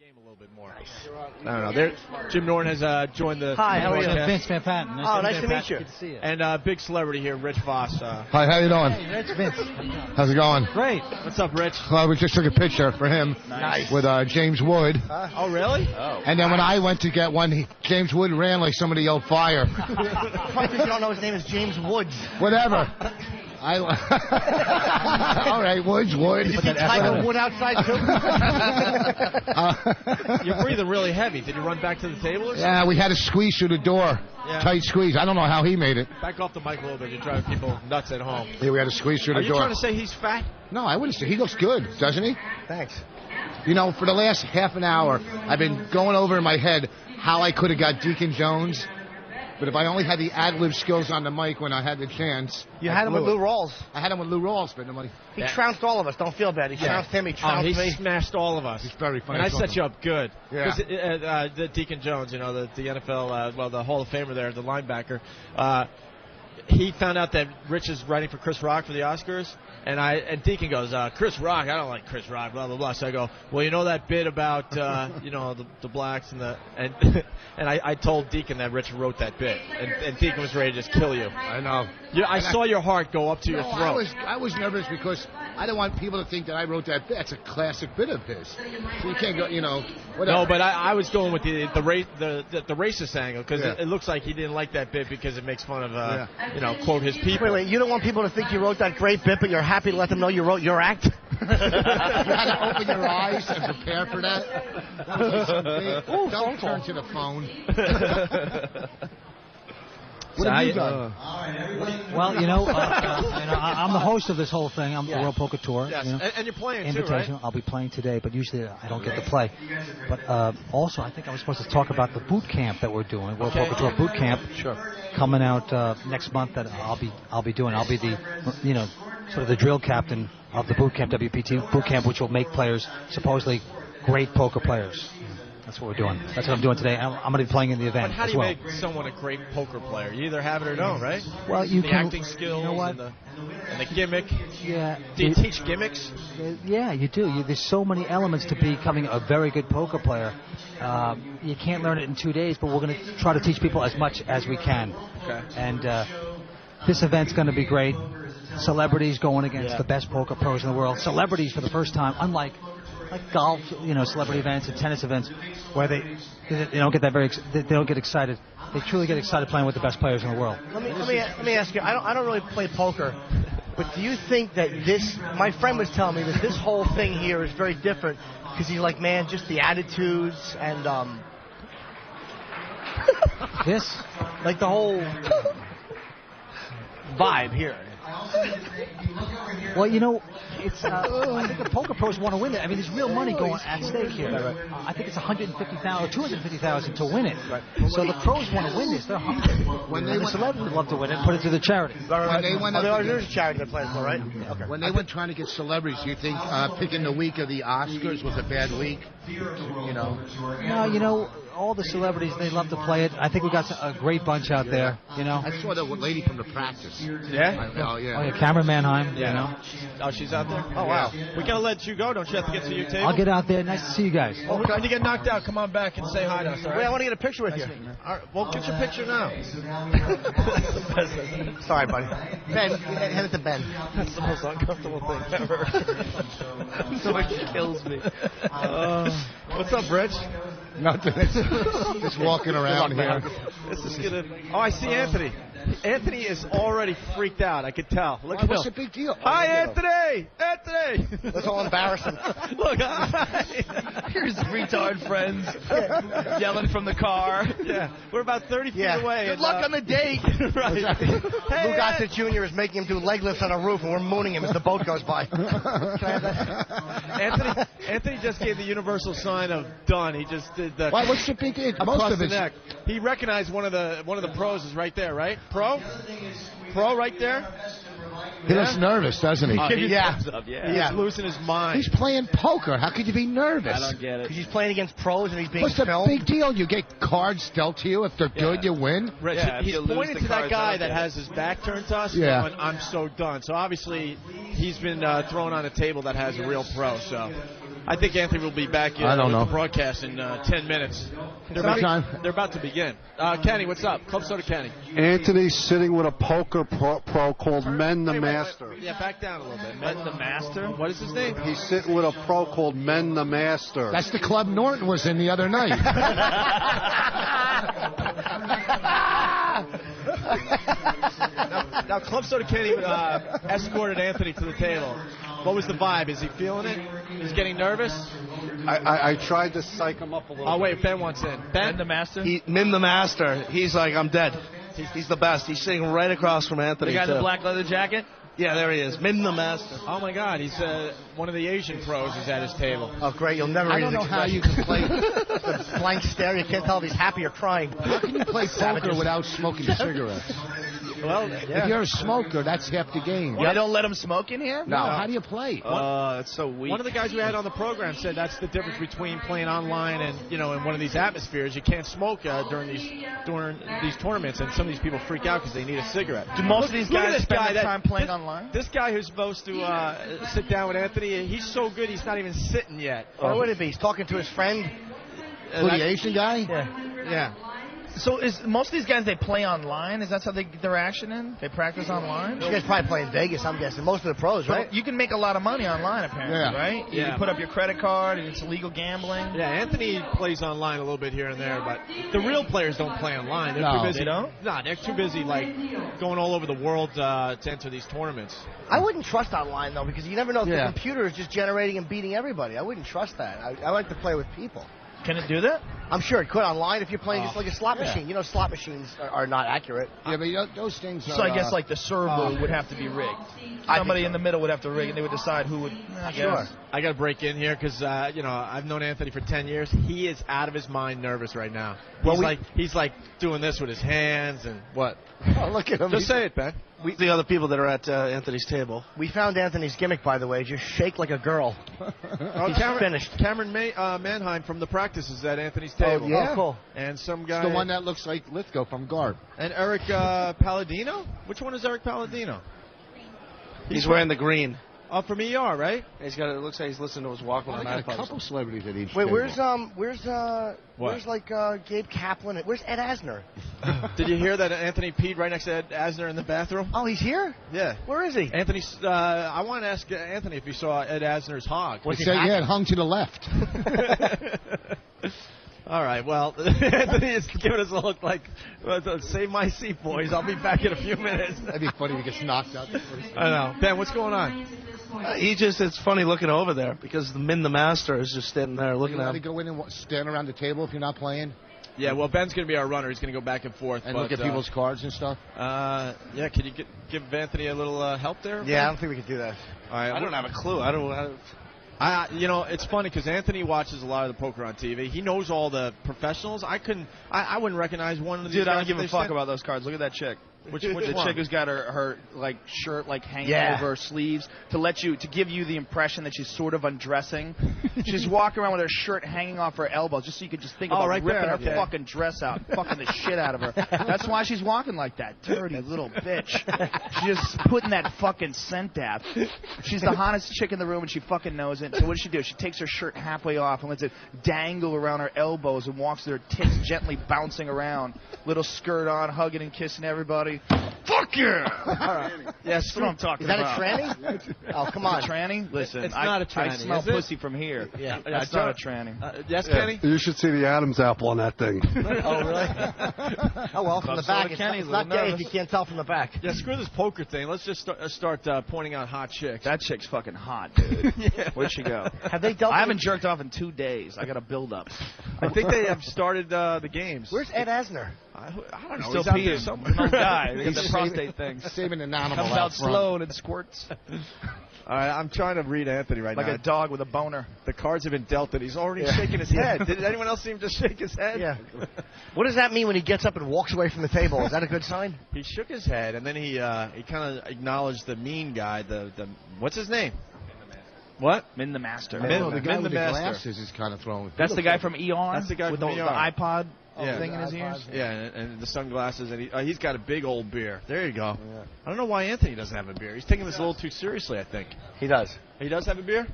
A little bit more. Nice. I don't know. Jim Norton has joined the. Hi, how are you? Vince Van Patten. Nice to meet you. Good to see you. And big celebrity here, Rich Voss. Hi, how you doing? Hey, Rich, Vince. How's it going? Great. What's up, Rich? Well, we just took a picture for him with James Wood. Oh, really? Oh. And then when I went to get one, James Wood ran like somebody yelled fire. Probably you don't know his name is James Woods. Whatever. All right, Woods. Did you see Tiger Wood outside, too? You're breathing really heavy. Did you run back to the table or something? Yeah, we had to squeeze through the door. Yeah. Tight squeeze. I don't know how he made it. Back off the mic a little bit. You're driving people nuts at home. Yeah, we had to squeeze through the door. Are you trying to say he's fat? No, I wouldn't say. He looks good, doesn't he? Thanks. You know, for the last half an hour, I've been going over in my head how I could have got Deacon Jones. But if I only had the ad-lib skills on the mic when I had the chance. You had him with Lou Rawls. I had him with Lou Rawls, but nobody. He trounced all of us. Don't feel bad. He trounced him. He trounced me. He smashed all of us. He's very funny. And I set you up good. Yeah. The Deacon Jones, you know, the NFL, the Hall of Famer there, the linebacker. He found out that Rich is writing for Chris Rock for the Oscars, and Deacon goes, Chris Rock, I don't like Chris Rock, blah blah blah. So I go, well, you know that bit about you know the blacks and I told Deacon that Rich wrote that bit, and Deacon was ready to just kill you. I know. I saw your heart go up to your throat. I was nervous because I don't want people to think that I wrote that bit. That's a classic bit of his. So you can't go, you know. Whatever. No, but I was going with the racist angle because it looks like he didn't like that bit because it makes fun of you know, quote his people. Wait, you don't want people to think you wrote that great bit, but you're happy to let them know you wrote your act? You had to open your eyes and prepare for that. Don't turn to the phone. What have you done? Well, I'm the host of this whole thing. I'm the World Poker Tour. Yes, you know, and you're playing too, right? I'll be playing today, but usually I don't get to play. But also, I think I was supposed to talk about the boot camp that we're doing, World Poker Tour boot camp, coming out next month. That I'll be doing. I'll be the sort of the drill captain of the boot camp, WPT boot camp, which will make players supposedly great poker players. That's what we're doing. That's what I'm doing today. I'm going to be playing in the event as well. But how do you make someone a great poker player? You either have it or don't, right? Well, you the can. Acting skills, you know what? and the gimmick. Yeah. Do you teach gimmicks? Yeah, you do. There's so many elements to becoming a very good poker player. You can't learn it in 2 days, but we're going to try to teach people as much as we can. Okay. And this event's going to be great. Celebrities going against the best poker pros in the world. Celebrities for the first time, unlike golf, celebrity events and tennis events, where they don't get they don't get excited. They truly get excited playing with the best players in the world. Let me ask you. I don't really play poker, but do you think that this? My friend was telling me that this whole thing here is very different because he's like, man, just the attitudes and this, like the whole vibe here. Well, it's. I think the poker pros want to win it. I mean, there's real money going at stake here. I think it's $150,000 or $250,000 to win it. So the pros want to win this. They're hungry. And the celebrities would love to win it and put it to the charity. There's a charity they're playing for, right? Okay. When they went trying to get celebrities, do you think picking the week of the Oscars was a bad week? No, all the celebrities, they love to play it. I think we got a great bunch out there, I saw the lady from The Practice. Yeah? Oh, yeah. Cameron Manheim, Oh, she's out there? Oh, wow. We got to let you go. Don't you have to get to your table? I'll get out there. Nice to see you guys. Well, when you get knocked out, come on back and say hi to us, all right? Wait, I want to get a picture with you. All right, well, get your picture now. Sorry, buddy. Ben, hand it to Ben. That's the most uncomfortable thing ever. So it kills me. What's up, Rich? Nothing. Just walking around here. This is gonna. Oh, I see Anthony. Anthony is already freaked out. I could tell. Look at What's the big deal? Hi, Anthony. Anthony. That's all embarrassing. Look, here's retard friends yelling from the car. Yeah, we're about 30 feet away. Good luck on the date. Right. Lou Gossett Jr. is making him do leg lifts on a roof, and we're mooning him as the boat goes by. Can I have that? Anthony just gave the universal sign of done. He just did the. What's the big deal? Most of the neck. He recognized one of the pros is right there, right? Pro right there. He looks nervous, doesn't he? He's losing his mind. He's playing poker. How could you be nervous? I don't get it. Because he's playing against pros and he's being filmed. What's the big deal? You get cards dealt to you. If they're good, you win. Rich, he's pointing to that guy that has his back turned to us. Yeah. Going, I'm so done. So obviously he's been thrown on a table that has a real pro. So I think Anthony will be back I don't know. with the broadcast in 10 minutes. They're about to begin. Kenny, what's up? Club Soda Kenny. Anthony's sitting with a poker pro called Men the Master. Yeah, back down a little bit. Men the Master? What is his name? He's sitting with a pro called Men the Master. That's the club Norton was in the other night. Now, Club Soda Kenny escorted Anthony to the table. What was the vibe? Is he feeling it? He's getting nervous? I tried to psych him up a little. Oh, wait, Ben wants in. Ben? Men the Master? Min the Master. He's like, I'm dead. He's the best. He's sitting right across from Anthony. The guy in too. the black leather jacket? Yeah, there he is. Min the Master. Oh, my God. He's one of the Asian pros is at his table. Oh, great. You'll never I read don't his know how you expression. can play. The blank stare. You can't tell if he's happy or crying. How can you play poker without smoking cigarettes? Well, If you're a smoker, that's half the game. They don't let him smoke in here? No. How do you play? That's so weak. one of the guys we had on the program said that's the difference between playing online and, in one of these atmospheres. You can't smoke during these tournaments, and some of these people freak out because they need a cigarette. Do most of these Look at guys this spend guy their time playing online? This guy who's supposed to sit down with Anthony, he's so good he's not even sitting yet. Why would it be? He's talking to his friend. Who, the Asian guy? Yeah. So is most of these guys, they play online? Is that how they get their action in? They practice online? You guys probably play in Vegas, I'm guessing. Most of the pros, right? You can make a lot of money online, apparently, Yeah. right? Yeah. You put up your credit card, and it's illegal gambling. Yeah, Anthony plays online a little bit here and there, but the real players don't play online. They're No. too busy. They don't? No, they're too busy, going all over the world to enter these tournaments. I wouldn't trust online, though, because you never know if the Yeah. computer is just generating and beating everybody. I wouldn't trust that. I like to play with people. Can it do that? I'm sure it could online if you're playing just like a slot machine. Slot machines are not accurate. Yeah, but those things So are, I guess like the server would have to be rigged. Somebody in the middle would have to rig, and they would decide who would. I guess. I got to break in here because I've known Anthony for 10 years. He is out of his mind nervous right now. He's like doing this with his hands and what? Oh, look at him. Just say it, Ben. The other people that are at Anthony's table. We found Anthony's gimmick, by the way. Just shake like a girl. He's finished. Cameron Manheim from the practice is at Anthony's table. yeah? Oh, cool. And some guy. the one that looks like Lithgow from Garb. And Eric Palladino? Which one is Eric Palladino? He's wearing the green. Oh, from ER, right? He's got. It looks like he's listening to his Walkman I on got a iPod. couple celebrities at each Wait, table. where's Gabe Kaplan? Where's Ed Asner? Did you hear that Anthony peed right next to Ed Asner in the bathroom? Oh, he's here? Yeah. Where is he? Anthony, I want to ask Anthony if he saw Ed Asner's hog. Was They he say, back? yeah, it hung to the left. All right, well, Anthony is giving us a look like, save my seat, boys. I'll be back in a few minutes. That'd be funny if he gets knocked out. I know. Ben, what's going on? It's funny looking over there because the Min the Master is just standing there looking You at got to him. go in and stand around the table if you're not playing Yeah, well, Ben's going to be our runner. He's going to go back and forth. and look at people's cards and stuff. Yeah, can you give Anthony a little help there? Yeah, I don't think we could do that. All right, I don't have a clue. I don't. it's funny because Anthony watches a lot of the poker on TV. He knows all the professionals. I wouldn't recognize one of these. Dude, I guys don't give if a they fuck said- about those cards. Look at that chick. Which the one? chick who's got her like shirt like hanging Yeah. over her sleeves to give you the impression that she's sort of undressing. She's walking around with her shirt hanging off her elbows, just so you could just think about right ripping there, her okay. fucking dress out, fucking the shit out of her. That's why she's walking like that, dirty little bitch. She's just putting that fucking scent out. She's the hottest chick in the room, and she fucking knows it. So what does she do? She takes her shirt halfway off and lets it dangle around her elbows and walks with her tits gently bouncing around, little skirt on, hugging and kissing everybody. Fuck yeah! All right. Yeah, That's what I'm talking Is that about. a tranny? Oh, come on. A tranny? Listen, It's not a tranny, I smell is it? pussy from here. Yeah. That's not a tranny. Yes, Kenny? You should see the Adam's apple on that thing. Oh, really? Oh, well, from the Club back. Soda It's Kenny's not a little gay if nervous. you can't tell from the back. Yeah, screw this poker thing. Let's just start pointing out hot chicks. That chick's fucking hot, dude. Yeah. Where'd she go? Have they dealt I with- haven't jerked off in 2 days. I got a build up. I think they have started the games. Where's Ed Asner? I don't know. Still He's out there peeing. somewhere. No guy. They got He's the saving- prostate thing. Saving an animal Comes out out front. slow and it squirts All right, I'm trying to read Anthony right like now. a dog with a boner. The cards have been dealt and he's already shaking his head. Did anyone else see him just shake his head? Yeah. What does that mean when he gets up and walks away from the table? Is that a good sign? He shook his head and then he kind of acknowledged the mean guy. The what's his name? What? Min the Master. Min- Oh, the guy Min with the the Master. glasses is kind of throwing. That's the guy from ER? That's the guy with from the ER. iPod Yeah. thing in his The ears? iPod. Yeah, and the sunglasses, and he's got a big old beer. There you go. Yeah. I don't know why Anthony doesn't have a beer. He's taking this a little too seriously, I think. He does. He does have a beer?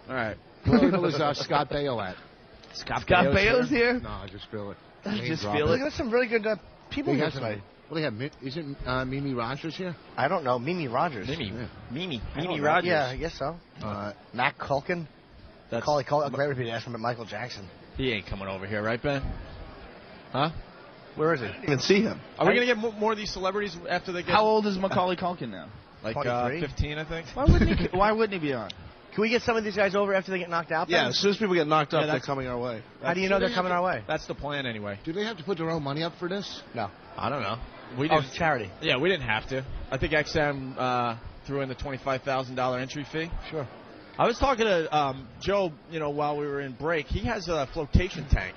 All right. What table is Scott Baio at? Scott Baio's here? No, I just feel it. Just feel it. We got some really good people here tonight. What do they have? Isn't Mimi Rogers here? I don't know. Mimi Rogers. Mimi Rogers. Yeah, I guess so. Matt Culkin. Macaulay Culkin. Great would be to ask him about Michael Jackson. He ain't coming over here, right, Ben? Huh? Where is he? I didn't even see him. Are we going to get more of these celebrities after they get... How old is Macaulay Culkin now? Like 15, I think. Why wouldn't he be on? Can we get some of these guys over after they get knocked out? Yeah, as soon as people get knocked up, they're coming our way. How do you know they're coming our way? That's the plan, anyway. Do they have to put their own money up for this? No. I don't know. It's charity. Yeah, we didn't have to. I think XM threw in the $25,000 entry fee. Sure. I was talking to Joe, while we were in break. He has a flotation tank,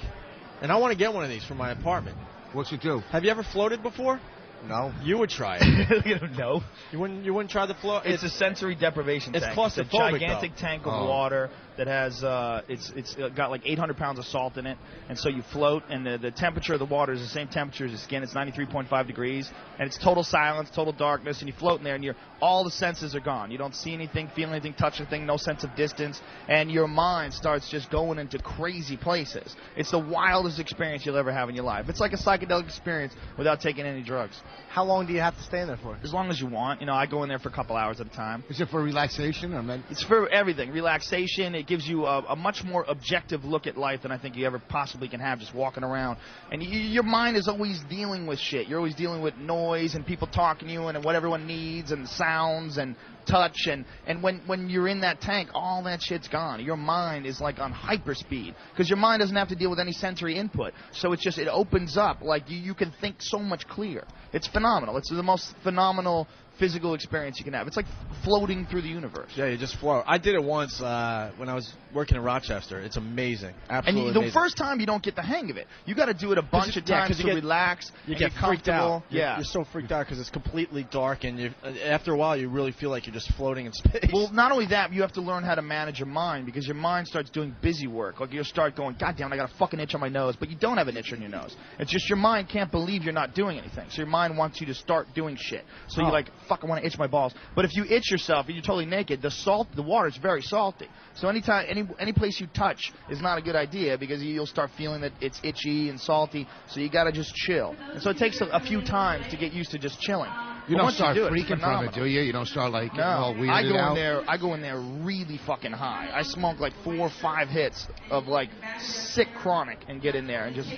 and I want to get one of these for my apartment. What's it do? Have you ever floated before? No. You would try it. No. You wouldn't try the float? It's a sensory deprivation tank. It's a gigantic tank of water that has it's got like 800 pounds of salt in it, and so you float, and the temperature of the water is the same temperature as your skin. It's 93.5 degrees, and it's total silence, total darkness, and you float in there, and all the senses are gone. You don't see anything, feel anything, touch anything, no sense of distance, and your mind starts just going into crazy places. It's the wildest experience you'll ever have in your life. It's like a psychedelic experience without taking any drugs. How long do you have to stay in there for? As long as you want. I go in there for a couple hours at a time. Is it for relaxation or It's for everything. Relaxation. It gives you a much more objective look at life than I think you ever possibly can have just walking around. And your mind is always dealing with shit. You're always dealing with noise and people talking to you and what everyone needs and sounds and touch. And when you're in that tank, all that shit's gone. Your mind is like on hyperspeed because your mind doesn't have to deal with any sensory input. So it opens up. Like you can think so much clearer. It's phenomenal. It's the most phenomenal physical experience you can have. It's like floating through the universe. Yeah, you just float. I did it once when I was working in Rochester. It's amazing. Absolutely amazing. First time you don't get the hang of it. You got to do it a bunch of times to relax. You get freaked out. Yeah. You're so freaked out because it's completely dark, and after a while you really feel like you're just floating in space. Well, not only that, you have to learn how to manage your mind because your mind starts doing busy work. Like you'll start going, God damn, I got a fucking itch on my nose, but you don't have an itch on your nose. It's just your mind can't believe you're not doing anything. So your mind wants you to start doing shit. So you're like, fuck, I want to itch my balls. But if you itch yourself and you're totally naked, the water is very salty. So anytime, any place you touch is not a good idea because you'll start feeling that it's itchy and salty. So you got to just chill. And so it takes a few times to get used to just chilling. You don't start freaking from it, do you? You don't start like getting all weirded out? I go in there really fucking high. I smoke like 4 or 5 hits of like sick chronic and get in there and just.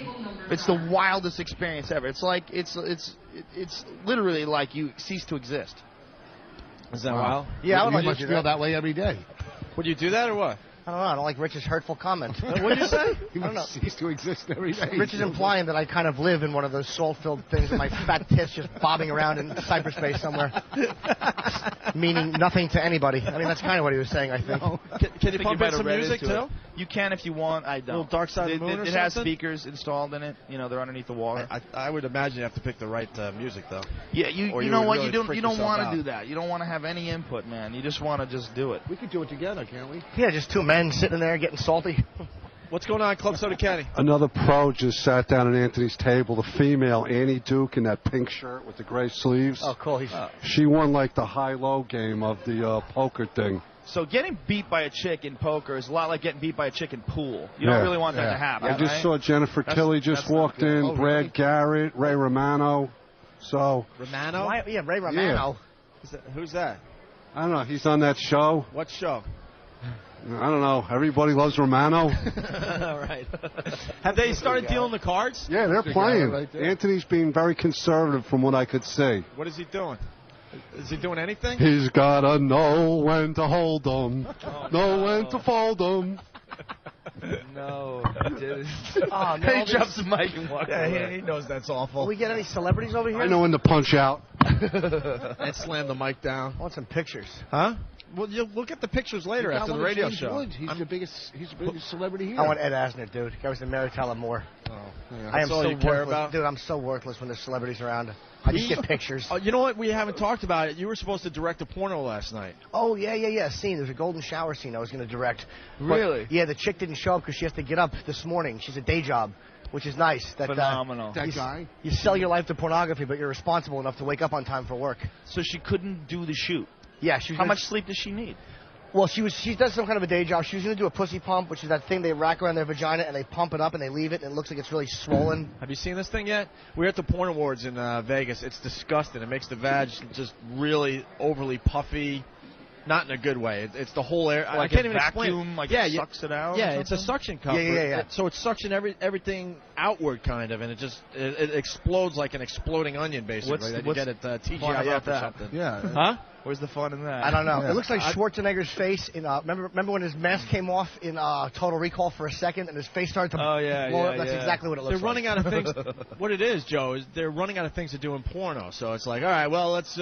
It's the wildest experience ever. It's like it's literally like you cease to exist. Is that wild? Yeah, you must feel that way every day. Would you do that or what? I don't know. I don't like Rich's hurtful comment. What did you say? You must cease to exist every day. Rich is implying that I kind of live in one of those salt-filled things with my fat tits just bobbing around in cyberspace somewhere, meaning nothing to anybody. I mean, that's kind of what he was saying, I think. No. Can you pump in some music, too? You can if you want. I don't. A little Dark Side of the Moon or something? It has speakers installed in it. They're underneath the water. I would imagine you have to pick the right music, though. Yeah, you know what? Really you don't want to do that. You don't want to have any input, man. You just want to just do it. We could do it together, can't we? Yeah, just two men sitting there getting salty. What's going on, Club Soda Caddy? Another pro just sat down at Anthony's table. The female, Annie Duke, in that pink shirt with the gray sleeves. Oh, cool. She won like the high-low game of the poker thing. So getting beat by a chick in poker is a lot like getting beat by a chick in pool. You don't really want that to happen. I just saw Jennifer Tilly just walked in, Brad Garrett, Ray Romano. So Romano? Yeah, Ray Romano. Yeah. Who's that? I don't know. He's on that show. What show? I don't know. Everybody loves Romano. All right. Have they started dealing the cards? Yeah, they're playing. Right Anthony's being very conservative from what I could see. What is he doing? Is he doing anything? He's got to know when to hold them, know when to fold them. No. Oh, he drops the mic and walks away. He knows that's awful. Will we get any celebrities over here? I know when to punch out. And slam the mic down. I want some pictures. Huh? Well, you'll look at the pictures later after the radio show. He's the biggest celebrity here. I want Ed Asner, dude. Guy was the Mary Tyler Moore. Oh, yeah. I am all so you care worthless. about? Dude, I'm so worthless when there's celebrities around. I just get pictures. You know what? We haven't talked about it. You were supposed to direct a porno last night. Oh, yeah. Scene. There's a golden shower scene I was going to direct. Really? But, yeah, the chick didn't show up because she has to get up this morning. She's a day job, which is nice. Phenomenal. That guy? You sell your life to pornography, but you're responsible enough to wake up on time for work. So she couldn't do the shoot. Yeah. How much sleep does she need? Well, she does some kind of a day job. She was going to do a pussy pump, which is that thing they rack around their vagina and they pump it up and they leave it and it looks like it's really swollen. Have you seen this thing yet? We're at the Porn Awards in Vegas. It's disgusting. It makes the vag just really overly puffy. Not in a good way. It's the whole air. Like I can't a even vacuum, explain. like yeah, it sucks it out. Yeah, it's a suction cup. Yeah. So it's suction everything outward, kind of, and it explodes like an exploding onion, basically. What's you get at TGI about or that? something. Yeah. Huh? Where's the fun in that? I don't know. Yeah. It looks like Schwarzenegger's face in. Remember when his mask came off in Total Recall for a second and his face started to blow up? That's exactly what it looks like. They're running out of things. What it is, Joe, is they're running out of things to do in porno. So it's like, all right, well, let's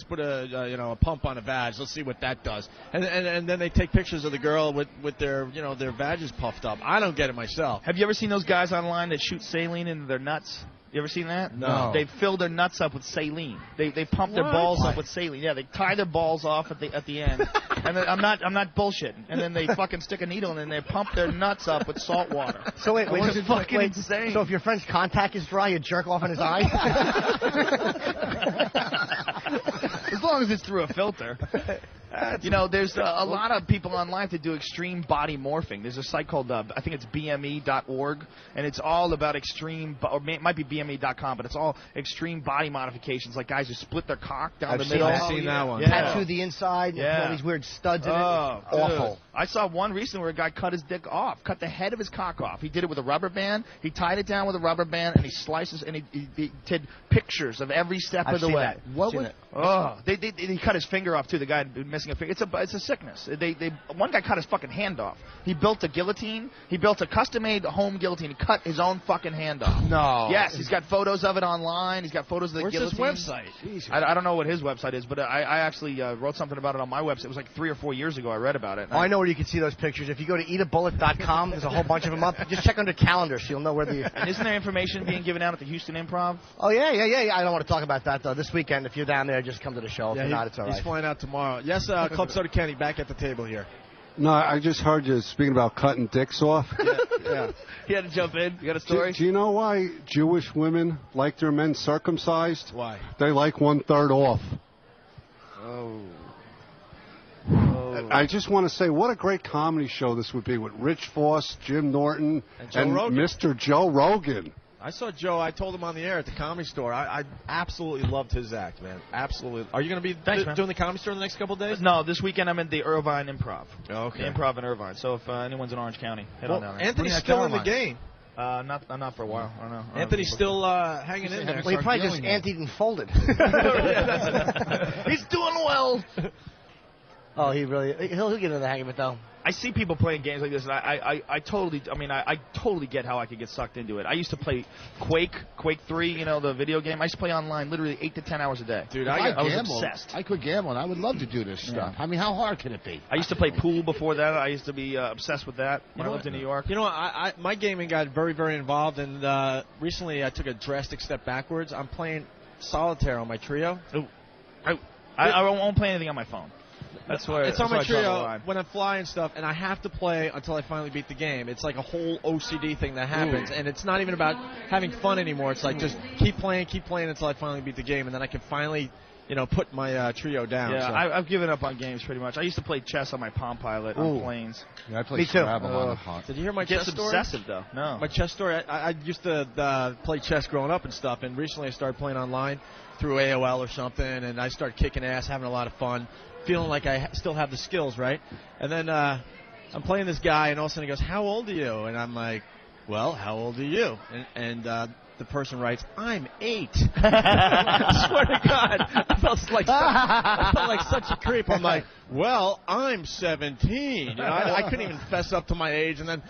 put a pump on a vag. Let's see what that does. And then they take pictures of the girl with their their vages puffed up. I don't get it myself. Have you ever seen those guys online that shoot saline into their nuts? You ever seen that? No. They fill their nuts up with saline. They pump their balls up with saline. Yeah, they tie their balls off at the end. And then, I'm not bullshitting. And then they fucking stick a needle in and they pump their nuts up with salt water. So wait, It's fucking insane. So if your friend's contact is dry, you jerk off in his eye? As long as it's through a filter. There's a lot of people online that do extreme body morphing. There's a site called, I think it's BME.org, and it's all about extreme, or it might be BME.com, but it's all extreme body modifications, like guys who split their cock down the middle. I've seen that one. Yeah. Tattoo the inside, and put all these weird studs in it. Oh, Awful. dude. I saw one recently where a guy cut his dick off, cut the head of his cock off. He did it with a rubber band. He tied it down with a rubber band, and he slices, and he did pictures of every step of the way. That. What Seen would it. Oh, he cut his finger off too. The guy had been missing a finger. It's a sickness. One guy cut his fucking hand off. He built a guillotine. He built a custom-made home guillotine. He cut his own fucking hand off. No. Yes, he's got photos of it online. He's got photos of the Where's guillotine. his website? I don't know what his website is, but I actually wrote something about it on my website. It was like 3 or 4 years ago. I read about it. Oh, I know where you can see those pictures. If you go to eatabullet.com, there's a whole bunch of them up. Just check under calendar so you'll know where the... And isn't there information being given out at the Houston Improv? Oh, yeah. I don't want to talk about that, though. This weekend, if you're down there, just come to the show. If you're not, it's all right. He's flying out tomorrow. Yes, Club Soda Kenny back at the table here. No, I just heard you speaking about cutting dicks off. Yeah. He had to jump in. You got a story? Do you know why Jewish women like their men circumcised? Why? They like 1/3 off. Oh. I just want to say, what a great comedy show this would be with Rich Voss, Jim Norton, And Joe Rogan. Mr. Joe Rogan. I saw Joe. I told him on the air at the Comedy Store. I absolutely loved his act, man. Absolutely. Are you going to be man. doing the Comedy Store in the next couple of days? No, this weekend I'm in the Irvine Improv. Oh, okay. The Improv in Irvine. So if anyone's in Orange County, head on down there. Anthony's Bring that still in the Caroline. game. Not for a while. I don't know. Anthony's still hanging in there. Well, he probably just anteed and folded. He's doing well. Oh, he'll get into the hang of it, though. I see people playing games like this, and I totally get how I could get sucked into it. I used to play Quake 3, the video game. I used to play online literally 8 to 10 hours a day. Dude, If I was gambled, obsessed. I could gamble, and I would love to do this stuff. I mean, how hard can it be? I used to play pool before that. I used to be obsessed with that when I lived in New York. You know what? My gaming got very, very involved, and recently I took a drastic step backwards. I'm playing solitaire on my trio. I won't play anything on my phone. It's on my I draw the trio line. when I'm flying stuff, and I have to play until I finally beat the game. It's like a whole OCD thing that happens, and it's not even about having fun anymore. It's like just keep playing until I finally beat the game, and then I can finally, put my trio down. Yeah, so. I've given up on games pretty much. I used to play chess on my Palm Pilot on planes. Yeah, I play Me too. Scrabble on the hot. Did you hear my It gets chess story? obsessive though. No. My chess story. I used to play chess growing up and stuff, and recently I started playing online through AOL or something, and I started kicking ass, having a lot of fun, feeling like I still have the skills, right? And then I'm playing this guy, and all of a sudden he goes, "How old are you?" And I'm like, "Well, how old are you?" And the person writes, "I'm 8." I swear to God, I felt like such a creep. I'm like, "Well, I'm 17." I couldn't even fess up to my age, and then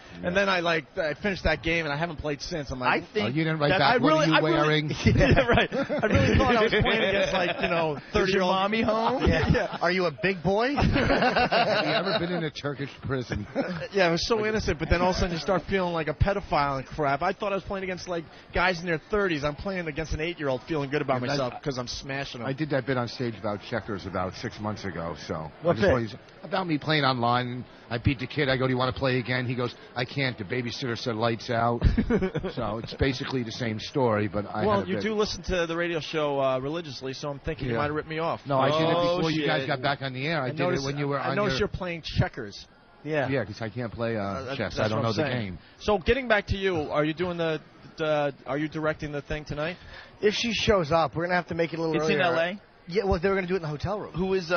I finished that game, and I haven't played since. I'm like, I think you didn't write back. What are you wearing? yeah, right. I really thought I was playing against 30-year-old mommy home. Yeah. Are you a big boy? Have you ever been in a Turkish prison? Yeah, it was so innocent, but then all of a sudden you start feeling like a pedophile and crap. I thought I was playing against guys in their 30s. I'm playing against an 8-year-old, feeling good about myself because I'm smashing them. I did that bit on stage about checkers about 6 months ago. So What's it? About me playing online. I beat the kid. I go, do you want to play again? He goes, I can't. The babysitter said lights out. So it's basically the same story, but you do listen to the radio show religiously, so I'm thinking you might have ripped me off. No, I did it before you guys got back on the air. I did it when you were on I noticed you're playing checkers. Yeah, because I can't play chess. I don't know the game. So getting back to you, are you doing are you directing the thing tonight? If she shows up, we're going to have to make it a little earlier. It's in L.A.? Yeah, well, they were going to do it in the hotel room. Who's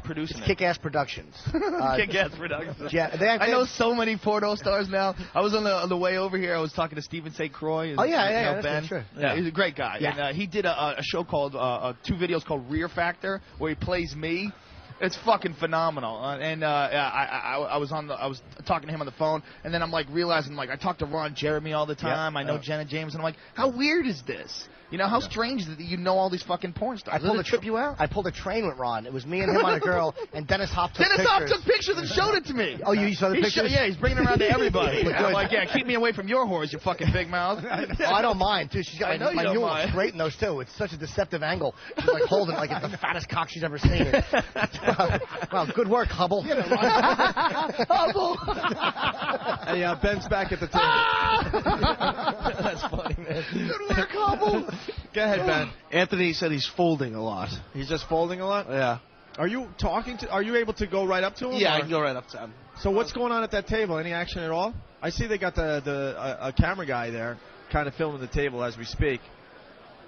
producing it? Kick-Ass Productions. Kick-Ass Productions. Yeah, I know so many porno stars now. I was on the way over here. I was talking to Stephen St. Croix. That's Ben. true. Yeah, he's a great guy. Yeah. And he did a show called 2 videos called Rear Factor, where he plays me. It's fucking phenomenal. I was talking to him on the phone, and then I'm like realizing I talk to Ron Jeremy all the time. I know Jenna James, and I'm like, how weird is this? You know, how strange that you know all these fucking porn stars. Does it trip you out? I pulled a train with Ron. It was me and him on a girl, and Dennis Hoff took pictures. Dennis Hoff took pictures and showed it to me. Oh, you saw the pictures? Yeah, he's bringing it around to everybody. I'm like, yeah, keep me away from your whores, you fucking big mouth. I don't mind, too. She's got my new one straight in those, too. It's such a deceptive angle. She's like holding it like it's the fattest cock she's ever seen. Well, good work, Hubble. Hubble. Hey, Ben's back at the table. That's funny, man. Good work, Hubble. Go ahead, Ben. Anthony said he's folding a lot. He's just folding a lot? Yeah. Are you able to go right up to him? Yeah, I can go right up to him. So what's going on at that table? Any action at all? I see they got a camera guy there kind of filming the table as we speak.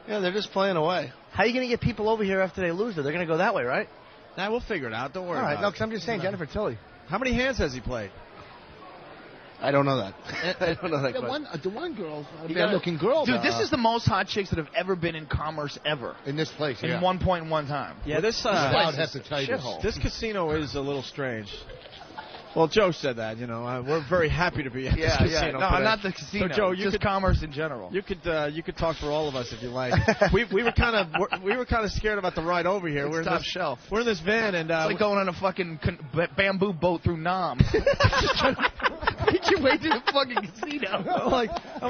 Yeah, they're just playing away. How are you going to get people over here after they lose? They're going to go that way, right? Nah, we'll figure it out. Don't worry all right, about no, it. because I'm just saying, Jennifer Tilly. How many hands has he played? I don't know that. I don't know that. The one girl, bad-looking girl. Dude, this is the most hot chicks that have ever been in commerce ever. In this place, in 1.1 time. Yeah, this casino is a little strange. Well, Joe said that. We're very happy to be at this casino. No, not the casino. So, Joe, just commerce in general. You could talk for all of us if you like. we were kind of scared about the ride over here. We're top shelf. We're in this van and it's like going on a fucking bamboo boat through Nam. Make your way to the fucking casino. I'm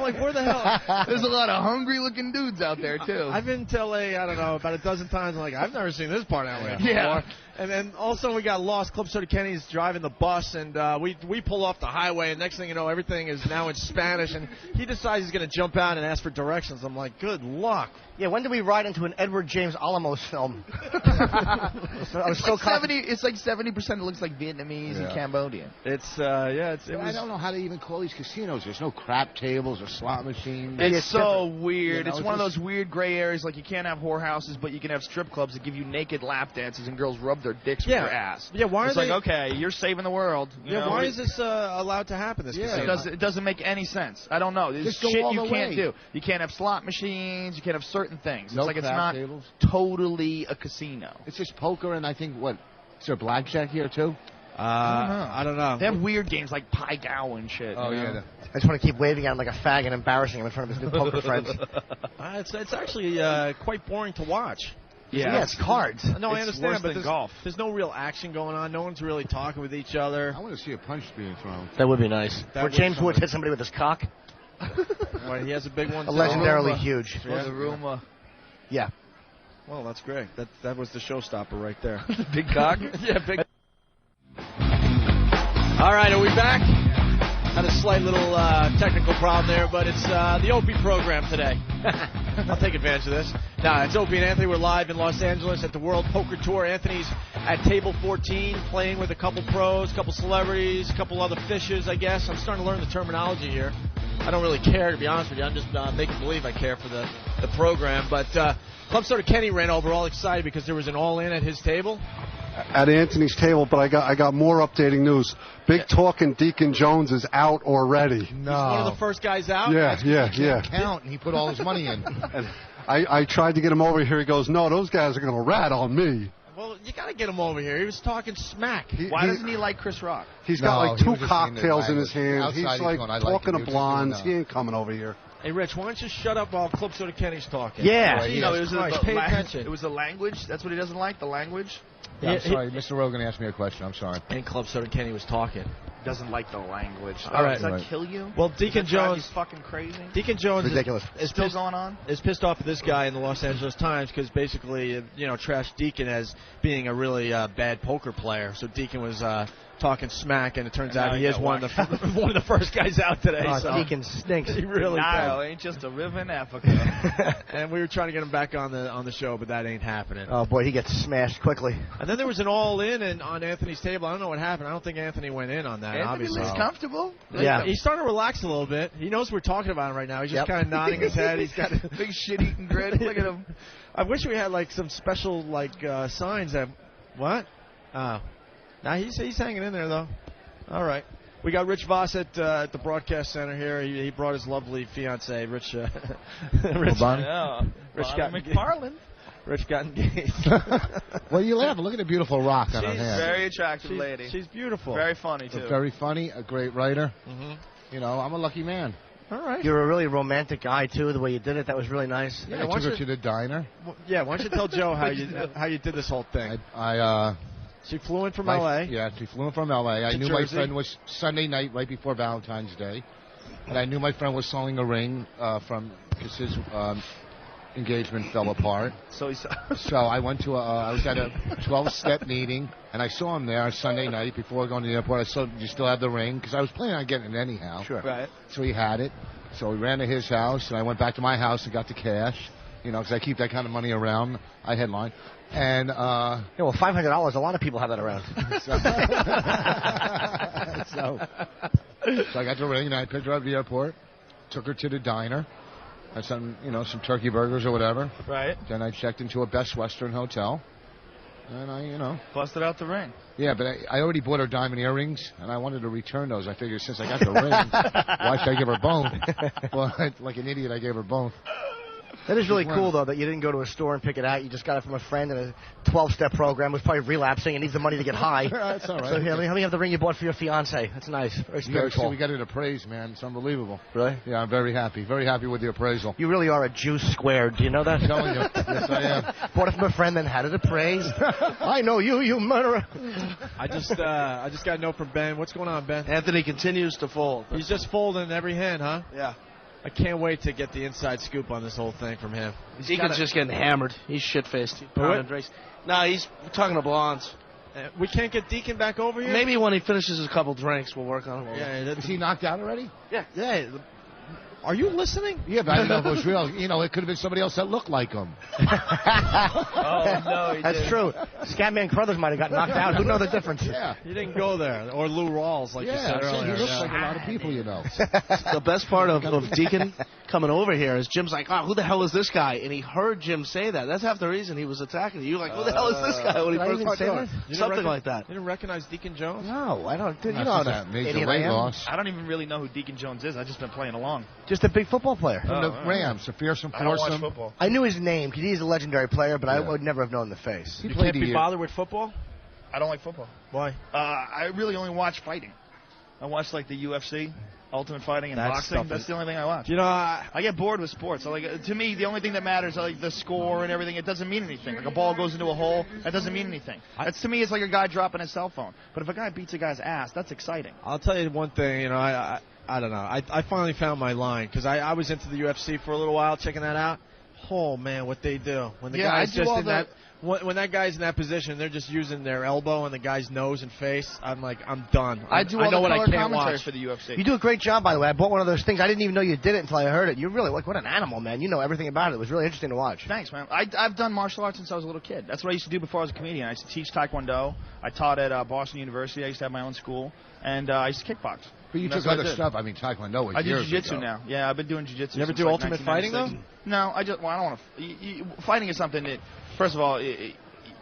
like, where the hell? There's a lot of hungry-looking dudes out there too. I've been to LA, I don't know, about a dozen times. I'm like, I've never seen this part of LA before. Yeah. And then also we got lost. Club Soda Kenny's driving the bus, and we pull off the highway, and next thing you know, everything is now in Spanish, and he decides he's going to jump out and ask for directions. I'm like, good luck. Yeah, when did we ride into an Edward James Olmos film? It's like 70% it looks like Vietnamese and Cambodian. I don't know how to even call these casinos. There's no crap tables or slot machines. It's so weird. It's one of those weird gray areas. Like you can't have whorehouses, but you can have strip clubs that give you naked lap dances and girls rub their dicks with your ass. Yeah, why it's are they? Like, okay, you're saving the world. Why is this allowed to happen? This casino? It doesn't make any sense. I don't know. There's shit you can't do. You can't have slot machines. You can't have certain things. No, it's like it's not tables. Totally a casino. It's just poker and I think is there blackjack here too? I don't know. They have weird games like Pai Gow and shit. Oh yeah. I just want to keep waving at him like a fag and embarrassing him in front of his new poker friends. It's actually quite boring to watch. Yeah, it's cards. No, I understand, but golf. There's no real action going on. No one's really talking with each other. I want to see a punch being thrown. That would be nice. Or James Woods hit somebody with his cock. Well, he has a big one. Legendarily huge. Yeah. The room. Yeah. Well, that's great. That was the showstopper right there. Big cock? Yeah, big. All right, are we back? Had a slight little technical problem there, but it's the Opie program today. I'll take advantage of this. Now, it's Opie and Anthony. We're live in Los Angeles at the World Poker Tour. Anthony's at table 14 playing with a couple pros, a couple celebrities, a couple other fishes, I guess. I'm starting to learn the terminology here. I don't really care, to be honest with you. I'm just making believe I care for the program. But Club Soda Kenny ran over all excited because there was an all-in at his table. At Anthony's table, but I got more updating news. Big Talkin' Deacon Jones is out already. No. He's one of the first guys out? Yeah. Count, and he put all his money in. And I tried to get him over here. He goes, no, those guys are going to rat on me. Well, you got to get him over here. He was talking smack. Why doesn't he like Chris Rock? He's got like 2 cocktails in his hand. He's like talking to blondes. He ain't coming over here. Hey, Rich, why don't you shut up while Club Soda Kenny's talking? Yeah. Pay attention. It was the language. That's what he doesn't like, the language. Yeah, I'm sorry. Mr. Rogan asked me a question. I'm sorry. And Club Soda Kenny was talking. doesn't like the language. All right. Does that kill you? Well, Deacon Jones is fucking crazy. Deacon Jones Ridiculous. is Still pissed, going on? is pissed off at this guy in the Los Angeles Times because basically, trashed Deacon as being a really bad poker player. So Deacon was talking smack, and it turns out he is one of the first guys out today. So Deacon stinks. He really Nile does. ain't just a river in Africa. And we were trying to get him back on the show, but that ain't happening. Oh boy, he gets smashed quickly. And then there was an all-in on Anthony's table. I don't know what happened. I don't think Anthony went in on that. Anthony obviously, looks comfortable. Yeah. He's starting to relax a little bit. He knows we're talking about him right now. He's just kind of nodding his head. He's got big shit-eating grin. Look at him. I wish we had some special signs that. What? Oh, now he's hanging in there though. All right. We got Rich Voss at the broadcast center here. He brought his lovely fiance, Rich. Rich McFarland. Rich got engaged. Well, you laugh. Look at the beautiful rock on her She's hand. very attractive lady. She's beautiful. Very funny too. Very funny. A great writer. Mm-hmm. I'm a lucky man. All right. You're a really romantic guy too. The way you did it, that was really nice. Yeah, I took her to the diner. Yeah. Why don't you tell Joe how you did this whole thing? She flew in from L.A. Yeah, she flew in from L.A. I knew Jersey. my friend was Sunday night right before Valentine's Day. And I knew my friend was selling a ring because his engagement fell apart. So I went to I was at a 12-step meeting, and I saw him there Sunday night before going to the airport. I saw, "Do you still have the ring?" Because I was planning on getting it anyhow. Sure. Right. So he had it. So we ran to his house, and I went back to my house and got the cash. Because I keep that kind of money around. I headline. And well, $500. A lot of people have that around. so I got the ring, and I picked her up at the airport, took her to the diner, had some turkey burgers or whatever. Right. Then I checked into a Best Western hotel, and I busted out the ring. Yeah, but I already bought her diamond earrings, and I wanted to return those. I figured since I got the ring, why should I give her both? Well, like an idiot, I gave her both. That is really cool, though, that you didn't go to a store and pick it out. You just got it from a friend in a 12-step program. Was probably relapsing and needs the money to get high. That's all right. So here, let me have the ring you bought for your fiance. That's nice. Very spiritual. We got it appraised, man. It's unbelievable. Really? Yeah, I'm very happy. Very happy with the appraisal. You really are a Jew squared. Do you know that? I'm telling you. Yes, I am. Bought it from a friend, then had it appraised. I know you murderer. I just got a note from Ben. What's going on, Ben? Anthony continues to fold. He's just folding every hand, huh? Yeah. I can't wait to get the inside scoop on this whole thing from him. Deacon's just getting hammered. He's shit-faced. No, he's talking to blondes. We can't get Deacon back over here? Maybe when he finishes his couple drinks, we'll work on him. Yeah, Is he knocked out already? Yeah. Are you listening? Yeah, but I didn't know if it was real. It could have been somebody else that looked like him. Oh, no, he That's didn't. true. Scatman Crothers might have got knocked out. Who knows the difference? Yeah. You didn't go there. Or Lou Rawls, like you said earlier. He looks like a lot of people, The best part of Deacon coming over here is Jim's like, "Oh, who the hell is this guy?" And he heard Jim say that. That's half the reason he was attacking you. You're like, "Who the hell is this guy?" When he Did I first even walked say over. that? Something like that. You didn't recognize Deacon Jones? No, I don't. You That's know that the major idiot I weight am. loss. I don't even really know who Deacon Jones is. I've just been playing along. Just a big football player. From the Rams, the fearsome I don't watch foursome. football. I knew his name because he's a legendary player, but I Yeah. would never have known the face. He You played can't a be year. bothered with football? I don't like football. Why? I really only watch fighting. I watch like the UFC, Ultimate Fighting, and That boxing. stuff That's is- the only thing I watch. You know, I get bored with sports. To me, the only thing that matters, like the score and everything, it doesn't mean anything. Like a ball goes into a hole, that doesn't mean anything. To me, it's like a guy dropping his cell phone. But if a guy beats a guy's ass, that's exciting. I'll tell you one thing. I don't know. I finally found my line because I was into the UFC for a little while, checking that out. Oh man, what they do when the Yeah, I guy's do just all in that when that guy's in that position, they're just using their elbow on the guy's nose and face. I'm like, I'm done. I do I all know the what I color can't commentary watch. for the UFC. You do a great job, by the way. I bought one of those things. I didn't even know you did it until I heard it. You're really what an animal, man. You know everything about it. It was really interesting to watch. Thanks, man. I've done martial arts since I was a little kid. That's what I used to do before I was a comedian. I used to teach Taekwondo. I taught at Boston University. I used to have my own school. And I used to kickbox. But you And that's took what I other did. stuff. I mean, Taekwondo was I do years jiu-jitsu ago. now. Yeah, I've been doing jiu-jitsu. You ever since do like Ultimate Fighting, 1996. No, I don't want to. Fighting is something that, first of all,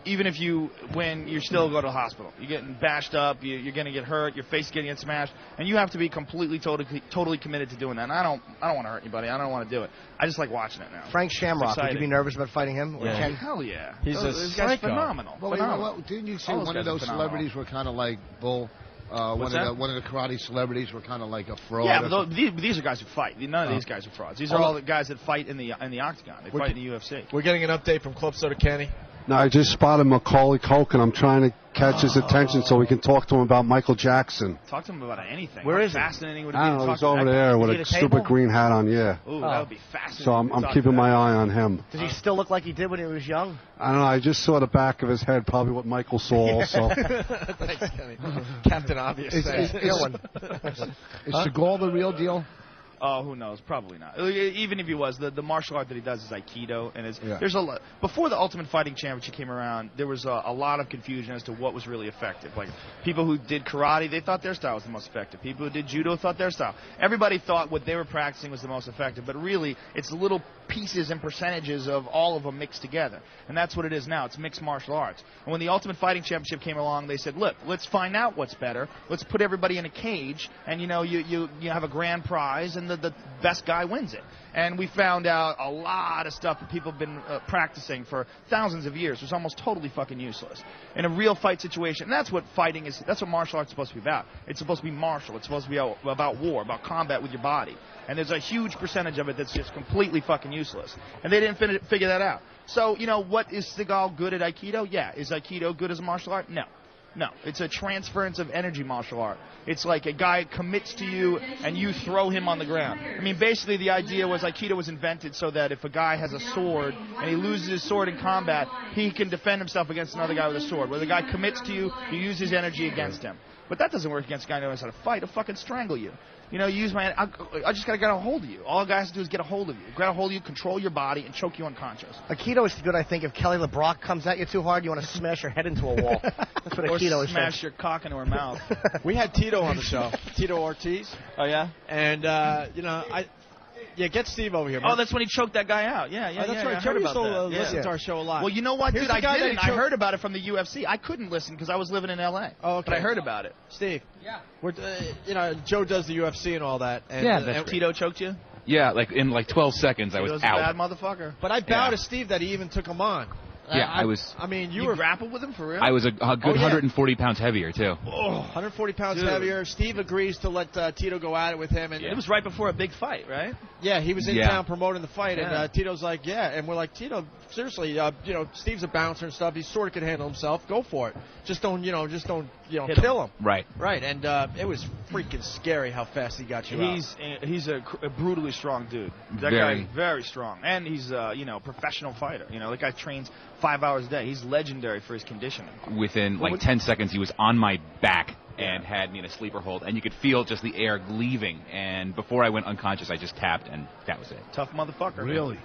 even if you win, you still go to the hospital. You're getting bashed up. You're going to get hurt. Your face is getting smashed, and you have to be completely, totally committed to doing that. And I don't want to hurt anybody. I don't want to do it. I just like watching it now. Frank Shamrock. Would you exciting. be nervous about fighting him? Or Yeah. Ken? Hell yeah. He's a This guy's psycho. phenomenal. Well, phenomenal. didn't you say All those one of guys are those phenomenal. celebrities were kind of like Bull? What's that? One of the karate celebrities were kind of like a fraud. Yeah, or but these are guys who fight. None of these guys are frauds. These are all the guys that fight in the octagon. They fight in the UFC. We're getting an update from Club Soda Kenny. No, I just spotted Macaulay Culkin. I'm trying to catch his attention so we can talk to him about Michael Jackson. Talk to him about anything. Where is fascinating would it I be don't to know, talk he's to over that there guy? with Is a he at a stupid table? green hat on, yeah. Ooh, that would be fascinating. So I'm keeping my eye on him. Does he still look like he did when he was young? I don't know, I just saw the back of his head, probably what Michael saw also. Thanks, Kenny. Captain Obvious. Is Seagal the real deal? Oh, who knows? Probably not. Even if he was, the martial art that he does is Aikido, and there's a lot. Before the Ultimate Fighting Championship came around, there was a lot of confusion as to what was really effective. Like people who did karate, they thought their style was the most effective. People who did judo thought their style. Everybody thought what they were practicing was the most effective, but really, it's little pieces and percentages of all of them mixed together, and that's what it is now. It's mixed martial arts. And when the Ultimate Fighting Championship came along, they said, "Look, let's find out what's better. Let's put everybody in a cage, and you have a grand prize, and the best guy wins it." And we found out a lot of stuff that people have been practicing for thousands of years was almost totally fucking useless in a real fight situation. And that's what fighting is. That's what martial arts is supposed to be about. It's supposed to be martial. It's supposed to be about war, about combat with your body. And there's a huge percentage of it that's just completely fucking useless. And they didn't figure that out. So, what is Seagal good at Aikido? Yeah. Is Aikido good as a martial art? No. No, it's a transference of energy martial art. It's like a guy commits to you and you throw him on the ground. I mean, basically the idea was Aikido was invented so that if a guy has a sword and he loses his sword in combat, he can defend himself against another guy with a sword. Where the guy commits to you, you use his energy against him. But that doesn't work against a guy who knows how to fight. He'll fucking strangle you. Use my. I just gotta get a hold of you. All a guy has to do is get a hold of you. Get a hold of you, control your body, and choke you unconscious. Aikido is good, I think. If Kelly LeBrock comes at you too hard, you want to smash your head into a wall. That's what Aikido is. Smash your cock into her mouth. We had Tito on the show. Tito Ortiz. Oh yeah. And get Steve over here, man. Oh, that's when he choked that guy out. Yeah. That's right. I heard about that. Listen to our show a lot. Well, you know what, Here's dude? the guy I that heard about it from the UFC. I couldn't listen because I was living in L.A. Oh, okay. But I heard about it. Steve. Yeah. We're, Joe does the UFC and all that. And, and Tito choked you? Yeah, in 12 seconds I was Tito's out. a bad motherfucker. But I bow to Steve that he even took him on. Yeah, I was. I mean, you grappled with him for real? I was a good 140 pounds heavier too. Oh, 140 pounds heavier. Steve agrees to let Tito go at it with him, and it was right before a big fight, right? Yeah, he was in town promoting the fight, and Tito's like, yeah, and we're like, Tito, seriously, Steve's a bouncer and stuff. He sort of can handle himself. Go for it. Just don't kill him. Right. Right, and it was freaking scary how fast he got you out. He's a brutally strong dude. That guy, very strong, and he's professional fighter. That guy trains 5 hours a day. He's legendary for his conditioning. Within 10 seconds, he was on my back and had me in a sleeper hold, and you could feel just the air leaving. And before I went unconscious, I just tapped, and that was it. Tough motherfucker. Really?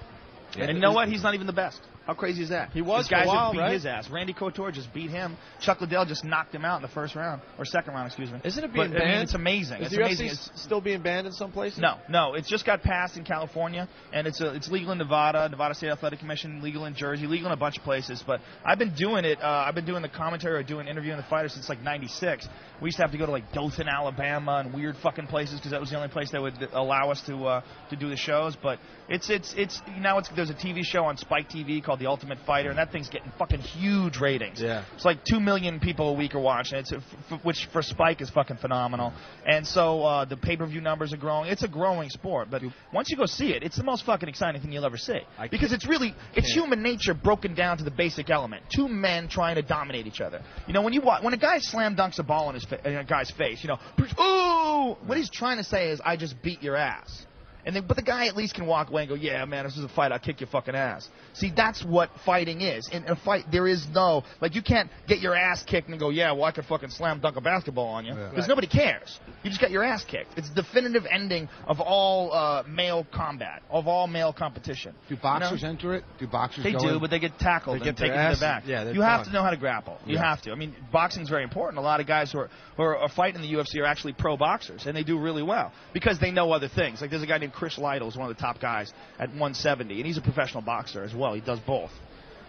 Yeah. And you know what? He's not even the best. How crazy is that? He was guys for a while, beat right? his ass. Randy Couture just beat him. Chuck Liddell just knocked him out in the first round or second round, excuse me. Isn't it being banned? I mean, it's amazing. Is it's the amazing. UFC still being banned in some places? No. It just got passed in California, and it's legal in Nevada State Athletic Commission, legal in Jersey, legal in a bunch of places. But I've been doing it. I've been doing the commentary or doing interviewing the fighters since '96. We used to have to go to Dothan, Alabama, and weird fucking places because that was the only place that would allow us to do the shows. But there's a TV show on Spike TV called The Ultimate Fighter, and that thing's getting fucking huge ratings. Yeah. It's 2 million people a week are watching it, which for Spike is fucking phenomenal. And so the pay-per-view numbers are growing. It's a growing sport, but once you go see it, it's the most fucking exciting thing you'll ever see. Because it's human nature broken down to the basic element. Two men trying to dominate each other. When a guy slam dunks a ball in a guy's face, ooh, what he's trying to say is, I just beat your ass. But the guy at least can walk away and go, yeah, man, this is a fight. I'll kick your fucking ass. See, that's what fighting is. In a fight, there is no, you can't get your ass kicked and go, yeah, well, I could fucking slam dunk a basketball on you. Because nobody cares. You just got your ass kicked. It's the definitive ending of all male combat, of all male competition. Do boxers enter it? Do boxers They go do, in? but they get tackled and taken to the back. Yeah, you have to know how to grapple. You have to. I mean, boxing's very important. A lot of guys who are fighting in the UFC are actually pro boxers, and they do really well because they know other things. There's a guy named Chris Lytle, who's one of the top guys at 170, and he's a professional boxer as well. He does both.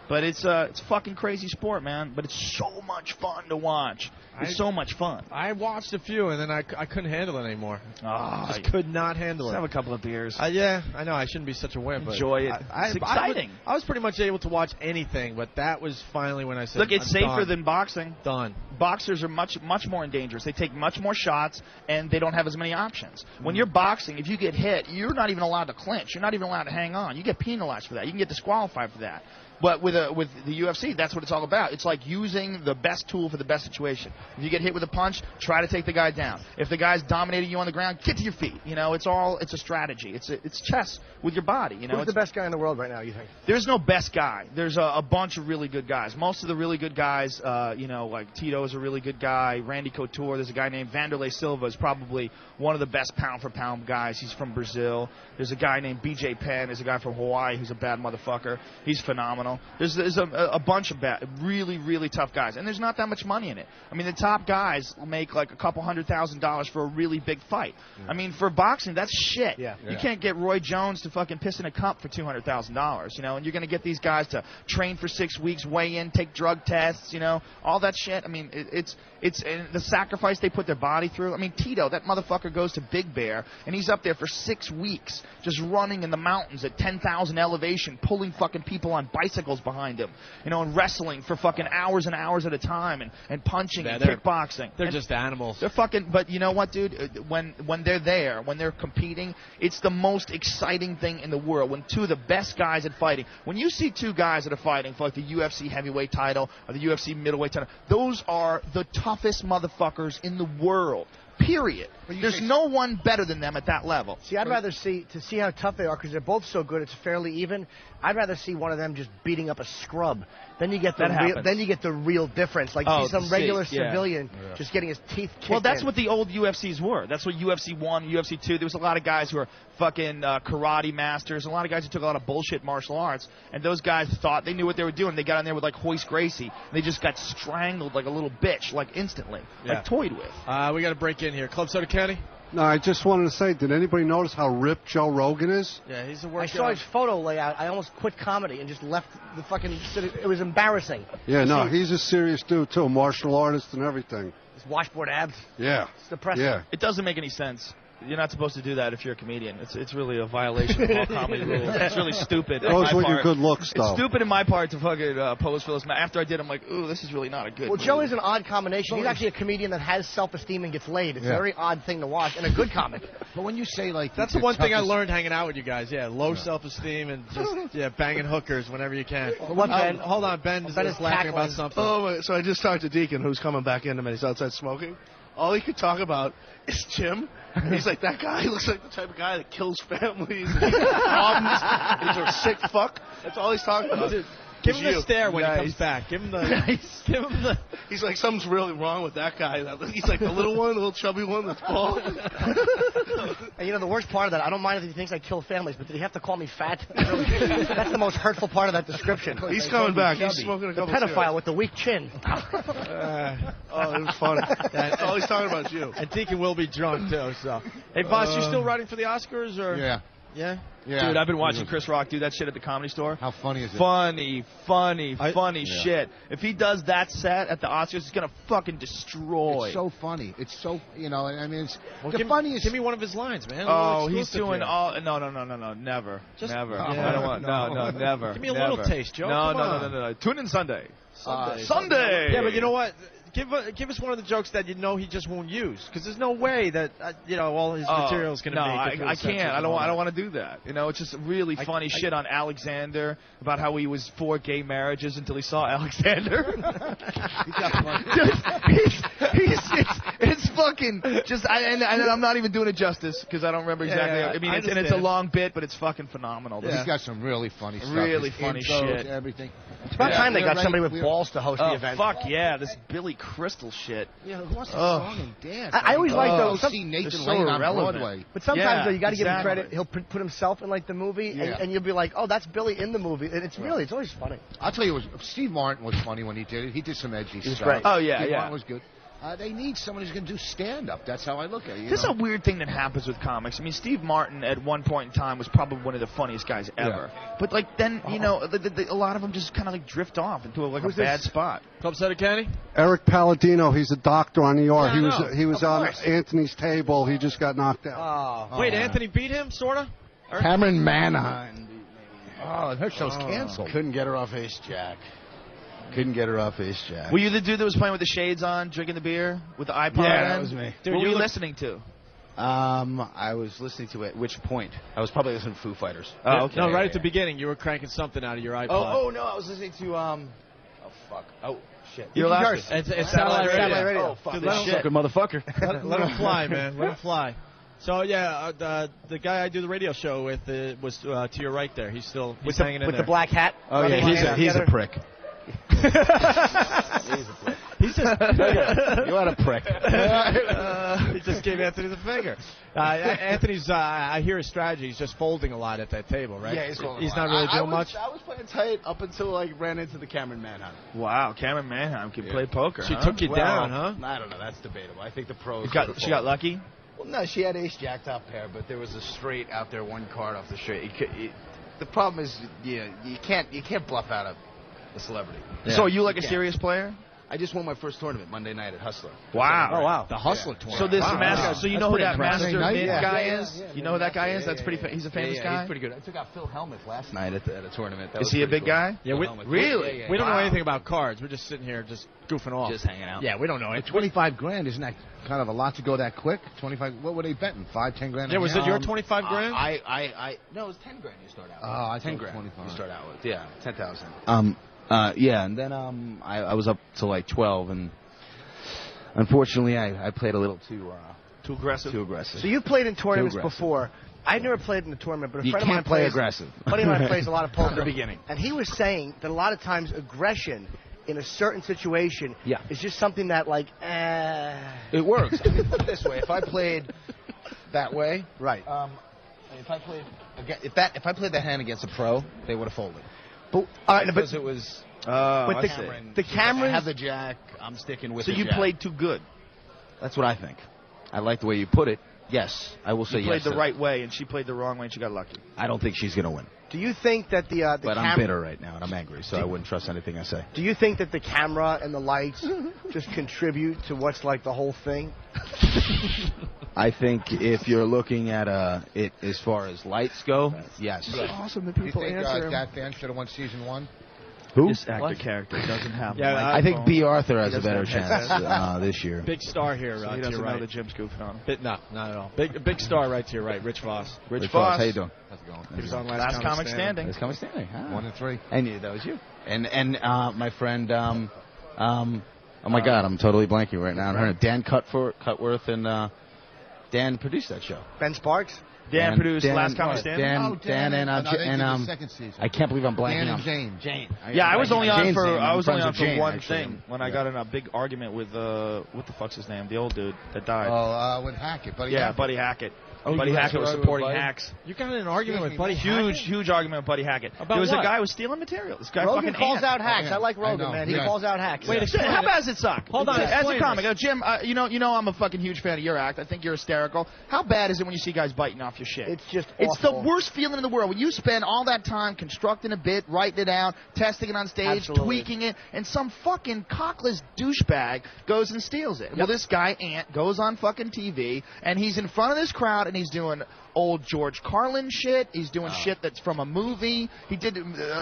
But it's a fucking crazy sport, man. But it's so much fun to watch. It's so much fun. I watched a few, and then I couldn't handle it anymore. I just could not handle it. Have a couple of beers. Yeah, I know. I shouldn't be such a wimp. Enjoy it. It's exciting. I was pretty much able to watch anything, but that was finally when I said, look, it's safer than boxing. Done. Boxers are much more dangerous. They take much more shots, and they don't have as many options. When you're boxing, if you get hit, you're not even allowed to clinch. You're not even allowed to hang on. You get penalized for that. You can get disqualified for that. But with the UFC, that's what it's all about. It's like using the best tool for the best situation. If you get hit with a punch, try to take the guy down. If the guy's dominating you on the ground, get to your feet. You know, it's a strategy. It's chess with your body. You know, who's the best guy in the world right now, you think? There's no best guy. There's a bunch of really good guys. Most of the really good guys, like Tito is a really good guy. Randy Couture. There's a guy named Vanderlei Silva is probably one of the best pound-for-pound guys. He's from Brazil. There's a guy named BJ Penn. There's a guy from Hawaii who's a bad motherfucker. He's phenomenal. There's a bunch of really, really tough guys. And there's not that much money in it. I mean, the top guys make like a couple $100,000 for a really big fight. I mean, for boxing, that's shit. You can't get Roy Jones to fucking piss in a cup for $200,000, you know, and you're going to get these guys to train for 6 weeks, weigh in, take drug tests, you know, all that shit. I mean, it's and the sacrifice they put their body through. I mean, Tito, that motherfucker goes to Big Bear, and he's up there for 6 weeks just running in the mountains at 10,000 elevation, pulling fucking people on bicycles behind him, you know, and wrestling for fucking hours and hours at a time, and punching and kickboxing. They're just animals. They're fucking, but you know what, dude? When they're there, when they're competing, it's the most exciting thing in the world. When two of the best guys at fighting, when you see two guys that are fighting for like the UFC heavyweight title or the UFC middleweight title, those are the toughest motherfuckers in the world. Period. There's no one better than them at that level. See, I'd rather see how tough they are because they're both so good. It's fairly even. I'd rather see one of them just beating up a scrub. Then you get the real difference. Like see some regular civilian just getting his teeth kicked. Well, that's what the old UFCs were. That's what UFC 1, UFC 2. There was a lot of guys who were fucking karate masters. A lot of guys who took a lot of bullshit martial arts. And those guys thought they knew what they were doing. They got in there with like Hoist Gracie. And they just got strangled like a little bitch, like instantly, like toyed with. We got to break in here. Club Soda Kenny? No, I just wanted to say, did anybody notice how ripped Joe Rogan is? Yeah, he's a I saw his photo layout. I almost quit comedy and just left the fucking city. It was embarrassing. Yeah, no, he's a serious dude, too. Martial artist and everything. His washboard abs. Yeah. It's depressing. Yeah. It doesn't make any sense. You're not supposed to do that if you're a comedian. It's really a violation of all comedy rules. It's really stupid. Goes with your good looks, though. It's stupid in my part to fucking pose for this. After I did, I'm like, ooh, this is really not a good Well, movie. Joe is an odd combination. He's actually a comedian that has self-esteem and gets laid. It's a very odd thing to watch, and a good comic. But when you say, like... That's the one thing I learned hanging out with you guys. Yeah, low self-esteem and just banging hookers whenever you can. What, Ben? Hold on, Ben is laughing about something. Oh, so I just talked to Deacon, who's coming back in a minute. He's outside smoking. All he could talk about is Jim. He's like, that guy looks like the type of guy that kills families and he's a sick fuck. That's all he's talking about. Dude, give him the stare when he comes back. Give him the. He's like, something's really wrong with that guy. He's like the little one, the little chubby one that's bald. And you know, the worst part of that, I don't mind if he thinks I kill families, but did he have to call me fat? That's the most hurtful part of that description. He's coming back. He's smoking a couple The pedophile cigarettes. with the weak chin. It was funny. That's all he's talking about, you. And Deacon will be drunk, too, so. Hey, boss, you still writing for the Oscars? Or? Yeah. Yeah? Yeah. Dude, I've been watching Chris Rock do that shit at the Comedy Store. How funny is it? Funny shit. If he does that set at the Oscars, it's gonna fucking destroy. It's so funny. It's so, you know, I mean, it's the give, funniest. Give me one of his lines, man. Oh, he's doing all. No, never. Just, never. Yeah. I don't want. No, never. Give me a little taste, Joe. No. Tune in Sunday. Sunday. Yeah, but you know what? Give us one of the jokes that you know he just won't use, because there's no way that all his material is going to make it. No, I can't. I don't want to do that. You know, it's just really funny shit on Alexander about how he was for gay marriages until he saw Alexander. It's fucking just. And I'm not even doing it justice because I don't remember exactly. Yeah, I mean, it's a long bit, but it's fucking phenomenal. He's got some really funny stuff. Really His funny intros, shit. Everything. It's about time they got somebody with balls to host the event. Fuck yeah, this Billy Crystal shit. Yeah, who wants to song and dance? I always like those. See Nathan Lane on Broadway. But sometimes though, you got to give him credit. He'll put himself in like the movie, Yeah. and you'll be like, oh, that's Billy in the movie. And it's always funny. I'll tell you, Steve Martin was funny when he did it. He did some edgy stuff. great. Oh yeah, Steve yeah. Martin was good. They need someone who's going to do stand-up. That's how I look at it. This is a weird thing that happens with comics. I mean, Steve Martin at one point in time was probably one of the funniest guys ever. Yeah. But like then, you know, a lot of them just kind of like drift off into a bad spot. Club Soda Kenny? Eric Palladino, he's a doctor on ER. He was on Anthony's table. He just got knocked out. Oh. Wait, Anthony beat him, sorta? Cameron Manheim. Oh, her show's canceled. Couldn't get her off Ace Jack. Were you the dude that was playing with the shades on, drinking the beer with the iPod? Yeah, that was me. Dude, what were you listening to? I was listening to it. At which point? I was probably listening to Foo Fighters. Oh, okay. No, right at the beginning, you were cranking something out of your iPod. Oh no, I was listening to Oh fuck. Oh shit. You're last. It's satellite radio. Oh fuck. Dude, This shit. Motherfucker. Let him fly, man. Let him fly. So yeah, the guy I do the radio show with was to your right there. He's hanging in there with the black hat. Oh yeah, he's a prick. He's a prick. He's just you had a prick. He just gave Anthony the finger. Anthony's I hear his strategy. He's just folding a lot at that table, right? Yeah, he's not really doing much. I was playing tight up until I ran into the Cameron Manheim. Wow, Cameron Manheim can play poker. She took you down, huh? I don't know. That's debatable. I think the pros. She got lucky. Well, no, she had ace jack top pair, but there was a straight out there, one card off the straight. The problem is, you can't bluff out a celebrity. Yeah. So are you like a serious player? I just won my first tournament Monday night at Hustler. Wow. Oh, wow. The Hustler tournament. So this Wow. So you know who that Master Mid guy is? Yeah, You know who that guy is? That's pretty. He's a famous guy. He's pretty good. I took out Phil Hellmuth last night at a tournament. Is he a big guy? Yeah, really? We don't know anything about cards. We're just sitting here just goofing off. Just hanging out. Yeah, we don't know it. $25,000 isn't that kind of a lot to go that quick? 25. What were they betting? 5, 10 grand. Yeah, was it your 25 grand? No, it was 10 grand. You start out. Oh, I 10 grand. 25. You start out with 10,000. Yeah, and then I was up to like 12, and unfortunately I played a little too aggressive. Too aggressive. So you've played in tournaments before. I've never played in a tournament, but a friend of mine play aggressive. A buddy of mine plays a lot of poker. From the beginning. And he was saying that a lot of times aggression in a certain situation is just something that It works. I mean, put it this way: if I played that way, right? If I played that hand against a pro, they would have folded. But because it was. But the cameras. I have the jack. I'm sticking with. So you played too good. That's what I think. I like the way you put it. Yes, I will say yes. You played the right way, and she played the wrong way, and she got lucky. I don't think she's going to win. Do you think that But I'm bitter right now, and I'm angry, so I wouldn't trust anything I say. Do you think that the camera and the lights just contribute to what's like the whole thing? I think if you're looking at it as far as lights go, yes. It's awesome that people answer. That fan should have won season 1? Who? This actor character doesn't have. Yeah, I think B. Arthur has a better chance this year. Big star here, so right he to doesn't your right. know that Jim's goofing on him. No, not at all. Big star right to your right, Rich Voss. Rich Voss, how you doing? How's it going? He was on Last Comic Standing. Last Comic Standing. 1 and 3. And that was you. And my friend, oh my God, I'm totally blanking right now. Her name, Dan Cutworth, and Dan produced that show. Ben Sparks. Dan produced Last Comic Standing. Dan and second season. I can't believe I'm blanking. Dan and Jane. Yeah, I was only on for Jane, one actually. thing when I got in a big argument with what the fuck's his name, the old dude that died. Oh, with Hackett, Buddy. Hackett. Buddy Hackett. Oh, Buddy Hackett was supporting hacks. You got in an argument with Buddy Hackett? Huge argument with Buddy Hackett. About there was what? a guy who was stealing material. This guy Rogan fucking calls ant. out hacks. I like Rogan, I know. man. He Yeah. calls out hacks. Wait, How bad does it suck? Hold on, As a explain comic, this. Jim, you know I'm a fucking huge fan of your act. I think you're hysterical. How bad is it when you see guys biting off your shit? It's just It's awful. the worst feeling in the world when you spend all that time constructing a bit, writing it out, testing it on stage, Absolutely. tweaking it, and some fucking cockless douchebag goes and steals it. Well, this guy, Ant, goes on fucking TV, and he's in front of this crowd, and he's doing old George Carlin shit. He's doing shit that's from a movie. He did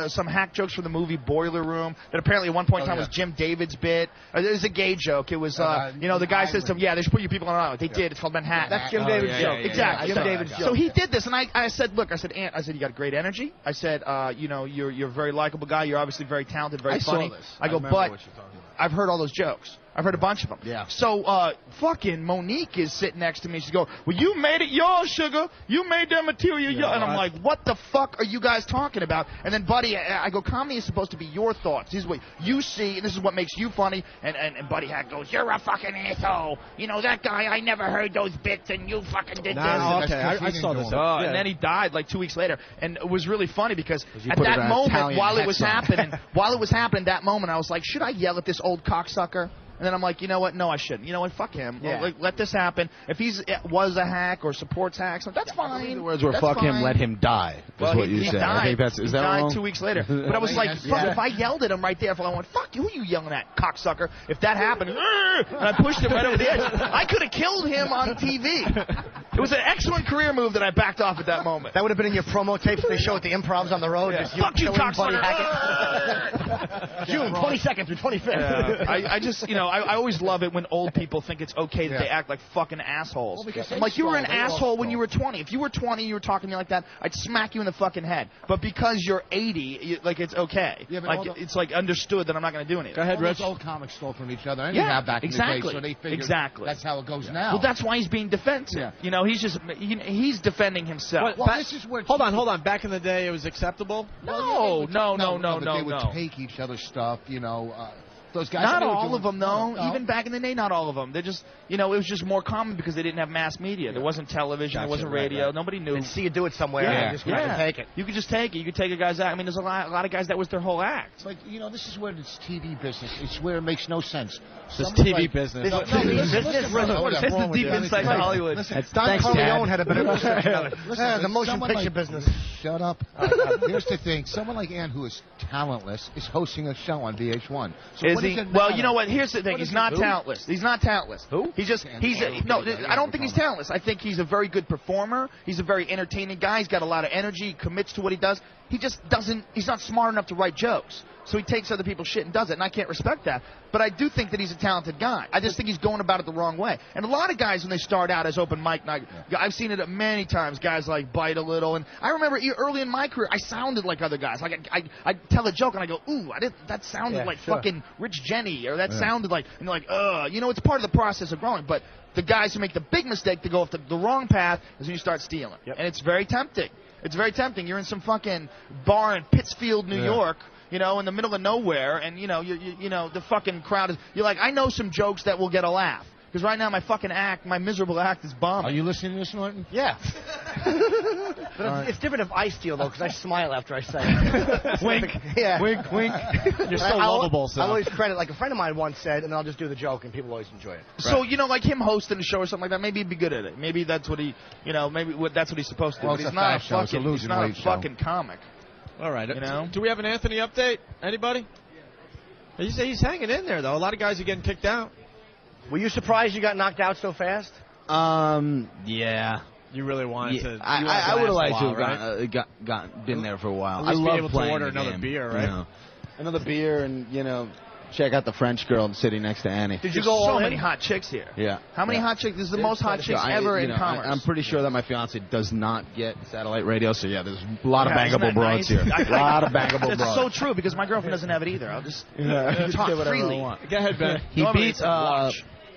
some hack jokes from the movie Boiler Room that apparently at one point in time was Jim David's bit. It was a gay joke. It was, the guy says to him, they should put you people on an island. They did. It's called Manhattan. That's Jim David's joke. Exactly. Jim David's joke. So he did this, and I said, look, Ant, you got great energy. I said, you're a very likable guy. You're obviously very talented, very funny. Saw this. I go, remember but what you're talking about. I've heard all those jokes. I've heard a bunch of them. Yeah. So, fucking Monique is sitting next to me. She's going, well, you made it yours, sugar. You made that material yours. And I'm like, what the fuck are you guys talking about? And then, Buddy, I go, comedy is supposed to be your thoughts. This is what you see, and this is what makes you funny. And Buddy Hack goes, you're a fucking asshole. You know, that guy, I never heard those bits, and you fucking did this. Okay, I saw this. And then he died like 2 weeks later. And it was really funny because at put it that on moment, Italian while it was hexagon. happening, that moment, I was like, should I yell at this old cocksucker? And then I'm like, you know what? No, I shouldn't. You know what? Fuck him. Yeah. Let this happen. If was a hack or supports hacks, that's fine. The words were That's "fuck him, fine. let him die." Is what you he said. Died. I think that's he is that died wrong? 2 weeks later. But I was like, fuck, if I yelled at him right there, I went, fuck you, who are you yelling at, cocksucker? If that happened, and I pushed him right over the edge, I could have killed him on TV. It was an excellent career move that I backed off at that moment. That would have been in your promo tapes they show at the Improvs on the road. Yeah. Just you Fuck you, killing Buddy cocksucker. Hackett. June 22nd through 25th. Yeah. I just, I always love it when old people think it's okay that they act like fucking assholes. Well, I'm like, you were an asshole when you were 20. If you were 20, you were talking to me like that, I'd smack you in the fucking head. But because you're 80, it's okay. Yeah, but like, it's like understood that I'm not going to do anything. Go ahead, Rich. Those old comics stole from each other anyhow back in the day, so they figured that's how it goes now. Well, that's why he's being defensive. Yeah. He's just he's defending himself. Well, this is where hold on. Back in the day, it was acceptable. No. They would take each other's stuff. Those guys. Not all of them, though. No. Even back in the day, not all of them. They're just, it was just more common because they didn't have mass media. There wasn't television. There wasn't radio. Right. Nobody knew. They'd see you do it somewhere. And you just take it. You could just take it. You could take a guy's act. I mean, there's a lot of guys that was their whole act. It's like, this is where it's TV business. It's where it makes no sense. This TV business. This is the deep insight to Hollywood. Don Corleone had a better the motion picture business. Shut up. Here's the thing. Someone like Ann, who is talentless, is hosting a show on VH1. So is he? Well, you know what? Here's the thing. He's not talentless. He's not talentless. Who? I don't think he's talentless. I think he's a very good performer. He's a very entertaining guy. He's got a lot of energy. He commits to what he does. He just doesn't. He's not smart enough to write jokes. So he takes other people's shit and does it, and I can't respect that. But I do think that he's a talented guy. I just think he's going about it the wrong way. And a lot of guys, when they start out as open mic night, I've seen it many times, guys like bite a little. And I remember early in my career, I sounded like other guys. Like I'd tell a joke, and I go, ooh, that sounded like fucking Rich Jenny, or that sounded like, and you're like, it's part of the process of growing. But the guys who make the big mistake to go off the wrong path is when you start stealing. Yep. And it's very tempting. It's very tempting. You're in some fucking bar in Pittsfield, New York, in the middle of nowhere, and the fucking crowd is. You're like, I know some jokes that will get a laugh. Because right now my miserable act is bombing. Are you listening to this, Norton? Yeah. But it's different if I steal, though, because I smile after I say it. Wink. Yeah. Wink. You're so lovable, so. I always credit, like a friend of mine once said, and then I'll just do the joke, and people always enjoy it. So, like him hosting a show or something like that, maybe he'd be good at it. Maybe that's what he, that's what he's supposed to do. Well, but he's not a fucking comic. All right. Do we have an Anthony update? Anybody? He's hanging in there, though. A lot of guys are getting kicked out. Were you surprised you got knocked out so fast? Yeah. You really wanted to. I would have liked to have been there for a while. I love able to order another beer, right? Another beer, and check out the French girl sitting next to Annie. Did you go all in? So many hot chicks here. Yeah. How many hot chicks? This is the most hot chicks ever in commerce. I'm pretty sure that my fiance does not get satellite radio, so there's a lot of bangable broads here. A lot of bangable broads. That's so true, because my girlfriend doesn't have it either. I'll just talk freely. Go ahead, Ben. He beat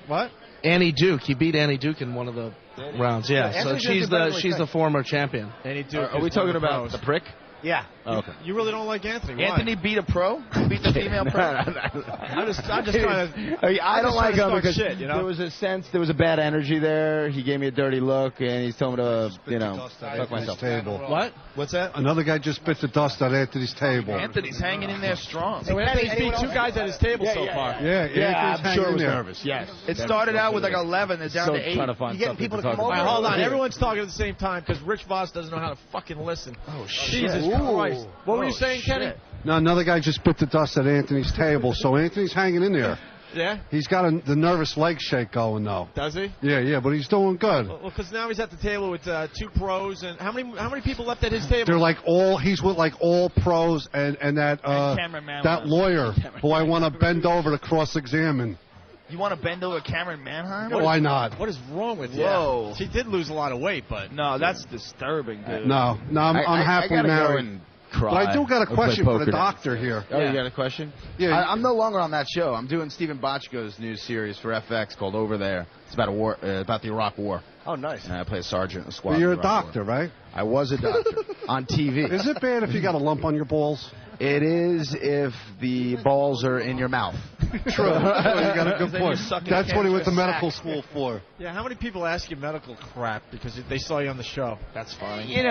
what? Annie Duke. He beat Annie Duke in one of the rounds. Yeah. So she's the former champion. Annie Duke. Are we talking about the prick? Yeah. Oh, okay. You really don't like Anthony. Why? Anthony beat a pro? Beat the female pro? I'm just trying to. I don't like him because shit, there was a bad energy there. He gave me a dirty look, and he's told me to, fuck myself. Table. What? What's that? Another guy just bit the dust on Anthony's table. Anthony's hanging in there strong. So Anthony's beat two guys at his table so far. Yeah, I'm sure he was nervous. Yes. It started out with like 11. It's down to 8. Trying to find You're getting people to come over. Hold on. Everyone's talking at the same time because Rich Voss doesn't know how to fucking listen. Oh, shit. Jesus Christ. What were you saying, Kenny? No, another guy just bit the dust at Anthony's table, so Anthony's hanging in there. Yeah? He's got the nervous leg shake going, though. Does he? Yeah, but he's doing good. Well, because now he's at the table with two pros, and how many people left at his table? They're like he's with like all pros and that lawyer who I want to bend over to cross-examine. You want to bend over Cameron Manheim? Why not? What is wrong with you? Whoa. She did lose a lot of weight, but... No, that's disturbing, dude. No, I'm happily married. Cry. But I do got a question for the doctor here. Oh, you got a question? Yeah. I'm no longer on that show. I'm doing Stephen Bochco's new series for FX called Over There. It's about about the Iraq War. Oh, nice. And I play a sergeant in a squad. But you're a doctor, right? I was a doctor on TV. Is it bad if you got a lump on your balls? It is if the balls are in your mouth. True. You got a good point. That's what he went to medical school for. Yeah, how many people ask you medical crap because they saw you on the show? That's funny.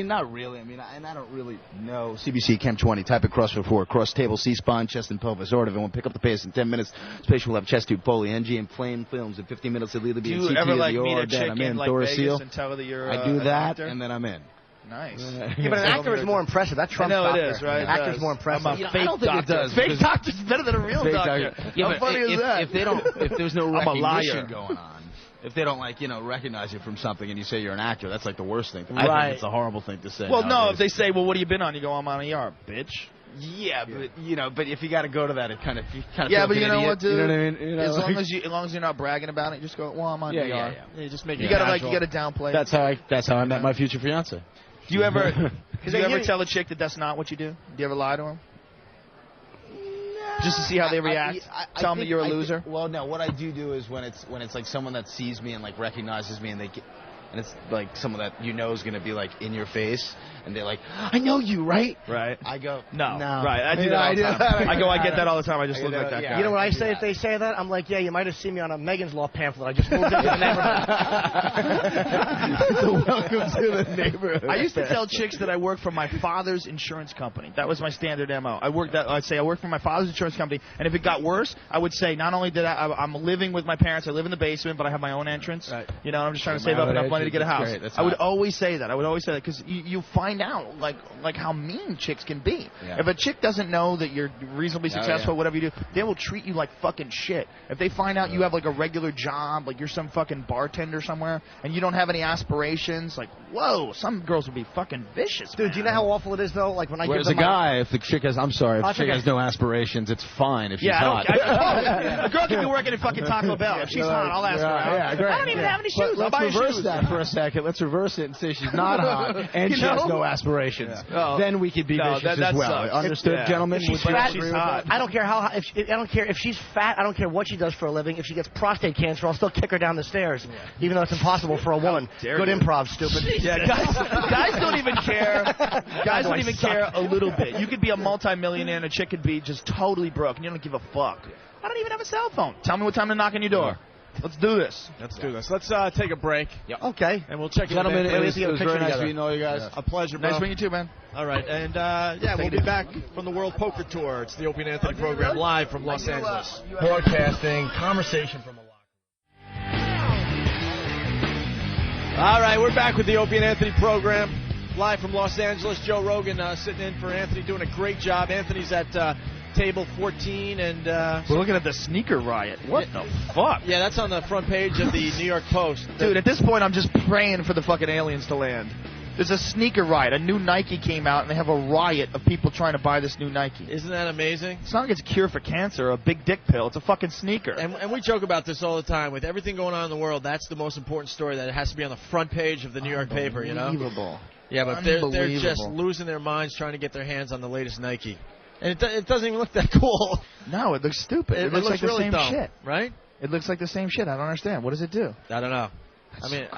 Not really. I don't really know. CBC Chem 20. Type it cross for cross table, C-spine, chest and pelvis. Order. Everyone pick up the pace in 10 minutes. This patient will have chest tube, poly, NG, and flame films. In 15 minutes, it'll either be in CT or the OR. I'm in. Thoraceal. I do that, and then I'm in. Nice. Yeah, but an actor is more impressive. That Trump's doctor. It is, right? An actor's more impressive. I'm a fake I don't think it does. Fake doctor's better than a real doctor. Yeah, How funny is that? If there's no recognition going on, if they don't recognize you from something and you say you're an actor, that's like the worst thing. I think it's a horrible thing to say. Well, nowadays. no, if they say, well, what have you been on? You go, I'm on ER, bitch. Yeah, but if you got to go to that, it kind of yeah, but you know what, dude? You know what I mean? As long as you're not bragging about it, just go, well, I'm on ER. Yeah, just make it. You gotta downplay. That's how I met my future fiance. Do you ever tell a chick that that's not what you do? Do you ever lie to them? Just to see how they react. Tell them that you're a loser. Well, no. What I do is when it's like someone that sees me and like recognizes me and and it's like someone that you know is going to be like in your face, and they're like, I know you, right? Right. I go, no. Right. I do that all the time. I get that all the time. I just look like that guy. You know what I say if they say that? I'm like, yeah, you might have seen me on a Megan's Law pamphlet. I just moved into the neighborhood. Welcome to the neighborhood. I used to tell chicks that I work for my father's insurance company. That was my standard MO. I'd say I work for my father's insurance company, and if it got worse, I would say not only did I'm living with my parents, I live in the basement, but I have my own entrance. Right. You know, I'm just trying to save up enough money to get a house. I would always say that. Because you find out like how mean chicks can be. Yeah. If a chick doesn't know that you're reasonably successful, whatever you do, they will treat you like fucking shit. If they find out you have like a regular job, like you're some fucking bartender somewhere, and you don't have any aspirations, like whoa, some girls will be fucking vicious. Dude, do you know how awful it is though? Like when I give them a guy, if the chick has, if the chick has no aspirations, it's fine if she's hot. A girl can be working at fucking Taco Bell. If she's hot, I'll ask her out. Yeah, great. I don't even have any shoes. Let's reverse that for a second. Let's reverse it and say she's not hot and she has no aspirations. Then we could be vicious as well. Sucks. Understood, gentlemen? If she's fat, she's hot. I don't care how. I don't care if she's fat. I don't care what she does for a living. If she gets prostate cancer, I'll still kick her down the stairs, even though it's impossible for a woman. Good improv, stupid. Yeah, guys don't even care. Guys don't even care a little bit. You could be a multi-millionaire and a chick could be just totally broke, and you don't give a fuck. I don't even have a cell phone. Tell me what time to knock on your door. Let's do this. Let's take a break. Yep. Okay. And we'll check Gentlemen, it was very nice to to know you guys. A pleasure, bro. Nice meeting you too, man. All right. And, we'll be back from the World Poker Tour. It's the Opie and Anthony program live from Los Angeles. Broadcasting conversation from a locker. All right, we're back with the Opie and Anthony program live from Los Angeles. Joe Rogan sitting in for Anthony, doing a great job. Anthony's at table 14, and we're looking at the sneaker riot. What the fuck? Yeah, that's on the front page of the New York Post. Dude, at this point, I'm just praying for the fucking aliens to land. There's a sneaker riot. A new Nike came out, and they have a riot of people trying to buy this new Nike. Isn't that amazing? It's not like it's a cure for cancer or a big dick pill. It's a fucking sneaker. And we joke about this all the time. With everything going on in the world, that's the most important story, that it has to be on the front page of the New York paper, you know? Unbelievable. Yeah, but they're just losing their minds trying to get their hands on the latest Nike. And it doesn't even look that cool. No, it looks stupid. It looks like really the same dumb, shit. Right? It looks like the same shit. I don't understand. What does it do? I don't know. I mean,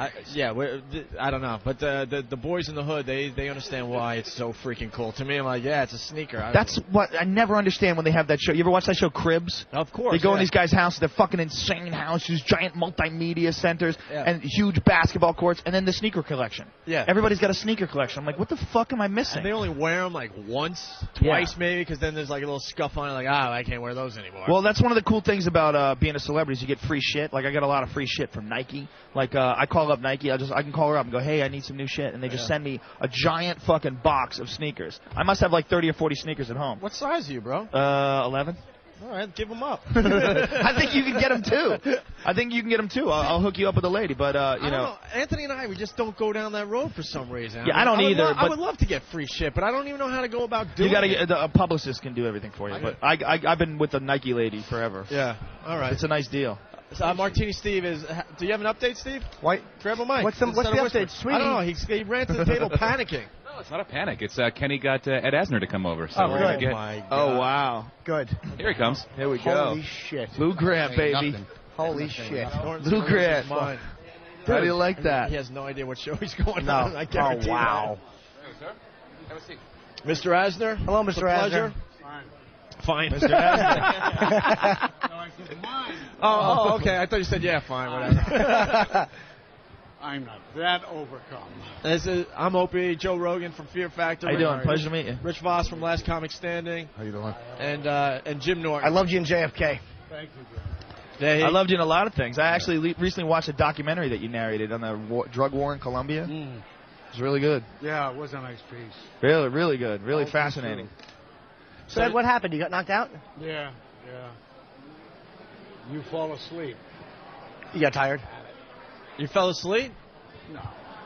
I don't know. But the boys in the hood, they understand why it's so freaking cool. To me, I'm like, yeah, it's a sneaker. That's what I never understand when they have that show. You ever watch that show, Cribs? Of course. They go in these guys' houses, they're fucking insane houses, giant multimedia centers, and huge basketball courts, and then the sneaker collection. Yeah. Everybody's got a sneaker collection. I'm like, what the fuck am I missing? And they only wear them like once, twice maybe, because then there's like a little scuff on it, like, I can't wear those anymore. Well, that's one of the cool things about being a celebrity is you get free shit. Like, I got a lot of free shit from Nike. Like, I call up Nike. I can call her up and go, hey, I need some new shit. And they just send me a giant fucking box of sneakers. I must have like 30 or 40 sneakers at home. What size are you, bro? 11. All right, give them up. I think you can get them, too. I'll hook you up with a lady, but, you know. Anthony and I, we just don't go down that road for some reason. Yeah, I don't either. I would love to get free shit, but I don't even know how to go about doing it. A publicist can do everything for you. But I've been with the Nike lady forever. Yeah, all right. It's a nice deal. Martini Steve is. Do you have an update, Steve? What? Grab a mic. What's the update, sweetie? I don't know. He ran to the table panicking. No, it's not a panic. It's Kenny got Ed Asner to come over. So good. my God. Oh, wow. Good. Here he comes. Here we go. Holy shit. Lou Grant, baby. Holy shit. Lou Grant. How do you like that? He has no idea what show he's going on. I guarantee wow. Sir, have a seat. Mr. Asner. Hello, Mr. Asner. Fine, Mr. Asner. Oh, okay. I thought you said, yeah, fine, whatever. I'm not that overcome. I'm Opie, Joe Rogan from Fear Factor. How you doing? Pleasure to meet you. Rich Voss from Last Comic Standing. How you doing? And Jim Norton. I loved you in JFK. Thank you, Joe. I loved you in a lot of things. I actually recently watched a documentary that you narrated on the drug war in Colombia. It was really good. Yeah, it was a nice piece. Really, really good. Really fascinating. So, Ed, what happened? You got knocked out? Yeah. You fall asleep. You got tired? You fell asleep? No.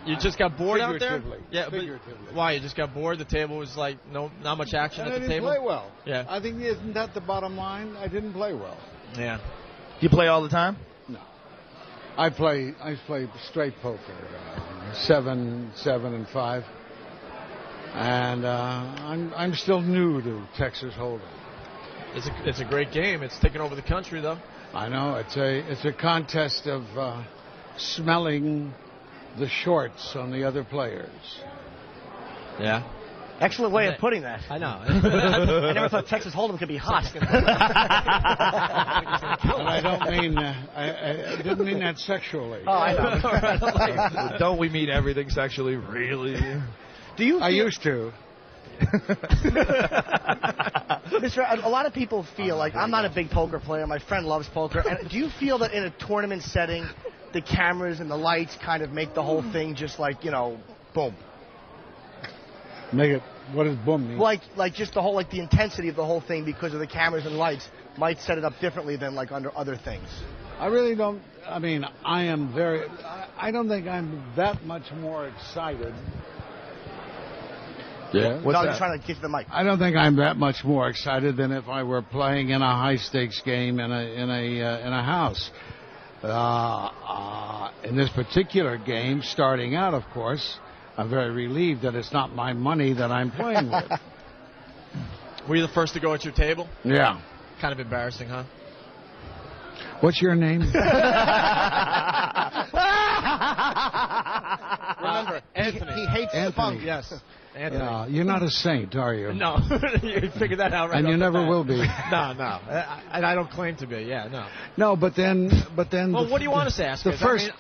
You just got bored out there? Yeah, Figuratively. but why? You just got bored? The table was like not much action And at the I didn't table? play well. Yeah. I think isn't that the bottom line? I didn't play well. Yeah. You play all the time? No. I play straight poker, 7, and 5, and I'm still new to Texas Hold'em. It's a great game. It's taking over the country, though. I know it's a contest of smelling the shorts on the other players. Yeah. Excellent way of putting that. I know. I never thought Texas Hold'em could be hot. And I don't mean I didn't mean that sexually. Oh, I know. Don't we mean everything sexually? Really? Do you? I used to. Mr. A lot of people feel like I'm not a big poker player. My friend loves poker. And do you feel that in a tournament setting, the cameras and the lights kind of make the whole thing just like, boom? Make it. What does boom mean? Like just the whole, the intensity of the whole thing because of the cameras and lights might set it up differently than like under other things. I really don't. I mean, I am very. I don't think I'm that much more excited. Yeah. No, I'm trying to get to the mic. I don't think I'm that much more excited than if I were playing in a high stakes game in a house. In this particular game, starting out, of course, I'm very relieved that it's not my money that I'm playing with. Were you the first to go at your table? Yeah. Kind of embarrassing, huh? What's your name? Remember, Anthony. He hates Anthony. funk. Yes. Anthony. Yeah, you're not a saint, are you? No. You figured that out right And off you the never bat. will be. No. And I don't claim to be. Yeah, no. No, but then. Well, what do you want us to ask? The first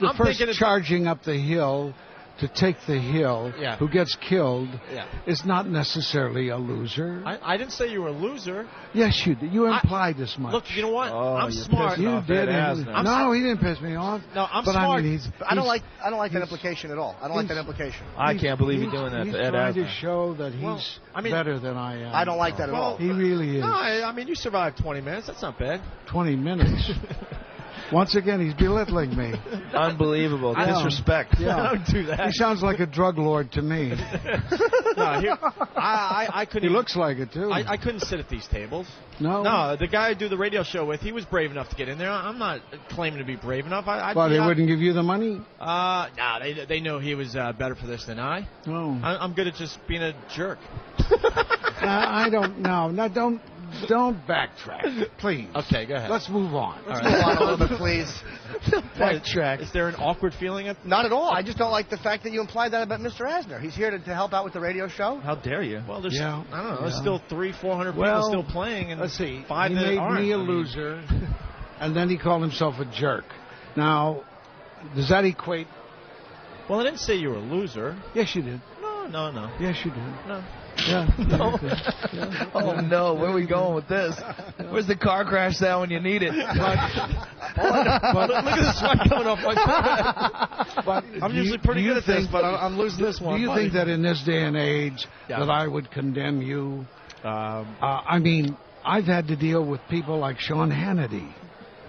charging up the hill to take the hill, Yeah. who gets killed, Yeah. is not necessarily a loser. I didn't say you were a loser. Yes, you did. You implied as much. Look, you know what? Oh, I'm you're smart. pissing You off did. Ed Asner. No, he didn't piss me off. No, I'm but smart. I mean, I don't like that implication at all. I don't like that implication. I can't believe you're doing that He's to Ed trying to Asner. show that he's better than I am. I don't like that at all. He really is. No, I mean, you survived 20 minutes. That's not bad. 20 minutes. Once again, he's belittling me. Unbelievable. I know. Disrespect. Yeah. I don't do that. He sounds like a drug lord to me. No, I couldn't. He looks like it, too. I couldn't sit at these tables. No? No, the guy I do the radio show with, he was brave enough to get in there. I'm not claiming to be brave enough. Well, they wouldn't give you the money? No, they know he was better for this than I. Oh. I'm good at just being a jerk. I don't know. No, don't backtrack, please. Okay, go ahead. Let's move on. Let's move on a little bit, please. Backtrack. Is there an awkward feeling? Not at all. I just don't like the fact that you implied that about Mr. Asner. He's here to help out with the radio show. How dare you? Well, there's Yeah. I don't know. There's still 300-400 Well, people still playing, and Let's see. 5 He that made aren't. me a I mean, loser, and then he called himself a jerk. Now, does that equate? Well, I didn't say you were a loser. Yes, you did. No. Yes, you did. No. Yeah. No. Yeah. Oh, no. Where are we going with this? Where's the car crash sound when you need it? Look at the sweat coming off my forehead. But I'm usually pretty good at this, but I'm losing this one. Do you think that in this day and age that I would condemn you? I mean, I've had to deal with people like Sean Hannity.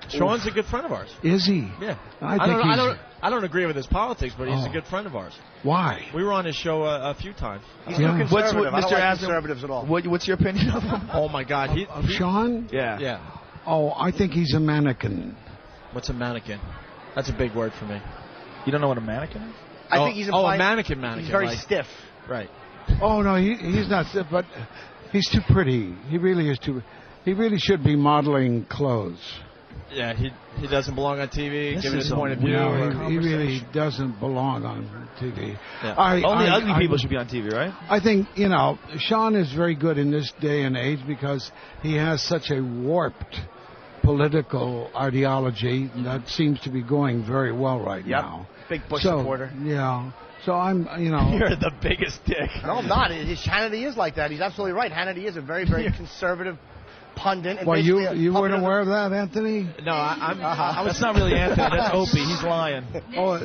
Sean's a good friend of ours. Is he? Yeah. I I don't agree with his politics, but he's a good friend of ours. Why? We were on his show a few times. He's too conservative. I don't Mr. like Asner, conservatives at all. What's your opinion of him? Oh my God, Of Sean? Yeah. Yeah. Oh, I think he's a mannequin. What's a mannequin? That's a big word for me. You don't know what a mannequin is? I think he's a mannequin. He's very like, stiff. Right. Oh no, he's not, but he's too pretty. He really is too. He really should be modeling clothes. Yeah, he doesn't belong on TV. This Giving is his a point of view. weird No, he really doesn't belong on TV. Yeah. Only ugly people should be on TV, right? I think, Sean is very good in this day and age because he has such a warped political ideology that seems to be going very well right now. Big Bush supporter. Yeah. So I'm, You're the biggest dick. No, I'm not. Hannity is like that. He's absolutely right. Hannity is a very, very conservative pundit. And well, you weren't aware of that, Anthony? No, That's not really Anthony. That's Opie. He's lying. Oh,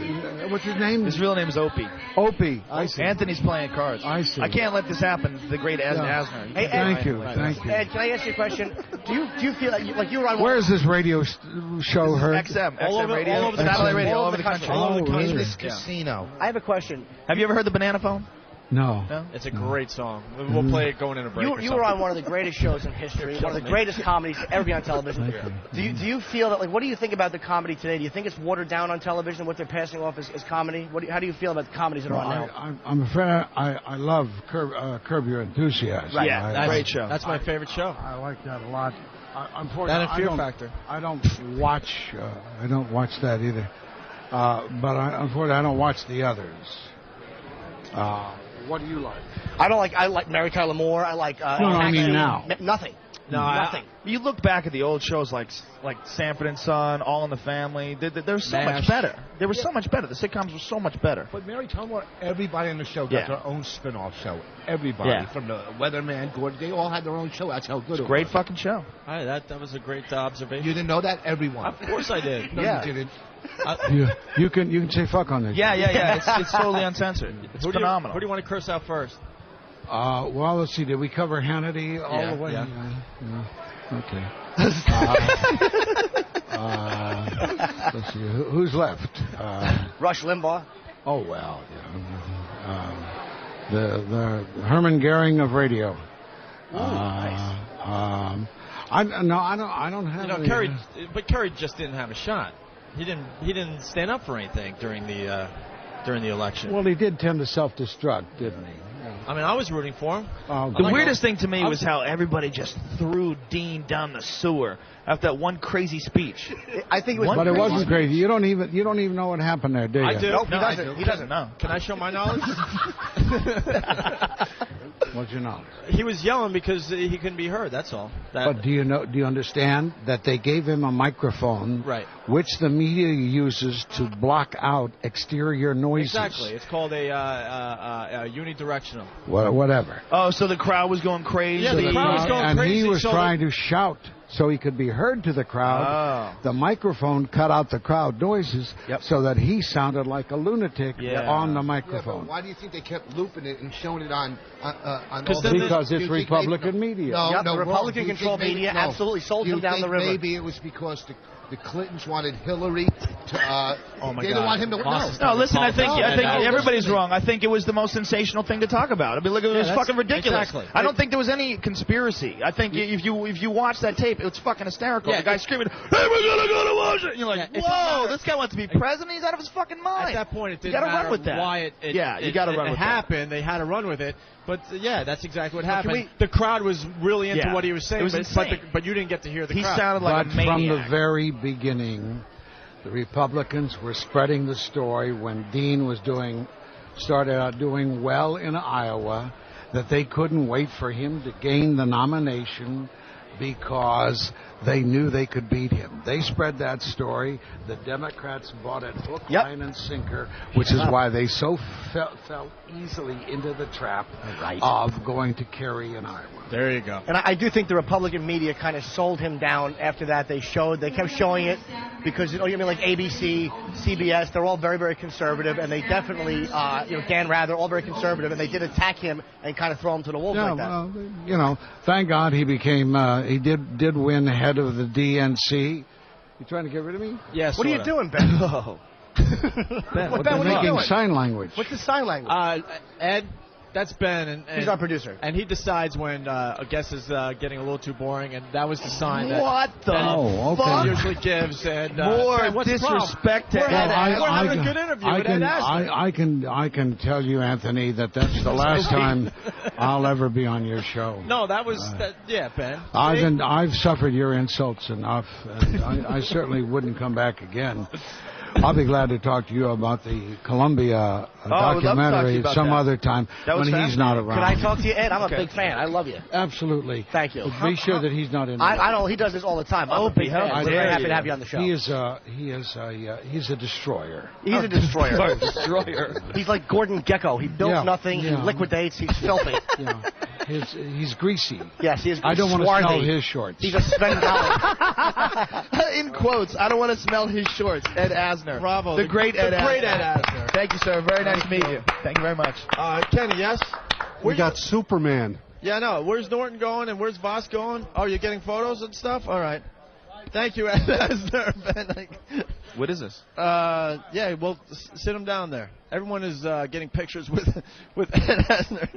what's his name? His real name is Opie. Opie. I see. Anthony's playing cards. I see. I can't let this happen. The great Asner. Hey, thank you. Ed, can I ask you a question? Do you feel like you were on? Where is this radio show heard? XM all over radio. All over the satellite radio. All over the country. All over the country. This casino. I have a question. Have you ever heard the Banana Phone? No. It's a great song. We'll play it going in a break. You were on one of the greatest shows in history, one of the greatest comedies to ever be on television. Do you feel that, like, what do you think about the comedy today? Do you think it's watered down on television, what they're passing off as comedy? How do you feel about the comedies that are on now? I'm afraid I love Curb Your Enthusiasm. Right. Yeah, that's great show. That's my favorite show. I like that a lot. Unfortunately, That and Fear Factor. I don't watch that either. But unfortunately, I don't watch the others. What do you like? I like Mary Tyler Moore. I like. No, I mean now. Nothing. No, nothing. You look back at the old shows like Sanford and Son, All in the Family. They're so much better. They were so much better. The sitcoms were so much better. But Mary Tyler Moore, everybody on the show got their own spin-off show. Everybody, from the Weatherman, Gordon, they all had their own show. That's how good it was. Great fucking show. Hi, that was a great observation. You didn't know that? Everyone. Of course I did. No, you didn't. You can say fuck on this. Yeah. It's totally uncensored. It's phenomenal. Who do you want to curse out first? Well, let's see. Did we cover Hannity all the way? Yeah. Okay. Let's see. Who's left? Rush Limbaugh. Oh well. Yeah. The Herman Goering of radio. Nice. I don't have. Kerry, but Kerry just didn't have a shot. He didn't stand up for anything during the election. Well, he did tend to self-destruct, didn't he? I mean, I was rooting for him. The weirdest thing to me was how everybody just threw Dean down the sewer after that one crazy speech. I think it was. But it wasn't crazy. You don't even know what happened there, do you? I do. Nope, he doesn't know. Can I show my knowledge? What's your knowledge? He was yelling because he couldn't be heard. That's all. But do you understand that they gave him a microphone, right, which the media uses to block out exterior noises? Exactly. It's called a unidirectional. Whatever. Oh, so the crowd was going crazy. Yeah, the crowd was going crazy. And he was trying to shout so he could be heard to the crowd. Oh. The microphone cut out the crowd noises so that he sounded like a lunatic on the microphone. Yeah, but why do you think they kept looping it and showing it on because it's Republican media. No, the Republican-controlled media absolutely sold him down the river. Maybe it was because the Clintons wanted Hillary to. They didn't want him to. No, listen. I think everybody's wrong. I think it was the most sensational thing to talk about. I mean, look, it was fucking ridiculous. Exactly. I don't think there was any conspiracy. I think if you watch that tape, it's fucking hysterical. The guy screaming, "Hey, we're gonna go to Washington!" And you're like, "Whoa, this guy wants to be president. He's out of his fucking mind." At that point, it didn't matter run with that. Why you got to run with happened. They had to run with it. But that's exactly what happened. The crowd was really into what he was saying, but you didn't get to hear the crowd. He sounded like a maniac. From the very beginning, the Republicans were spreading the story when Dean started out doing well in Iowa, that they couldn't wait for him to gain the nomination because they knew they could beat him. They spread that story. The Democrats bought it hook, line, and sinker, which is why they so fell easily into the trap of going to Kerry in Iowa. There you go. And I do think the Republican media kind of sold him down after that. They kept showing it because, like ABC, CBS, they're all very, very conservative, and they definitely, Dan Rather, all very conservative, and they did attack him and kind of throw him to the wolves like that. Well, thank God he became, he did win head of the DNC. You trying to get rid of me? Yes. What are you doing, Ben? Ben, what are you doing? Sign language. What's the sign language? Ed, that's Ben. And he's our producer. And he decides when a guest is getting a little too boring, and that was the sign that fuck? he usually gives. And more disrespect to Ed. We're having a good interview with Ed Asner. I can tell you, Anthony, that's the last time I'll ever be on your show. No, that was Ben. I've suffered your insults enough, and I certainly wouldn't come back again. I'll be glad to talk to you about the Columbia documentary some other time when he's not around. Can I talk to you, Ed? I'm a big fan. I love you. Absolutely. Thank you. But be sure that he's not in. I know he does this all the time. I'm a big fan. I'm very happy to have you on the show. He's a destroyer. He's a destroyer. Destroyer. He's like Gordon Gekko. He builds nothing. He liquidates. He's filthy. He's greasy. Yes, he is. I don't want to smell his shorts. He's a Sven In quotes, I don't want to smell his shorts. Ed Asner. Bravo. The great Ed Asner. Great Ed Asner. Thank you, sir. Very nice to meet you. Thank you very much. Kenny, yes? We got Superman. Yeah, no. Where's Norton going and where's Voss going? Oh, you're getting photos and stuff? All right. Thank you, Ed Asner. Ben. What is this? Yeah, well, sit him down there. Everyone is getting pictures with Ed Asner.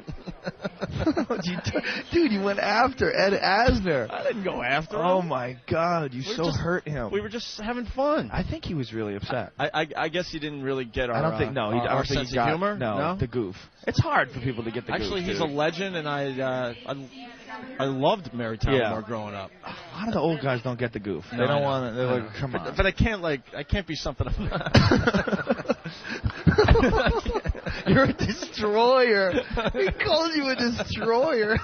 Dude, you went after Ed Asner. I didn't go after him. Oh, my God. You hurt him. We were just having fun. I think he was really upset. I guess he didn't really get our I don't think, our sense of humor. No, the goof. It's hard for people to get the goof. Actually, he's a legend, and I loved Mary Tyler Moore growing up. A lot of the old guys don't get the goof. They don't want it. They're like, come on. But I can't be something I'm not. You're a destroyer. He called you a destroyer.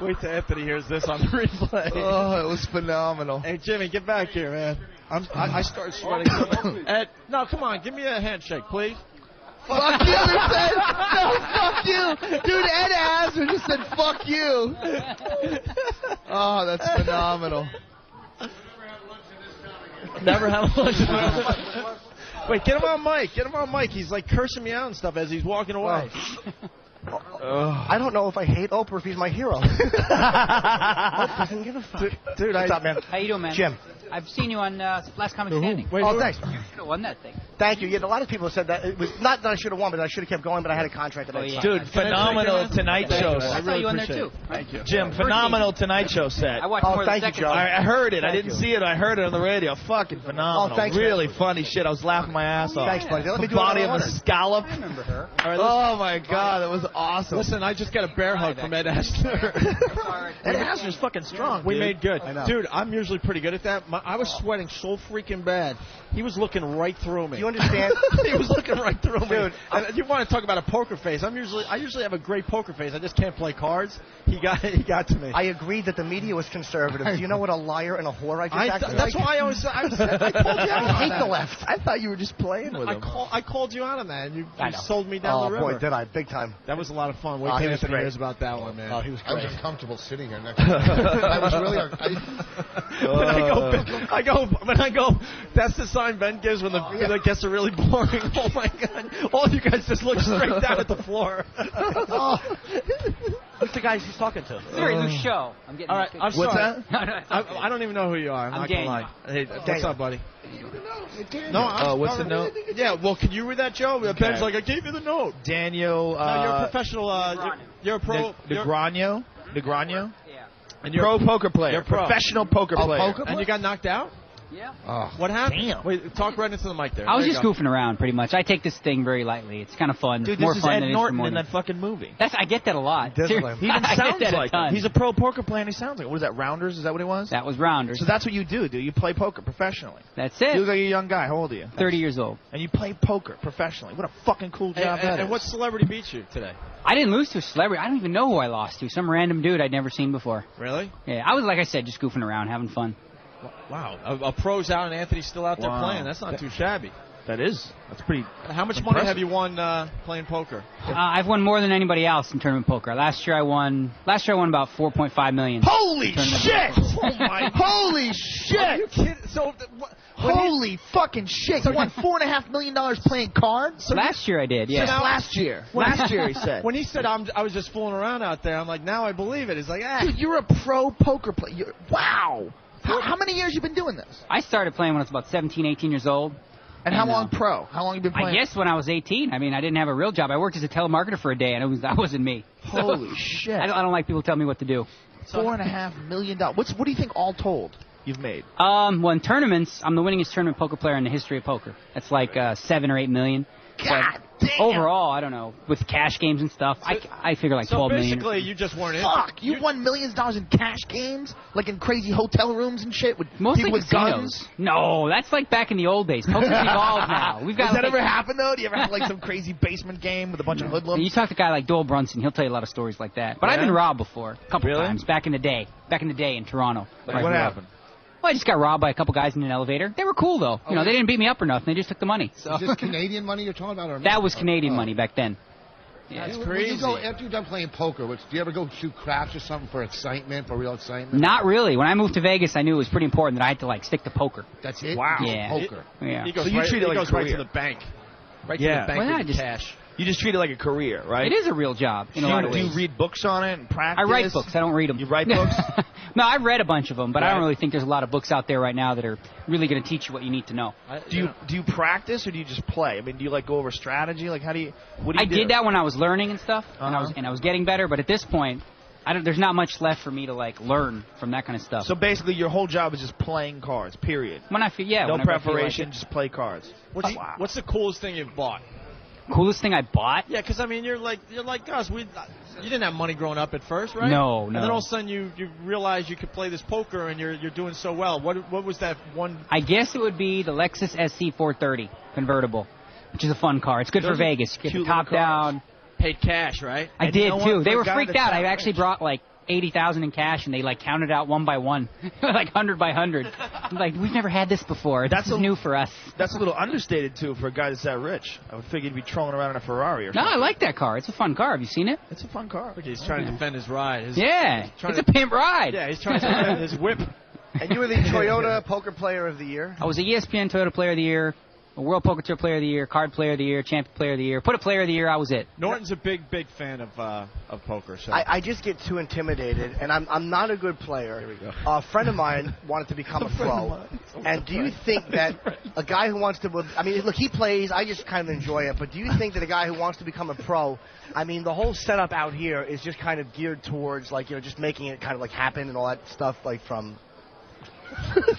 Wait till Anthony hears this on the replay. Oh, it was phenomenal. Hey, Jimmy, get back here, man. I start sweating. Ed, no, come on, give me a handshake, please. Fuck you, said. No, fuck you. Dude, Ed Asner just said, fuck you. Oh, that's phenomenal. Never had lunch in this. Wait, get him on mic. Get him on mic. He's like cursing me out and stuff as he's walking away. I don't know if I hate Oprah or if he's my hero. Oprah doesn't give a fuck. Dude, what's up, man? How you doing, man? Jim. I've seen you on Last Comic Standing. Wait, thanks. You should have won that thing. Thank you. Yeah, a lot of people said that. It was not that I should have won, but I should have kept going, but I had a contract that I signed. Dude, phenomenal Tonight Show set. I saw you on there, too. Thank you. Jim, phenomenal Tonight Show set. I watched more than the second. I heard it. I didn't see it. I heard it on the radio. Fucking phenomenal. Oh, thanks, really funny shit. I was laughing my ass off. Thanks, buddy. Let me The do body of another a one. scallop. I remember her. All right, Oh, my God. That was awesome. Listen, I just got a bear hug from Ed Asner. Ed Asner's fucking strong, We dude. made good. I know. Dude, I'm usually pretty good at that. I was sweating so freaking bad. He was looking right through me. You understand? He was looking right through me. Dude, and you want to talk about a poker face? I usually have a great poker face. I just can't play cards. He got to me. I agreed that the media was conservative. Do you know what a liar and a whore I just acted That's like? why I always I called you out. I hate the left. I thought you were just playing with him. I called you out on that, and you sold me down the river. Oh, boy, did I. Big time. That was a lot of fun. Wait Oh, till he was Anthony great. hears about that one, man. Oh, he was I was great. uncomfortable sitting here next to him. I was really. When I go, that's the sign Ben gives when the guests are really boring. Oh my God! All you guys just look straight down at the floor. Who's the guy he's talking to? It's a very loose show. I'm getting All right, I'm What's sorry. that? I don't even know who you are. I'm not gonna lie. Hey, what's up, buddy? No, what's the note? Yeah, well, can you read that, Joe? Ben's like, I gave you the note. Daniel. No, you're a professional. You're a pro. Negreanu? Yeah. And you're pro poker player. You're pro. Professional poker player. And you got knocked out? Yeah. What happened? Damn. Wait, talk right into the mic there. I was There just you goofing around, pretty much. I take this thing very lightly. It's kind of fun. Dude, More this is fun Ed than it is Norton for in Morgan. that fucking movie. I get that a lot. Doesn't Seriously. he? He even I get sounds that a like ton. him. He's a pro poker player and he sounds like him. What is that, Rounders? Is that what he was? That was Rounders. So that's what you do, dude. You play poker professionally. That's You it. look like a young guy. How old are you? 30 years old. And you play poker professionally. What a fucking cool go. job that And is. what celebrity beat you today? I didn't lose to a celebrity. I don't even know who I lost to. Some random dude I'd never seen before. Really? Yeah, I was, like I said, just goofing around, having fun. Wow. A pro's out and Anthony's still out there Wow. playing. That's not too shabby. That is. That's pretty. How much money impressive. have you won playing poker? I've won more than anybody else in tournament poker. Last year I won about $4.5 million. Holy Tournament shit! poker. Oh my! Holy shit! Are you kidding? So, Holy fucking shit! You won $4.5 million playing cards. Last year I did, yeah. Just last year. Last year, he said. when he said I was just fooling around out there, I'm like, now I believe it. He's like, Dude, you're a pro poker player. Wow. How many years you been doing this? I started playing when I was about 17, 18 years old. And how long pro? How long you been playing? I guess when I was 18. I mean, I didn't have a real job. I worked as a telemarketer for a day, and that wasn't me. Holy shit. I don't like people telling me what to do. $4.5 million. What do you think all told you've made? Well, in tournaments, I'm the winningest tournament poker player in the history of poker. That's like 7 or 8 million. God damn. Overall, I don't know, with cash games and stuff, I figure like 12 million. So basically, you just weren't in. Fuck! You won millions of dollars in cash games? Like in crazy hotel rooms and shit with Mostly people with casinos. guns? No, that's like back in the old days. Poker's evolved now. We've got Does that like, ever happen, though? Do you ever have like some crazy basement game with a bunch of hoodlums? You talk to a guy like Dole Brunson, he'll tell you a lot of stories like that. But I've been robbed before, a couple times, back in the day in Toronto. Like, what happened? Well, I just got robbed by a couple guys in an elevator. They were cool, though. You know, they didn't beat me up or nothing. They just took the money. So. Is this Canadian money you're talking about? Or That was Canadian money back then. Yeah. That's When crazy. you go, after you're done playing poker, do you ever go shoot craps or something for excitement, for real excitement? Not really. When I moved to Vegas, I knew it was pretty important that I had to like stick to poker. That's it? Wow. Yeah. Poker. Yeah. He goes, So you right, treat it he like a goes right to career. the bank. Right Yeah. to the bank Well, with I the cash. You just treat it like a career, right? It is a real job in a lot of Do ways. you read books on it and practice? I write books. I don't read them. You write books? No, I've read a bunch of them, but I Right. don't really think there's a lot of books out there right now that are really going to teach you what you need to know. Do you practice or do you just play? I mean, do you like go over strategy? Like, how do you? What do you I did that when I was learning and stuff, and Uh-huh. I was getting better. But at this point, there's not much left for me to like learn from that kind of stuff. So basically, your whole job is just playing cards. Period. When I feel no whenever I feel like preparation, it. just play cards. What's the coolest thing you've bought? Coolest thing I bought? Yeah, because I mean, you're like us. You didn't have money growing up at first, right? No, And then all of a sudden you realize you could play this poker and you're doing so well. What was that one? I guess it would be the Lexus SC 430 convertible, which is a fun car. It's good for Vegas. You get the top down. Paid cash, right? I And did you know too. what? They For a were guy freaked that's out. that I actually rich- brought like 80,000 in cash, and they like counted out one by one, like 100 by 100. I'm like, we've never had this before. This is new for us. That's a little understated too for a guy that's that rich. I would figure he'd be trolling around in a Ferrari or No, something. I like that car. It's a fun car. Have you seen it? It's a fun car. Look, he's trying to defend his ride. Yeah, it's a pimp ride. Yeah, he's trying to defend his whip. And you were the Toyota Poker Player of the Year. I was a ESPN Toyota Player of the Year, a World Poker Tour Player of the Year, Card Player of the Year, Champion Player of the Year. Put a Player of the Year, I was it. Norton's a big fan of poker. So I just get too intimidated, and I'm not a good player. Here we go. A friend of mine wanted to become a pro. And do you think that a guy who wants to, I mean, look, he plays, I just kind of enjoy it, but do you think that a guy who wants to become a pro, I mean, the whole setup out here is just kind of geared towards, like, just making it kind of, like, happen and all that stuff, like, from...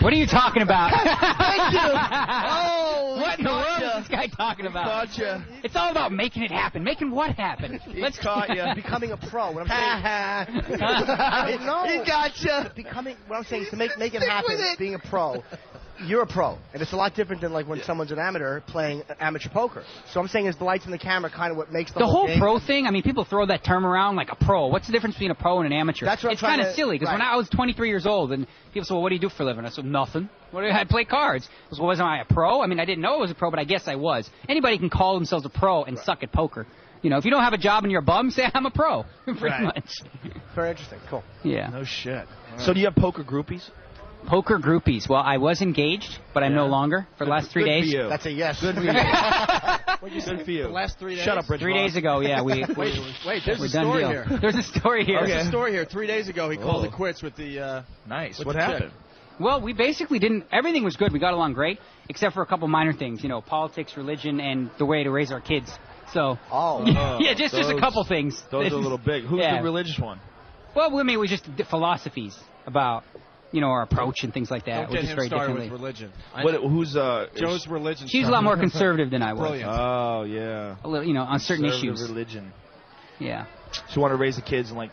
What are you talking about? Thank you. Oh, what in the world is this guy talking about? Gotcha. It's all about making it happen. Making what happen? Let's caught you. Becoming a pro. What I'm saying. I don't know. He gotcha. Becoming. What I'm saying is to make it happen. Being a pro. You're a pro, and it's a lot different than like when someone's an amateur playing amateur poker. So I'm saying is the lights and the camera kind of what makes the whole game. pro thing. I mean, people throw that term around like a pro. What's the difference between a pro and an amateur? That's what I'm it's kind of trying to- silly because when right. I was 23 years old and people said, "Well, what do you do for a living?" I said, "Nothing. I play cards." I was, well, wasn't I a pro? I mean, I didn't know I was a pro, but I guess I was. Anybody can call themselves a pro and suck at poker. You know, if you don't have a job and you're a bum, say I'm a pro. Pretty much. Very interesting. Cool. Yeah. No shit. So do you have poker groupies? Poker groupies. Well, I was engaged, but I'm no longer for the last 3 days. For you. That's a yes. Good for you. What'd you say? Good for you. The last 3 days. Shut up, Rich. 3 days ago, yeah. Wait, there's we're a done story deal. here. There's a story here. There's a story here. 3 days ago, he called it quits with the. Nice. with What the happened? chick. Well, we basically didn't. Everything was good. We got along great, except for a couple minor things. You know, politics, religion, and the way to raise our kids. So. Oh. Yeah, just a couple things. Those are a little big. Who's Yeah. the religious one? Well, I mean, we just did philosophies about, you know, our approach and things like that. Don't We're get just him very started differently. with religion. Who's Joe's religion. She's a lot more conservative than I was. Brilliant. Oh yeah. A little, you know, on certain Conservative issues. religion. Yeah. So you want to raise the kids in like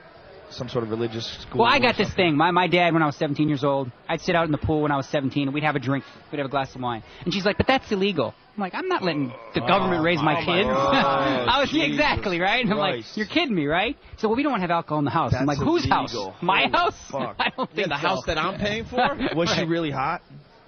some sort of religious school? Well, I or got this something? thing. My dad, when I was 17 years old, I'd sit out in the pool when I was 17, and we'd have a drink. We'd have a glass of wine. And she's like, but that's illegal. I'm like, I'm not letting the government raise my kids. I was Jesus exactly, right? And I'm like, Christ. you're kidding me, right? So, well, we don't want to have alcohol in the house. I'm like, That's whose illegal. house? My Holy house? fuck. I don't think the so. house that I'm paying for? Was she really hot?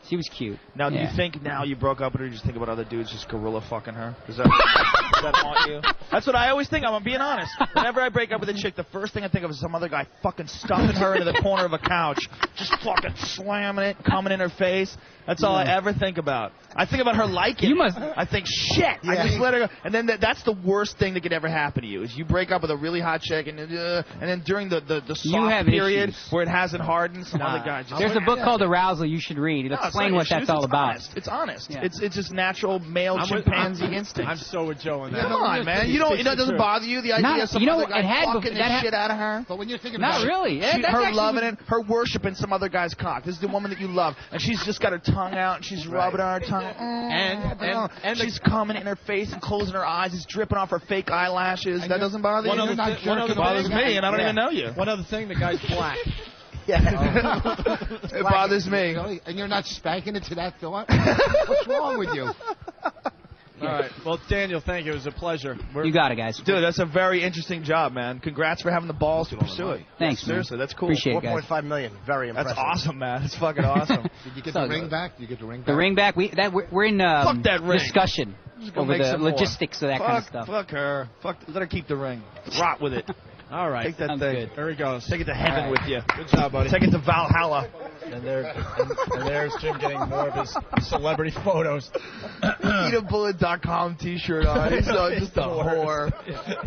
She was cute. Now, do Yeah. you think now you broke up with her, you just think about other dudes just gorilla fucking her? Does that haunt you? That's what I always think. I'm being honest. Whenever I break up with a chick, the first thing I think of is some other guy fucking stuffing her into the corner of a couch, just fucking slamming it, coming in her face. That's all I ever think about. I think about her liking You it. must- I think, shit, I just let her go. And then that's the worst thing that could ever happen to you, is you break up with a really hot chick, and then during the soft have period issues. where it hasn't hardened, some other guy just... There's a book called Arousal you should read. It'll No, it's explain not what issues, that's all it's about. Honest. It's honest. Yeah. It's just natural male chimpanzee instinct. I'm so with Joe on that. Come on, man. You don't. It doesn't bother you the idea Not- of some you know, other guy it had fucking before- the that had- shit out of her? But when you're thinking Not about really. Yeah, that's her actually- loving it, her worshiping some other guy's cock. This is the woman that you love, and she's just got her tongue out, and she's rubbing on her tongue, and she's coming in her face and closing her eyes. It's dripping off her fake eyelashes. That doesn't bother you? One other bothers thing- me, and I don't even know you. One other thing, the guy's black. It bothers me. and you're not spanking it to that thought? What's wrong with you? Yeah. All right. Well, Daniel, thank you. It was a pleasure. You got it, guys. Dude, that's a very interesting job, man. Congrats for having the balls to pursue it. Thanks, Seriously, man. that's cool. Appreciate it, guys. $4.5 million. Very impressive. That's awesome, man. That's fucking awesome. Did you get the ring back? Did you get the ring back? The ring back. We're in Fuck that ring. discussion over the logistics of that kind of stuff. Fuck her. Let her keep the ring. Rot with it. All right. Take that Sounds thing. good. There he goes. Take it to heaven with you. Good job, buddy. Take it to Valhalla. And there's Jim getting more of his celebrity photos. EatABullet.com t-shirt on. He's just a whore.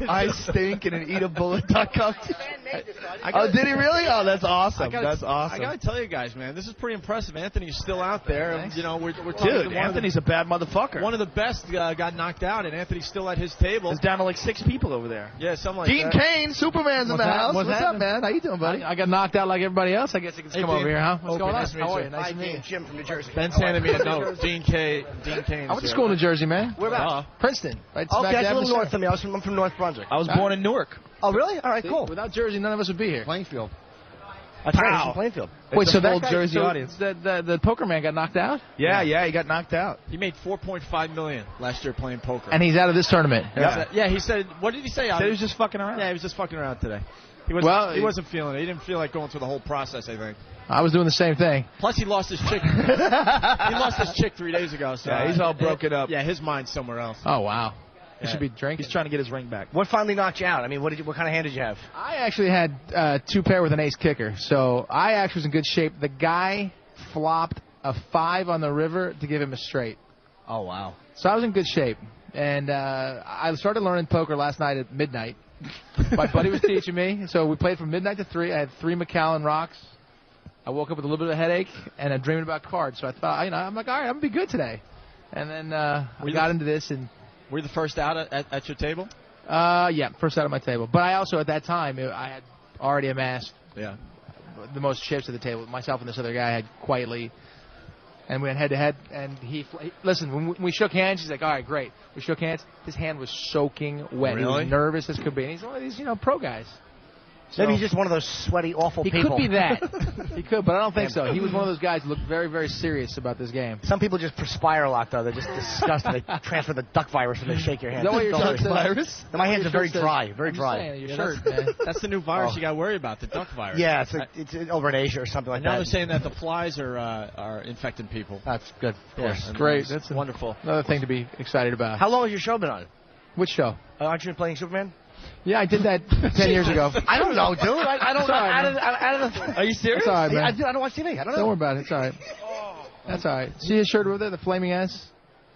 I stink in an EatABullet.com t-shirt. Oh, did he really? Oh, that's awesome. That's awesome. I got to tell you guys, man, this is pretty impressive. Anthony's still out there. And, you know, we're talking Dude, to Anthony's a bad motherfucker. One of the best got knocked out, and Anthony's still at his table. It's down to like 6 people over there. Yeah, something like Dean that. Kane, Superman's in the house. What's up, man? How you doing, buddy? I got knocked out like everybody else. I guess you can come over here, huh? What's going on? Nice to meet How are you. you? Nice to meet you. Jim from New Jersey. Ben's handed me a note. Dean Kane. I went to school in New Jersey, man. Where about? Princeton. Right Okay, smack that's a dab little in north of me. I'm from North Brunswick. I was born in Newark. Oh, really? All right, See? cool. Without Jersey, none of us would be here. Plainfield. That's right, it's in Plainfield. Wait, so full that guy, Jersey so audience. The poker man got knocked out? Yeah, he got knocked out. He made $4.5 million last year playing poker. And he's out of this tournament. Yeah, he said, what did he say? He was just fucking around. Yeah, he was just fucking around today. He wasn't feeling it. He didn't feel like going through the whole process, I think. I was doing the same thing. Plus, he lost his chick. He lost his chick 3 days ago. So Yeah, he's all broken up. Yeah, his mind's somewhere else. Oh, wow. He should be drinking. He's trying to get his ring back. What finally knocked you out? I mean, what kind of hand did you have? I actually had 2 pair with an ace kicker, so I actually was in good shape. The guy flopped a 5 on the river to give him a straight. Oh, wow. So I was in good shape. And I started learning poker last night at midnight. My buddy was teaching me, so we played from midnight to 3. I had 3 Macallan rocks. I woke up with a little bit of a headache, and I'm dreaming about cards. So I thought, I'm like, all right, I'm going to be good today. And then we got into this. And were you the first out at your table? Yeah, first out at my table. But I also, at that time, I had already amassed the most chips at the table. Myself and this other guy had quietly. And we went head-to-head, and he listen, when we shook hands, he's like, all right, great. We shook hands. His hand was soaking wet. Really? He was nervous as could be. And he's one of these, pro guys. Maybe he's just one of those sweaty, awful He people. could be that. He could, but I don't think so. He was one of those guys who looked very, very serious about this game. Some people just perspire a lot, though. They're just disgusting. They transfer the duck virus when they shake your hand. Is that what your shirt says? Virus? My hands are very dry, very I'm dry. Saying, your shirt, man. That's the new virus you got to worry about, the duck virus. Yeah, it's over in Asia or something like now that. they're saying that the flies are infecting people. That's good. Yes, great. That's wonderful. Another thing to be excited about. How long has your show been on? Which show? Aren't you playing Superman? Yeah, I did that 10 years ago. I don't know, dude. I don't know. Are you serious? That's all right, man. I don't watch TV. I don't know. Don't worry about it. It's all right. That's all right. See his shirt over there, the flaming S?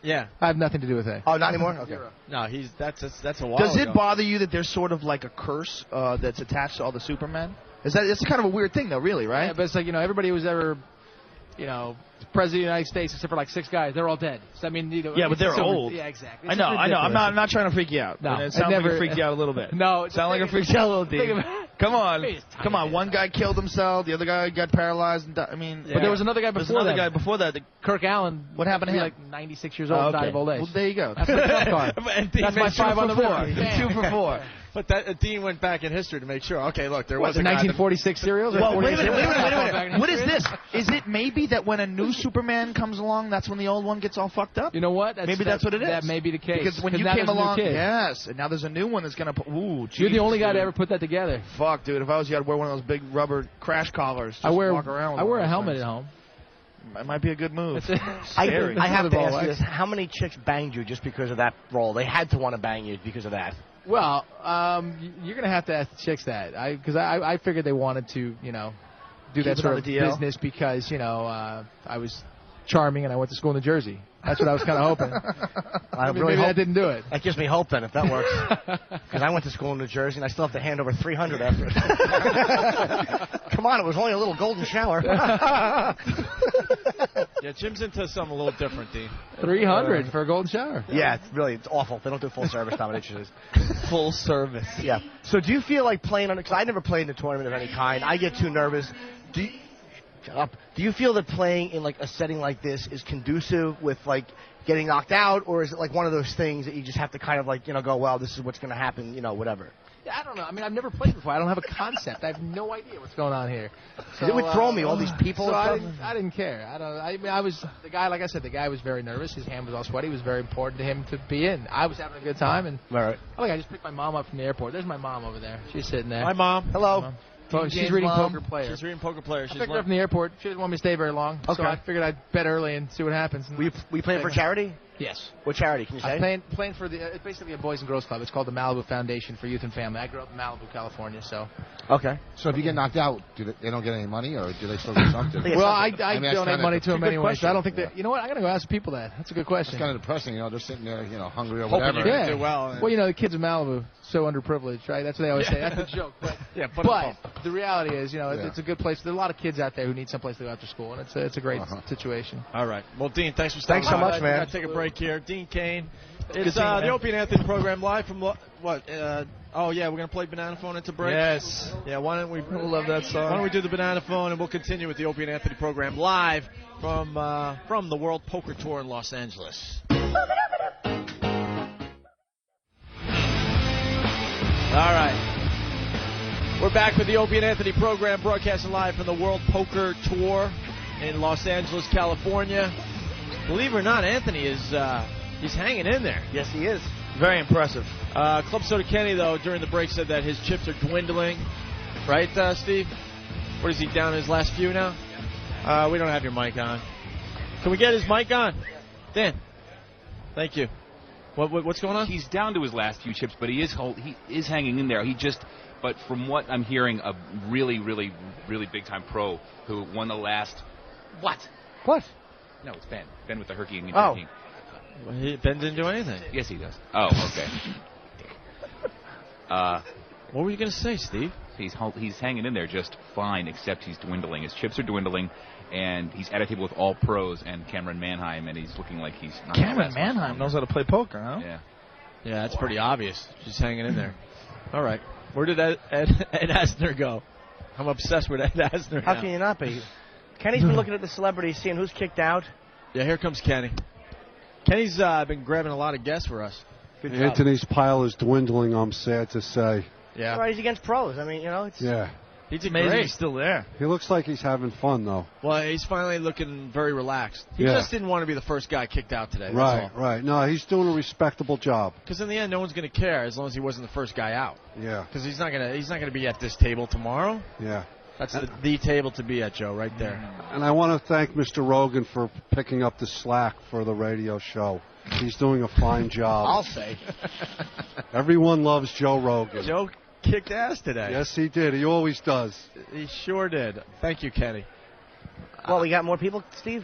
Yeah. I have nothing to do with it. Oh, not anymore? Okay. No, that's a while Does ago. it bother you that there's sort of like a curse that's attached to all the Supermen? It's kind of a weird thing, though, really, right? Yeah, but it's like, everybody who's ever, president of the United States, except for like 6 guys, they're all dead. So, I mean, yeah, but they're old. Yeah, exactly. I know. I'm not trying to freak you out. No, it sounds like it freaked you out a little bit. No, it sounds like it freaked you out a little, Dean. Come on. Come on. One guy killed himself. The other guy got paralyzed. And died. I mean, But there was another guy before that. Another guy before that. Kirk Allen. What happened to him? Like 96 years old, died of old age. Well, there you go. That's my trump card. That's my 5 on the board. 2 for 4. But that Dean went back in history to make sure. Okay, look, there was the a guy 1946 cereals? Well, wait a minute. What is this? Is it maybe that when a new Superman comes along, that's when the old one gets all fucked up? You know what? Maybe that's what it is. That may be the case. Because when you now came there's a new along, kid. yes, and now there's a new one that's gonna. Ooh, geez, You're the only guy to ever put that together. Fuck, dude. If I was you, I'd wear one of those big rubber crash collars. Just I wear walk around with I wear a those helmet things. at home. It might be a good move. I have to ask you this: how many chicks banged you just because of that role? They had to want to bang you because of that. Well, you're going to have to ask the chicks that. Because I figured they wanted to, do that sort of business because, I was charming and I went to school in New Jersey. That's what I was kind of hoping. Maybe that didn't do it. That gives me hope then, if that works. Because I went to school in New Jersey and I still have to hand over 300 after it. Come on, it was only a little golden shower. Yeah, Jim's into something a little different, Dean. 300 for a golden shower. Yeah, it's awful. They don't do full service dominations. Full service. Yeah. So do you feel like playing on it? Because I never played in a tournament of any kind. I get too nervous. Shut up. Do you feel that playing in like a setting like this is conducive with like getting knocked out, or is it like one of those things that you just have to kind of like go, well, this is what's going to happen, whatever? I don't know. I mean, I've never played before. I don't have a concept. I have no idea what's going on here. So, it would throw me, all these people. So and stuff. I didn't care. I mean, I was the guy. Like I said, the guy was very nervous. His hand was all sweaty. It was very important to him to be in. I was having a good time, and I just picked my mom up from the airport. There's my mom over there. She's sitting there. Hi, Mom. Hello. Hi, Mom. She's reading Poker Player. She's reading Poker Player. I picked her up from the airport. She didn't want me to stay very long, so I figured I'd bet early and see what happens. We playing for charity? Yes. What charity, can you say? I'm playing for it's basically a Boys and Girls Club. It's called the Malibu Foundation for Youth and Family. I grew up in Malibu, California, so. Okay. So if you get knocked out, they don't get any money, or do they still get something? Well, I donate money to them anyway, so I don't think that. that. You know what? I gotta go ask people that. That's a good question. It's kind of depressing, they're sitting there, hungry or Hoping whatever. you're gonna do well. Well, the kids in Malibu, so underprivileged, right? That's what they always say. That's a joke. But, but the reality is, it's a good place. There's a lot of kids out there who need someplace to go after school, and it's a great situation. All right. Well, Dean, thanks for stopping by. Thanks so much, man. We're going to take a break here. Dean Kane. It's the Opie and Anthony program live from what? We're going to play Banana Phone into break? Yes. Yeah, why don't we? I love that song. Why don't we do the Banana Phone, and we'll continue with the Opie and Anthony program live from the World Poker Tour in Los Angeles. All right. We're back with the Opie and Anthony program, broadcasting live from the World Poker Tour in Los Angeles, California. Believe it or not, Anthony is he's hanging in there. Yes, he is. Very impressive. Club Soda Kenny, though, during the break said that his chips are dwindling. Right, Steve? What is he, down in his last few now? We don't have your mic on. Can we get his mic on? Dan. Thank you. What's going on? He's down to his last few chips, but he is hanging in there. But from what I'm hearing, a really, really, really big-time pro who won the last... What? No, it's Ben. Ben with the herky and drinking. Well, Ben didn't do anything. Yes, he does. Oh, okay. What were you going to say, Steve? He's hanging in there just fine, except he's dwindling. His chips are dwindling, and he's at a table with all pros and Cameron Manheim, and he's looking like he's not... Cameron Manheim knows how to play poker, huh? Yeah. Yeah, that's pretty obvious. Just hanging in there. All right. Where did Ed Asner go? I'm obsessed with Ed Asner. How can you not be? Kenny's been looking at the celebrities, seeing who's kicked out. Yeah, here comes Kenny. Kenny's been grabbing a lot of guests for us. Good job. Anthony's pile is dwindling, I'm sad to say. Yeah. All right, he's against pros. I mean, it's... Yeah. He's amazing great. he's still there. He looks like he's having fun, though. Well, he's finally looking very relaxed. He just didn't want to be the first guy kicked out today. Right. No, he's doing a respectable job. Because in the end, no one's going to care as long as he wasn't the first guy out. Yeah. Because he's not gonna be at this table tomorrow. Yeah. That's the table to be at, Joe, right there. And I want to thank Mr. Rogan for picking up the slack for the radio show. He's doing a fine job. I'll say. Everyone loves Joe Rogan. Joe kicked ass today. Yes, he did. He always does. He sure did. Thank you, Kenny. Well, we got more people, Steve?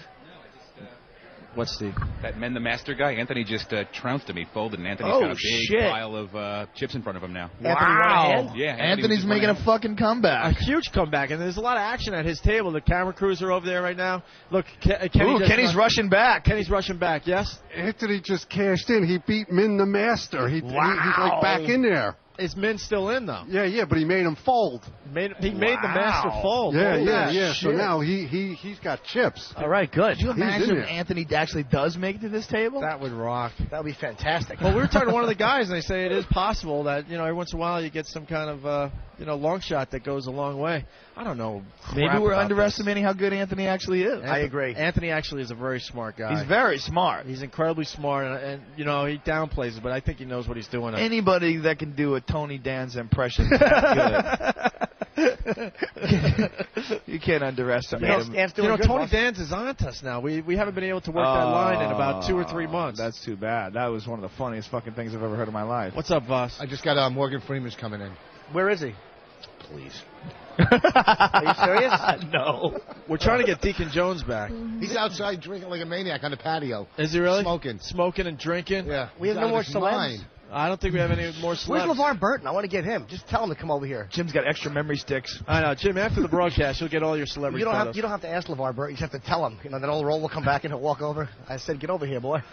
What, Steve? That Men the Master guy, Anthony just trounced him. He folded, and Anthony's got a big pile of chips in front of him now. Wow. Yeah, Anthony's making a fucking comeback. A huge comeback, and there's a lot of action at his table. The camera crews are over there right now. Look, Kenny's rushing back. Kenny's rushing back, yes? Anthony just cashed in. He beat Min the Master. He's like back in there. Is Min still in, though? Yeah, but he made him fold. He made the Master fold. Yeah. So now he's got chips. All right, good. Could you imagine if Anthony actually does make it to this table? That would rock. That would be fantastic. Well, we were talking to one of the guys, and they say it is possible that, every once in a while you get some kind of, long shot that goes a long way. I don't know. Maybe we're underestimating how good Anthony actually is. I agree. Anthony actually is a very smart guy. He's very smart. He's incredibly smart, and he downplays it, but I think he knows what he's doing. Anybody that can do a Tony Danza impression is that good. You can't underestimate him. Tony Danza is on to us now. We haven't been able to work that line in about 2 or 3 months. That's too bad. That was one of the funniest fucking things I've ever heard in my life. What's up, Voss? I just got Morgan Freeman's coming in. Where is he? Please. Are you serious? No. We're trying to get Deacon Jones back. He's outside drinking like a maniac on the patio. Is he really? Smoking and drinking? Yeah. We have no more celebs. I don't think we have any more celebs. Where's LeVar Burton? I want to get him. Just tell him to come over here. Jim's got extra memory sticks. I know. Jim, after the broadcast, you'll get all your celebrity photos. You don't have to ask LeVar Burton. You just have to tell him. That old roll will come back and he'll walk over. I said, get over here, boy.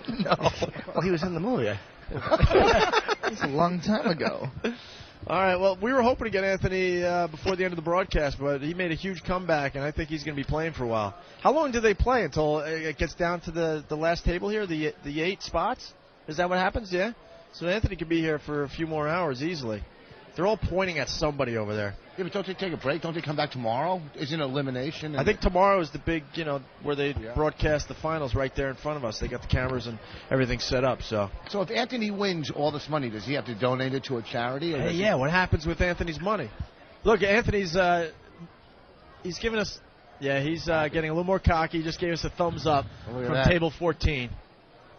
No. Well, he was in the movie. That's a long time ago. All right, well, we were hoping to get Anthony before the end of the broadcast, but he made a huge comeback, and I think he's going to be playing for a while. How long do they play until it gets down to the last table here, the 8 spots? Is that what happens? Yeah? So Anthony could be here for a few more hours easily. They're all pointing at somebody over there. Yeah, but don't they take a break? Don't they come back tomorrow? Isn't it elimination? I think tomorrow is the big, where they broadcast the finals right there in front of us. They got the cameras and everything set up. So if Anthony wins all this money, does he have to donate it to a charity? Or yeah, what happens with Anthony's money? Look, Anthony's he's giving us, he's getting a little more cocky. He just gave us a thumbs up from table 14.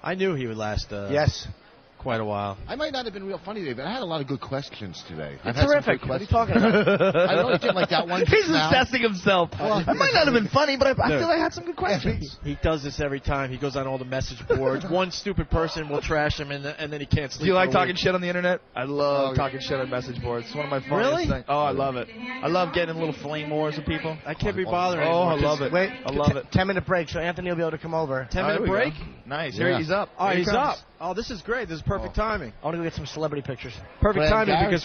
I knew he would last. Yes. Quite a while. I might not have been real funny today, but I had a lot of good questions today. It's terrific. What are you talking about? I really did like that one. He's assessing himself. Well, I might not have been funny, but I feel I had some good questions. He does this every time. He goes on all the message boards. One stupid person will trash him, and then he can't sleep. Do you like talking shit on the internet? I love talking shit on message boards. It's one of my funniest things. Oh, I love it. I love getting in little flame wars with people. I can't be bothered anymore. I love it. Wait, I love it. 10-minute break, so Anthony will be able to come over. 10-minute break? Nice. Here he's up. Oh, he's up. Oh, this is great. This is perfect timing. I want to go get some celebrity pictures. Perfect timing because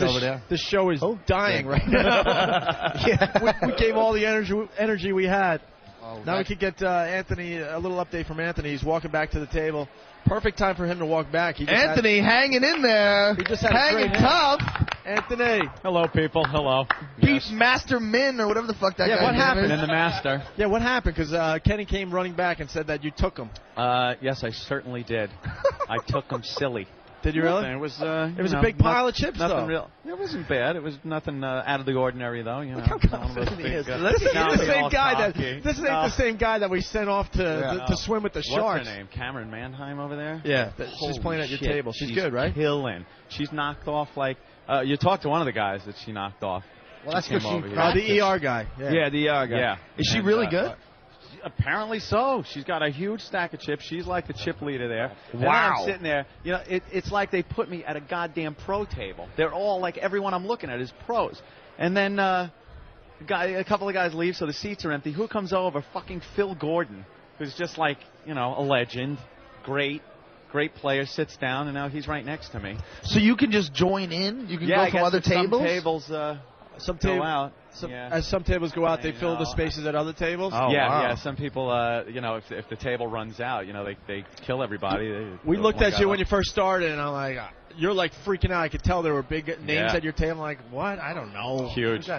this show is dying right now. we gave all the energy we had. Now we could get Anthony, a little update from Anthony. He's walking back to the table. Perfect time for him to walk back. Anthony hanging in there. He just had hanging tough. Anthony. Hello, people. Hello. Beat Master Min or whatever the fuck that guy is. Yeah, what happened? In the Master. Yeah, what happened? Because Kenny came running back and said that you took him. Yes, I certainly did. I took him silly. Did you really? It was a big pile of chips, nothing though. Real. It wasn't bad. It was nothing out of the ordinary, though. Look how confident he is. This ain't the same guy that we sent off to swim with the sharks. What's her name? Cameron Manheim over there? Yeah, she's playing at your table. She's good, right? Killing. She's knocked off like you talked to one of the guys that she knocked off. Well, that's because the ER guy. Yeah, the ER guy. Yeah. Is she really good? Apparently so. She's got a huge stack of chips. She's like the chip leader there. And wow. I'm sitting there. It's like they put me at a goddamn pro table. They're all like everyone I'm looking at is pros. And then a couple of guys leave, so the seats are empty. Who comes over? Fucking Phil Gordon, who's just like a legend, great player. Sits down, and now he's right next to me. So you can just join in. You can go from other tables. Some tables go out. As some tables go out, they fill the spaces at other tables. Oh, yeah. Some people, if the table runs out, they kill everybody. We looked at you when you first started, and I'm like, you're like freaking out. I could tell there were big names at your table. I'm like, what? I don't know. Huge,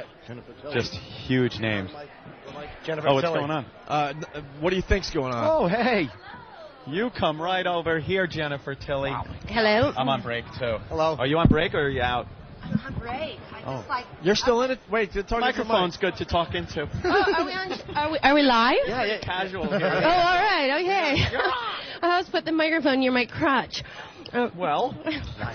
just huge names. Jennifer what's going on? What do you think's going on? Oh, hey. You come right over here, Jennifer Tilly. Wow. Hello. I'm on break, too. Hello. Are you on break, or are you out? I'm on break. You're still in it? Wait, talk microphone's good to talk into. Are we live? Yeah, casual here. Oh, all right, okay. I was put the microphone near my crotch. Well,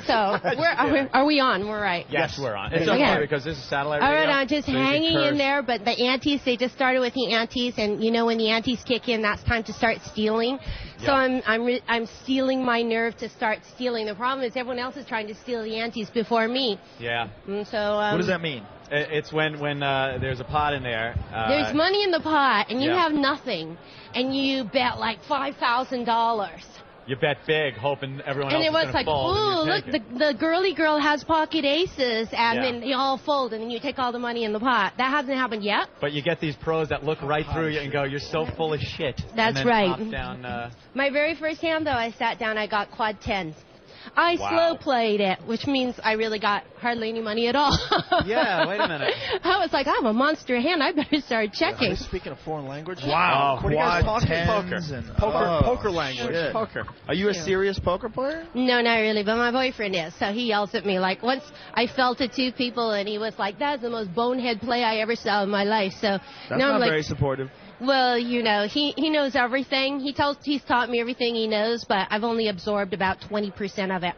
so are we on? We're right. Yes, we're on. It's okay because this is satellite radio. All right, I'm just hanging in there, but the antes, they just started with the antes, and when the antes kick in, that's time to start stealing. So I'm stealing my nerve to start stealing. The problem is everyone else is trying to steal the antes before me. Yeah. So what does that mean? It's when there's a pot in there. There's money in the pot, and you have nothing, and you bet like $5,000. You bet big, hoping everyone else is going to fold. And it was like, ooh, look, the girly girl has pocket aces, and then you all fold, and then you take all the money in the pot. That hasn't happened yet. But you get these pros that look right through you and go, you're so full of shit. That's and then right. Pop down, my very first hand, though, I sat down, I got quad tens. I slow played it, which means I really got hardly any money at all. Yeah, wait a minute. I was like, I'm a monster hand. I better start checking. Are you speaking a foreign language? Wow. What are you guys talking? Poker language. Shit. Poker. Are you a serious poker player? No, not really, but my boyfriend is. So he yells at me. Like, once I fell to two people, and he was like, that's the most bonehead play I ever saw in my life. So that's now not I'm like, very supportive. Well, he knows everything. He's taught me everything he knows, but I've only absorbed about 20% of it.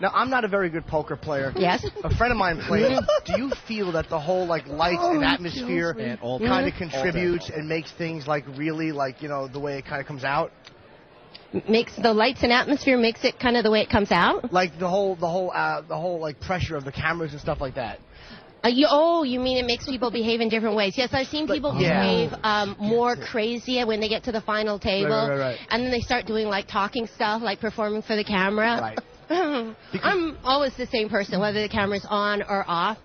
Now, I'm not a very good poker player. Yes. A friend of mine plays. Do you feel that the whole lights and atmosphere kind of contributes and makes things really the way it kind of comes out? Makes the lights and atmosphere makes it kind of the way it comes out? Like the whole pressure of the cameras and stuff like that. You mean it makes people behave in different ways? Yes, I've seen people behave more crazy when they get to the final table. Right. And then they start doing talking stuff, like performing for the camera. Right. I'm always the same person, whether the camera's on or off.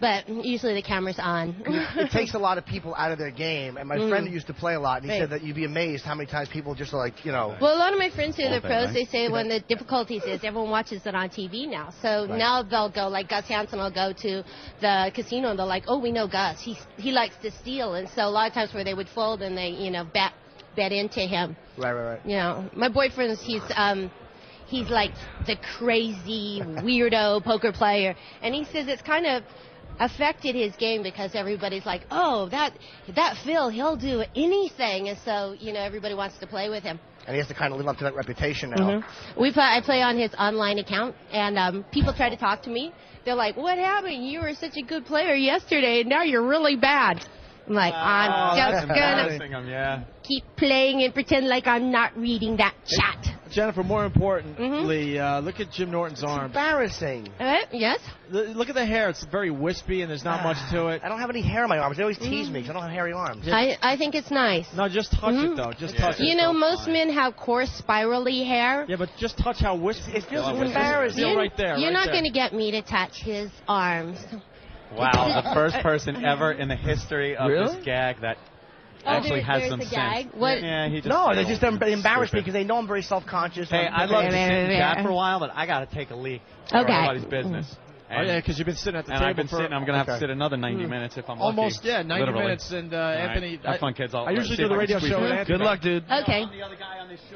But usually the camera's on. It takes a lot of people out of their game. And my friend who used to play a lot, and he said that you'd be amazed how many times people just are like, you know. Well, a lot of my friends who are the pros, they say one of the difficulties is everyone watches it on TV now. So now they'll go, like Gus Hansen will go to the casino and they're like, oh, we know Gus. He likes to steal. And so a lot of times where they would fold and they, you know, bet into him. Right. You know, my boyfriend's, he's like the crazy weirdo poker player. And he says it's kind of affected his game because everybody's like, oh, that Phil, he'll do anything, and so you know everybody wants to play with him. And he has to kind of live up to that reputation now. I play on his online account, and people try to talk to me. They're like, what happened? You were such a good player yesterday, and now you're really bad. I'm like, I'm just gonna keep playing and pretend like I'm not reading that chat. Jennifer, more importantly, look at Jim Norton's arm. Embarrassing. Yes? Look at the hair. It's very wispy, and there's not much to it. I don't have any hair on my arms. They always tease me because I don't have hairy arms. I think it's nice. No, just touch it, though. Just touch it. You know, most men have coarse, spirally hair. Yeah, but just touch how wispy it feels embarrassing. Right there. You're not going to get me to touch his arms. Wow, the first person ever in the history of this gag that actually has some sense. Gag? What? Yeah, he just they just embarrass me because they know I'm very self-conscious. Hey, I'd love to sit and chat for a while, but I got to take a leak. Okay. Everybody's business. Oh, yeah, because you've been sitting at the and table I've been sitting. I'm going to have to sit another 90 minutes if I'm lucky. Almost, 90 Literally. minutes. And Anthony, have fun, kids. I usually do the radio show with Anthony. Good luck, dude. Okay.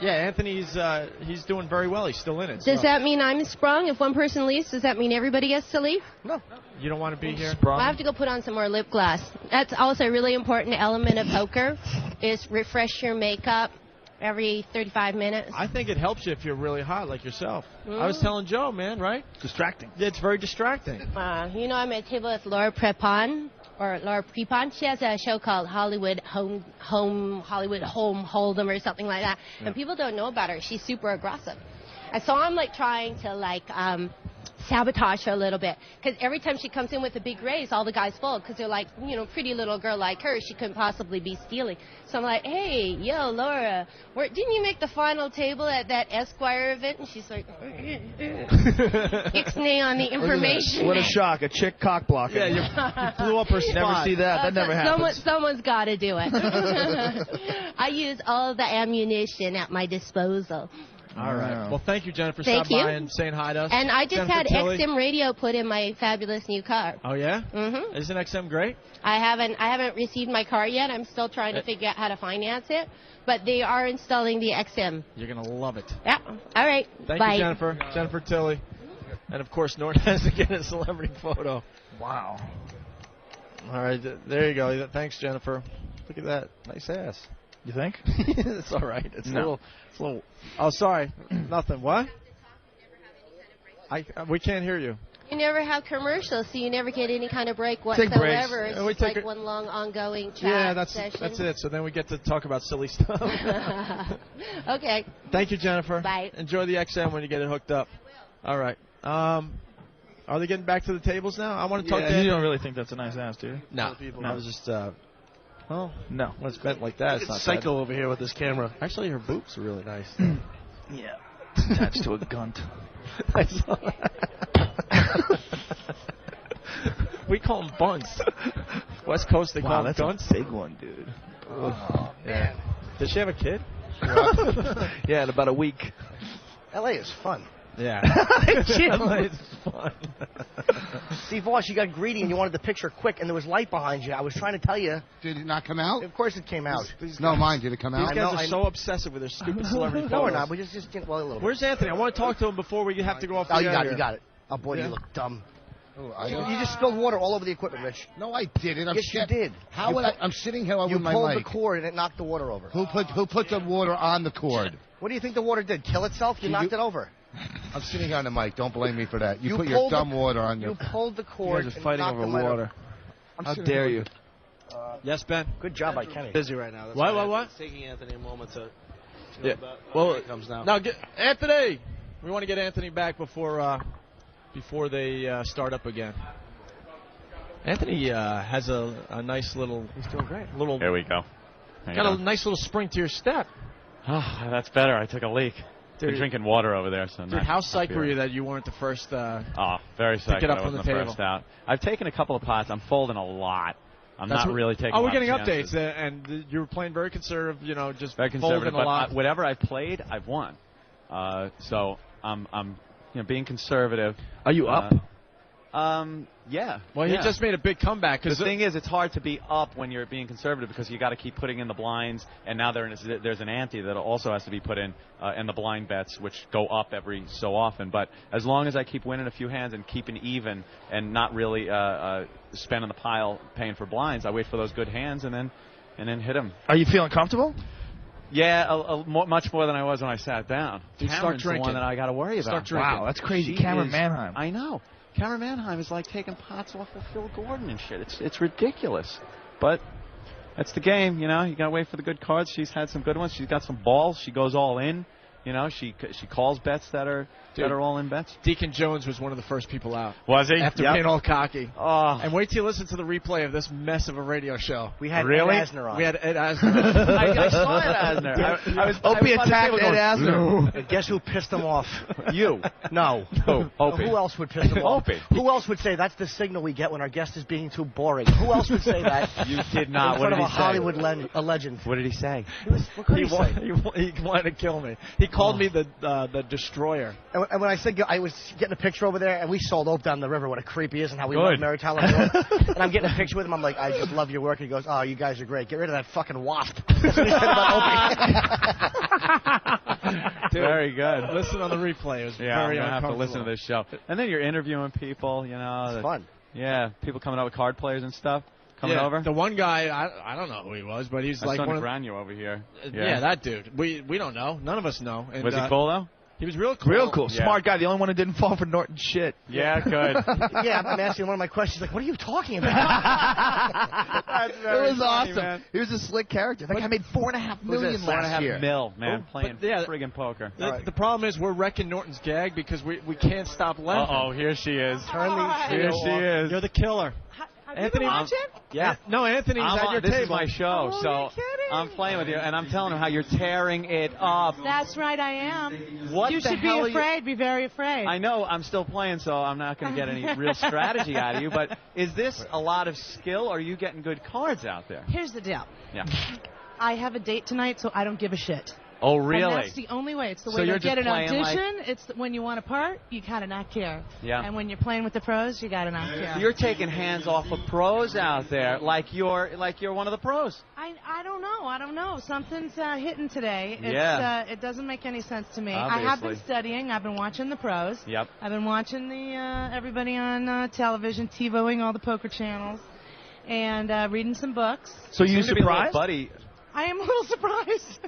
Yeah, Anthony's he's doing very well. He's still in it. Does that mean I'm sprung? If one person leaves, does that mean everybody gets to leave? No. You don't want to be here? Well, I have to go put on some more lip gloss. That's also a really important element of poker, is refresh your makeup every 35 minutes. I think it helps you if you're really hot like yourself. I was telling Joe, man, right? Distracting. It's very distracting. You know, I'm at a table with Laura Prepon. She has a show called Hollywood Home Hold'em or something like that. Yeah. And people don't know about her. She's super aggressive. And so I'm like trying to sabotage her a little bit. Because every time she comes in with a big raise, all the guys fold. Because they're like, you know, pretty little girl like her, she couldn't possibly be stealing. So I'm like, hey, yo, Laura, didn't you make the final table at that Esquire event? And she's like, ixnay on the information. What a shock. A chick cock blocker. Yeah, you blew up her spot. Never see that. That never happens. Someone's got to do it. I use all the ammunition at my disposal. All right. Well, thank you, Jennifer, for stopping by and saying hi to us. And I just Jennifer had Tilly. XM radio put in my fabulous new car. Oh, yeah? Mm-hmm. Isn't XM great? I haven't received my car yet. I'm still trying to figure out how to finance it. But they are installing the XM. You're going to love it. Yeah. All right. Thank Bye. you, Jennifer. Jennifer Tilly. And, of course, Norton has to get a celebrity photo. Wow. All right. There you go. Thanks, Jennifer. Look at that. Nice ass. You think? It's all right. It's a little. Oh, sorry. Nothing. What? We can't hear you. You never have commercials, so you never get any kind of break whatsoever. It's just like one long ongoing chat session. That's it. So then we get to talk about silly stuff. Okay. Thank you, Jennifer. Bye. Enjoy the XM when you get it hooked up. All right. Are they getting back to the tables now? I want to talk to you. You don't really think that's a nice ass, do you? No. I was just... Oh, no. When it's bent like that, it's not psycho bad. over here with this camera. Actually, her boobs are really nice. Yeah. It's attached to a gunt. I saw that. We call them bunts. West Coast, they call them gunts. Big one, dude. Oh, yeah. Did she have a kid? Yeah, in about a week. L.A. is fun. Yeah. It's fun. See, boss, you got greedy and you wanted the picture quick, and there was light behind you. I was trying to tell you. Did it not come out? Of course it came out. No, mine. Did it come out? These guys are so obsessive with their stupid celebrity photos. No, we're not. We just a little bit. Where's Anthony? I want to talk to him before we have to go off the air. You got it. Oh, boy, you look dumb. You just spilled water all over the equipment, Rich. No, I didn't. Yes, you did. How would I? I'm sitting here with my mic. You pulled the cord and it knocked the water over. Who put the water on the cord? What do you think the water did? Kill itself? You knocked it over. I'm sitting on the mic. Don't blame me for that. You put your dumb water on your... You pulled the cord. You guys are fighting over water. How dare you? Yes, Ben? Good job by Kenny. Busy right now. That's What? It's taking Anthony a moment to... Well, it comes down. Now, Anthony! We want to get Anthony back before they start up again. Anthony has a nice little... He's doing great. There we go. Got a nice little spring to your step. Oh, that's better. I took a leak. They're drinking water over there. So dude, how psyched were you that you weren't the first? Very psyched. To get up from the table. First out. I've taken a couple of pots. I'm folding a lot. I'm not really taking. Oh, we're getting chances. updates, and you were playing very conservative. Just very conservative. Folding a lot. Whatever I've played, I've won. So I'm being conservative. Are you up? Yeah. Well, he just made a big comeback. The thing is, it's hard to be up when you're being conservative because you got to keep putting in the blinds, and now there's an ante that also has to be put in the blind bets, which go up every so often. But as long as I keep winning a few hands and keeping even and not really spending the pile paying for blinds, I wait for those good hands and then hit them. Are you feeling comfortable? Yeah, much more than I was when I sat down. Dude, Cameron's the one that I got to worry about. Start drinking. Wow, that's crazy. Cameron Manheim. I know. Cameron Manheim is like taking pots off of Phil Gordon and shit. It's ridiculous. But that's the game, You got to wait for the good cards. She's had some good ones. She's got some balls. She goes all in. She calls bets that are all in bets. Deacon Jones was one of the first people out. Was he? After being all cocky. Oh. And wait till you listen to the replay of this mess of a radio show. We had Ed Asner on. We had Ed Asner. I saw Ed Asner. Opie attacked Ed Asner. And guess who pissed him off? You. No. Opie. Who else would piss him off? Opie. Who else would say that's the signal we get when our guest is being too boring? Who else would say that? You did not. In What front did of he a say? Hollywood legend. What did he say? What could he say? He wanted to kill me. He called me the destroyer. And when I said I was getting a picture over there, and we sold Ope down the river, what a creep he is, and how we love Maritime. And I'm getting a picture with him. I'm like, I just love your work. He goes, oh, you guys are great. Get rid of that fucking waft. That's what he said about Opie. Very good. Listen on the replay. It was very I'm gonna have to uncomfortable. listen to this show. And then you're interviewing people. It's fun. Yeah, people coming out with card players and stuff. Coming over. The one guy, I don't know who he was, but he's like one of Granu over here. Yeah, that dude. We don't know. None of us know. And, was he cool though? He was real cool. Real cool. Yeah. Smart guy. The only one who didn't fall for Norton shit. Yeah, good. Yeah, I'm asking one of my questions. Like, what are you talking about? It was awesome. Man. He was a slick character. That guy made $4.5 million last year. $4.5 million, man, playing friggin' poker. The problem is we're wrecking Norton's gag because we can't stop laughing. Uh-oh, here she is. Here she is. You're the killer. Anthony, yeah. No, Anthony's at your this table. This is my show, so I'm playing with you, and I'm telling him how you're tearing it up. That's right, I am. What you the should hell be afraid. Be very afraid. I know. I'm still playing, so I'm not going to get any real strategy out of you. But is this a lot of skill, or are you getting good cards out there? Here's the deal. Yeah. I have a date tonight, so I don't give a shit. Oh, really? And that's the only way. It's the way you're to get an just playing audition. It's when you want a part, you kind of not care. Yeah. And when you're playing with the pros, you got to not care. You're taking hands off of pros out there, like you're one of the pros. I don't know. Something's hitting today. It doesn't make any sense to me. Obviously. I have been studying. I've been watching the pros. Yep. I've been watching everybody on television, TiVoing all the poker channels, and reading some books. So you surprised? Buddy. I am a little surprised.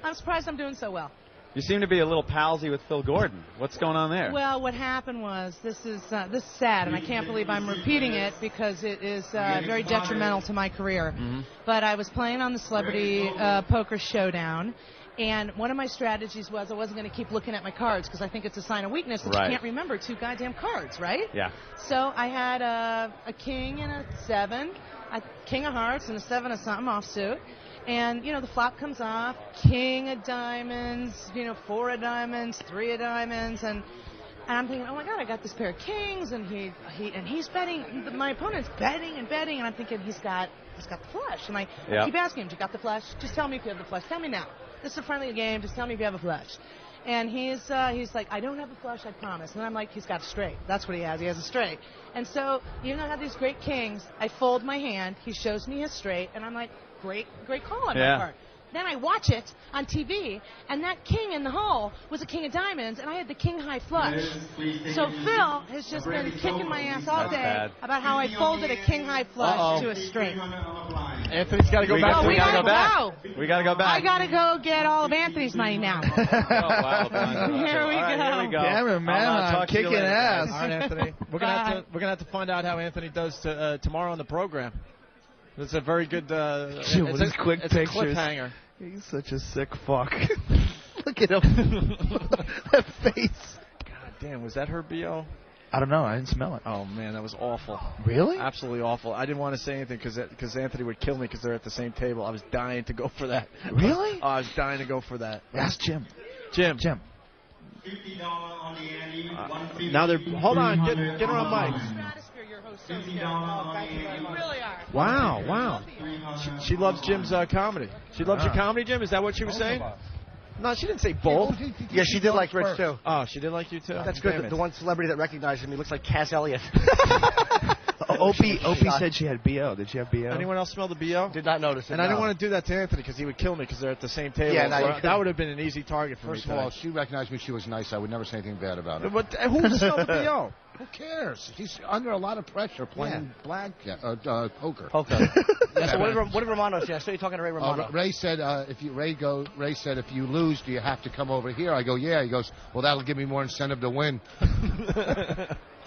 I'm surprised I'm doing so well. You seem to be a little palsy with Phil Gordon. What's going on there? Well, what happened was this is sad, and I can't believe I'm repeating it because it is very detrimental to my career. Mm-hmm. But I was playing on the Celebrity Poker Showdown, and one of my strategies was I wasn't going to keep looking at my cards because I think it's a sign of weakness that you can't remember two goddamn cards, right? Yeah. So I had a king and a 7, a king of hearts and a 7 of something offsuit. And, the flop comes off, king of diamonds, 4 of diamonds, 3 of diamonds, and I'm thinking, oh my God, I got this pair of kings, and he's betting, my opponent's betting, and I'm thinking he's got the flush, and I keep asking him, you got the flush? Just tell me if you have the flush. Tell me now. This is a friendly game. Just tell me if you have a flush. And he's like, I don't have a flush, I promise. And I'm like, he's got a straight. That's what he has. He has a straight. And so, I have these great kings. I fold my hand. He shows me his straight, and I'm like, great call on my part. Then I watch it on TV, and that king in the hole was a king of diamonds, and I had the king high flush. So Phil has just been kicking my ass all day about how I folded a king high flush to a straight. Anthony's got to go back. We got to go back. We got to go back. I got to go get all of Anthony's money now. Oh, wow. Here we go. Cameron, man, I'm kicking ass. All right, Anthony. We're gonna have to find out how Anthony does tomorrow on the program. It's a very good. With his quick pictures. A cliffhanger. He's such a sick fuck. Look at him. That face. God damn, was that her BO? I don't know. I didn't smell it. Oh man, that was awful. Really? Absolutely awful. I didn't want to say anything because Anthony would kill me because they're at the same table. I was dying to go for that. Really? I was dying to go for that. Ask Jim. Jim. Now they're. Hold on. Get her on mic. Wow. She loves Jim's comedy. She loves your comedy, Jim? Is that what she was saying? No, she didn't say both. Yeah, she did like Rich, too. Oh, she did like you, too? That's good. The one celebrity that recognized him, he looks like Cass Elliot. Opie said she had BO. Did she have BO? Anyone else smell the BO? Did not notice it. And I didn't want to do that to Anthony because he would kill me because they're at the same table. Yeah, that would have been an easy target for me. First of all, she recognized me. She was nice. I would never say anything bad about her. But who smelled the BO? Who cares? He's under a lot of pressure playing poker. Yeah, so what did Romano say? I saw you talking to Ray Romano. Ray said, Ray said, if you lose, do you have to come over here? I go, yeah. He goes, well, that'll give me more incentive to win.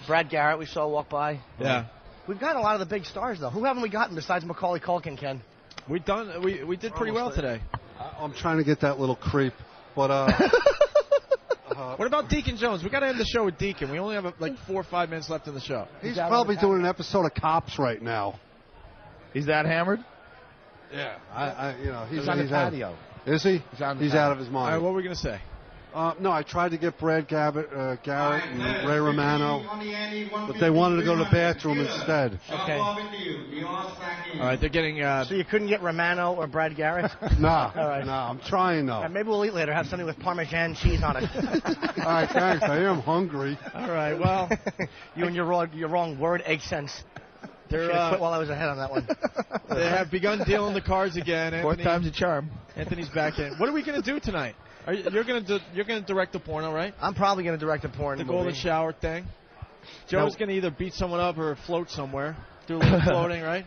Brad Garrett, we saw walk by. Yeah. We've gotten a lot of the big stars, though. Who haven't we gotten besides Macaulay Culkin, Ken? We did pretty well today. I'm trying to get that little creep, but what about Deacon Jones? We got to end the show with Deacon. We only have like 4 or 5 minutes left in the show. He's probably doing an episode of Cops right now. He's that hammered? Yeah. He's on the patio. Is he? He's out of his mind. All right, what were we gonna say? No, I tried to get Brad Garrett and Ray Romano, but they wanted to go to the bathroom instead. Okay. All right, they're getting. So you couldn't get Romano or Brad Garrett? No. All right. No, I'm trying though. Maybe we'll eat later. Have something with Parmesan cheese on it. All right, thanks. I am hungry. All right. Well, you and your wrong word egg sense. Should have quit while I was ahead on that one. They have begun dealing the cards again. Anthony, 4th time's a charm. Anthony's back in. What are we gonna do tonight? You're gonna direct the porno, right? I'm probably gonna direct a porn. The movie. golden shower thing. Joe's gonna either beat someone up or float somewhere. Do a little floating, right?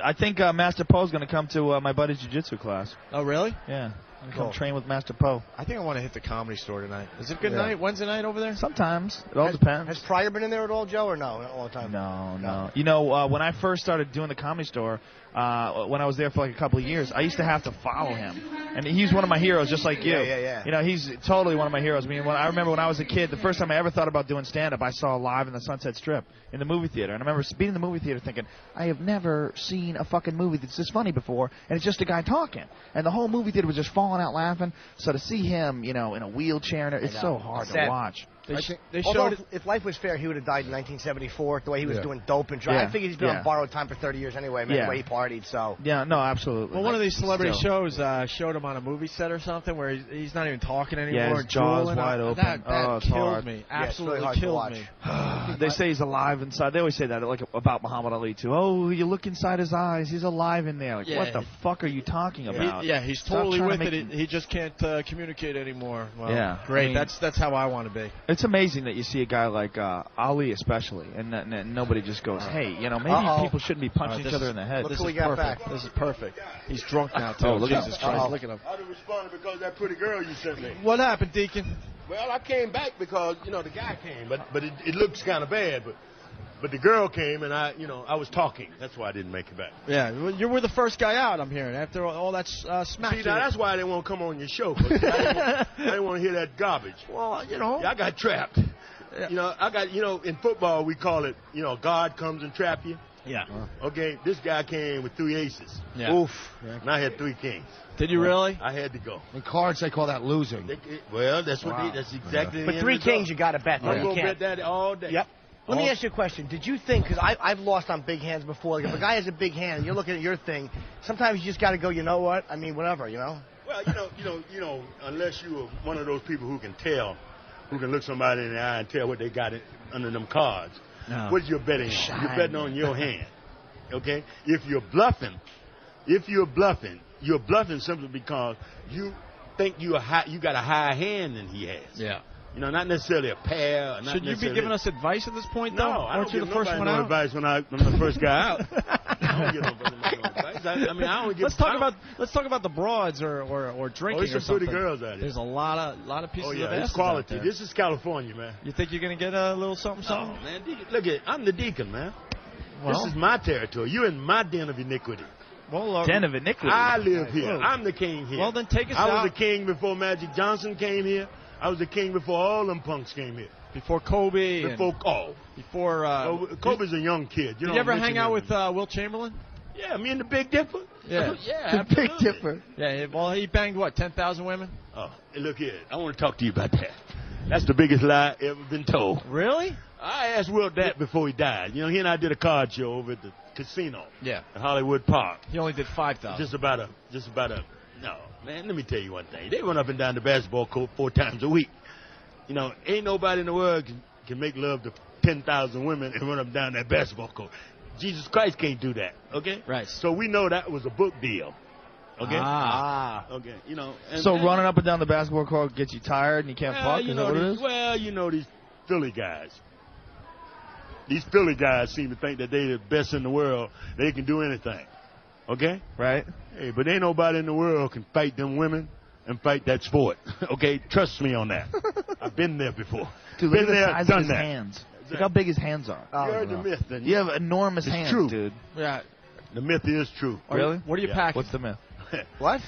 I think Master Poe's gonna come to my buddy's jiu-jitsu class. Oh, really? Yeah. Come train with Master Poe. I think I want to hit the Comedy Store tonight. Is it a good night? Wednesday night over there? Sometimes. It all depends. Has Pryor been in there at all, Joe, or no? Not all the time? No. You know, when I first started doing the Comedy Store, when I was there for like a couple of years, I used to have to follow him. And he's one of my heroes, just like you. Yeah. You know, he's totally one of my heroes. I mean, I remember when I was a kid, the first time I ever thought about doing stand-up, I saw Live in the Sunset Strip in the movie theater. And I remember being in the movie theater thinking, I have never seen a fucking movie that's this funny before, and it's just a guy talking. And the whole movie theater was just falling out laughing. So to see him, you know, in a wheelchair, it's so hard to watch. They showed if life was fair, he would have died in 1974. The way he was doing dope and drugs. I figured he's been on borrowed time for 30 years anyway. The way he partied. So no, absolutely. Well, one of these celebrity shows showed him on a movie set or something where he's not even talking anymore. Yeah, his jaw's wide open. That killed me. Absolutely killed me. They say he's alive inside. They always say that like about Muhammad Ali too. Oh, you look inside his eyes. He's alive in there. Like, what the fuck are you talking about? He's totally with it. He just can't communicate anymore. Well, great. I mean, that's how I want to be. It's amazing that you see a guy like Ali especially, and nobody just goes, hey, you know, maybe people shouldn't be punching each other in the head. Look who we got back. This is perfect. He's drunk now, too. Oh, Jesus Christ. Look at him. I responded because of that pretty girl you sent me. What happened, Deacon? Well, I came back because, you know, the guy came, but it looks kind of bad, but the girl came and I was talking. That's why I didn't make it back. Yeah, well, you were the first guy out, I'm hearing, after all that smack. See, now that's why I didn't want to come on your show. I didn't want to hear that garbage. Well, you know. Yeah, I got trapped. You know, in football we call it, you know, God comes and trap you. Yeah. Okay, this guy came with 3 aces. Yeah. Oof. And I had 3 kings. Did you really? I had to go. In cards, they call that losing. That's exactly. But 3 kings, you got to bet. I'm going to bet that all day. Yep. Let me ask you a question. Did you think, because I've lost on big hands before, like if a guy has a big hand and you're looking at your thing, sometimes you just got to go, you know what? I mean, whatever, you know? Well, you know, unless you are one of those people who can look somebody in the eye and tell what they got under them cards. No. What you're betting on? You're betting on your hand. Okay? If you're bluffing, you're bluffing simply because you think you got a higher hand than he has. Yeah. You know, not necessarily a pair. Should you be giving us advice at this point, though? No, I don't give the first nobody one no out? advice when I'm the first guy out. I don't give nobody no advice. I mean, I don't give. Let's talk about the broads or drinking there's or some something. pretty girls out here. There's a lot of pieces of ass it's quality. out there. This is California, man. You think you're gonna get a little something? Oh man, look at I'm the deacon, man. Well, this is my territory. You're in my den of iniquity. Well, den of iniquity. I live here. I'm the king here. Well, then take us out. I was the king before Magic Johnson came here. I was the king before all them punks came here. Before Kobe. Kobe's a young kid. Did you ever hang out with Wilt Chamberlain? Yeah, me and the Big Dipper. Yeah, yeah, the Big Dipper. Yeah, well, he banged what, 10,000 women? Oh, hey, look here. I want to talk to you about that. That's the biggest lie ever been told. Really? I asked Wilt that before he died. You know, he and I did a card show over at the casino. Yeah. At Hollywood Park. He only did 5,000. Just about a. No, man. Let me tell you one thing. They run up and down the basketball court 4 times a week. You know, ain't nobody in the world can make love to 10,000 women and run up and down that basketball court. Jesus Christ can't do that. Okay. Right. So we know that was a book deal. Okay. Okay. You know. So running up and down the basketball court gets you tired and you can't fuck? Is that what it is? Well, you know these Philly guys. These Philly guys seem to think that they're the best in the world. They can do anything. Okay? Right. Hey, but ain't nobody in the world can fight them women and fight that sport. Okay? Trust me on that. I've been there before. Dude, look been at the there, size done of his that. hands. Look how big his hands are. You heard the myth, didn't You have enormous It's hands, true. dude. Yeah. The myth is true. Really? What are you packing? What's the myth? What?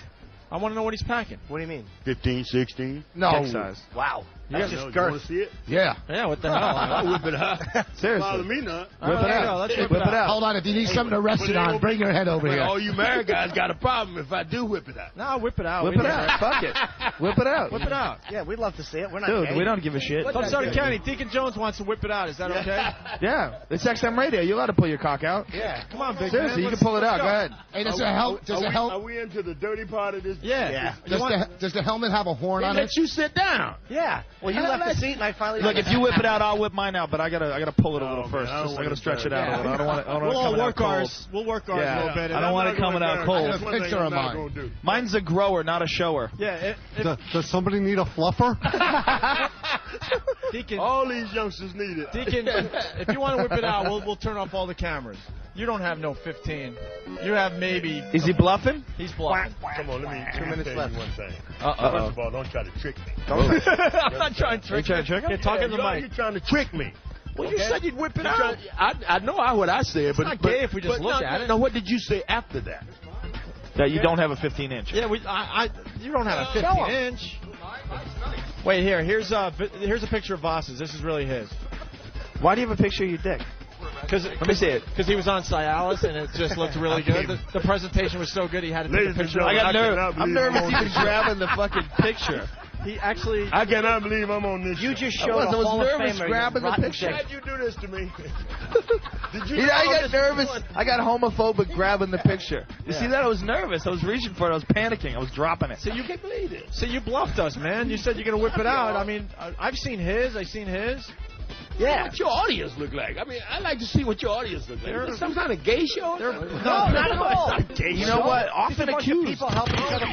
I want to know what he's packing. What do you mean? 15, 16. No. Dick size. Wow. That's just you girth. want to see it? Yeah. Yeah, what the hell? I'll whip it out. Seriously. Bother me not. Whip it out. Let's Whip it out. Hold on, if you need something to rest it on, bring your head over But here. all you married guys got a problem if I do whip it out. No, whip it out. Whip it out. Fuck it. Whip it out. Whip it out. Yeah, we'd love to see it. We're not Dude, gay. we don't give a shit. From Southern County, Deacon Jones wants to whip it out. Is that okay? Yeah. It's XM Radio. You're allowed to pull your cock out. Yeah. Come on, big Seriously, man. you can pull it out. Let's Go ahead. Hey, does it help? Does it help? Are we into the dirty part of this? Yeah. Does the helmet have a horn on it? Let you sit down. Yeah. Well, you left the seat and I finally... Look, if you whip it out, I'll whip mine out. But I gotta pull it a little man, first. I don't I wanna gotta stretch it try out. it. I don't want it. We'll all coming out work cold. ours. We'll work ours a little bit. I don't want it coming out cold. That's a picture of mine. Mine's a grower, not a shower. Yeah. Does somebody need a fluffer? Deacon, All these youngsters need it. Deacon, if you want to whip it out, we'll turn off all the cameras. You don't have no 15. You have maybe. Is he bluffing? He's bluffing. Come on, let me 2 minutes tell left. you one thing. Uh-oh. First of all, don't try to trick me. I'm not trying to trick you. him? Yeah, talk in the mic. You're trying to trick me. Well, you said you'd whip it You're out. I know what I said, but not gay if we just look at it. Now, what did you say after that? That you don't have a 15-inch. Yeah, you don't have a 15-inch. Wait, here's a picture of Voss's. This is really his. Why do you have a picture of your dick? Let me see it. Because he was on Cialis and it just looked really good. The presentation was so good he had to take a picture. I got nervous. I'm nervous even grabbing the fucking picture. He actually. I cannot believe I'm on this. You just show. showed I a was Hall of nervous Famer, grabbing the rotten picture. dick. Why'd you do this to me? Did you? I got nervous. I got homophobic grabbing the picture. You see that? I was nervous. I was reaching for it. I was panicking. I was dropping it. So you can't believe it. So you bluffed us, man. You said you're gonna whip it out. I mean, I've seen his. Yeah. What your audience look like? I mean, I like to see what your audience look like. Is it some kind of gay show? No, not at all. You know what? Often Just a bunch of accused. people helping each other.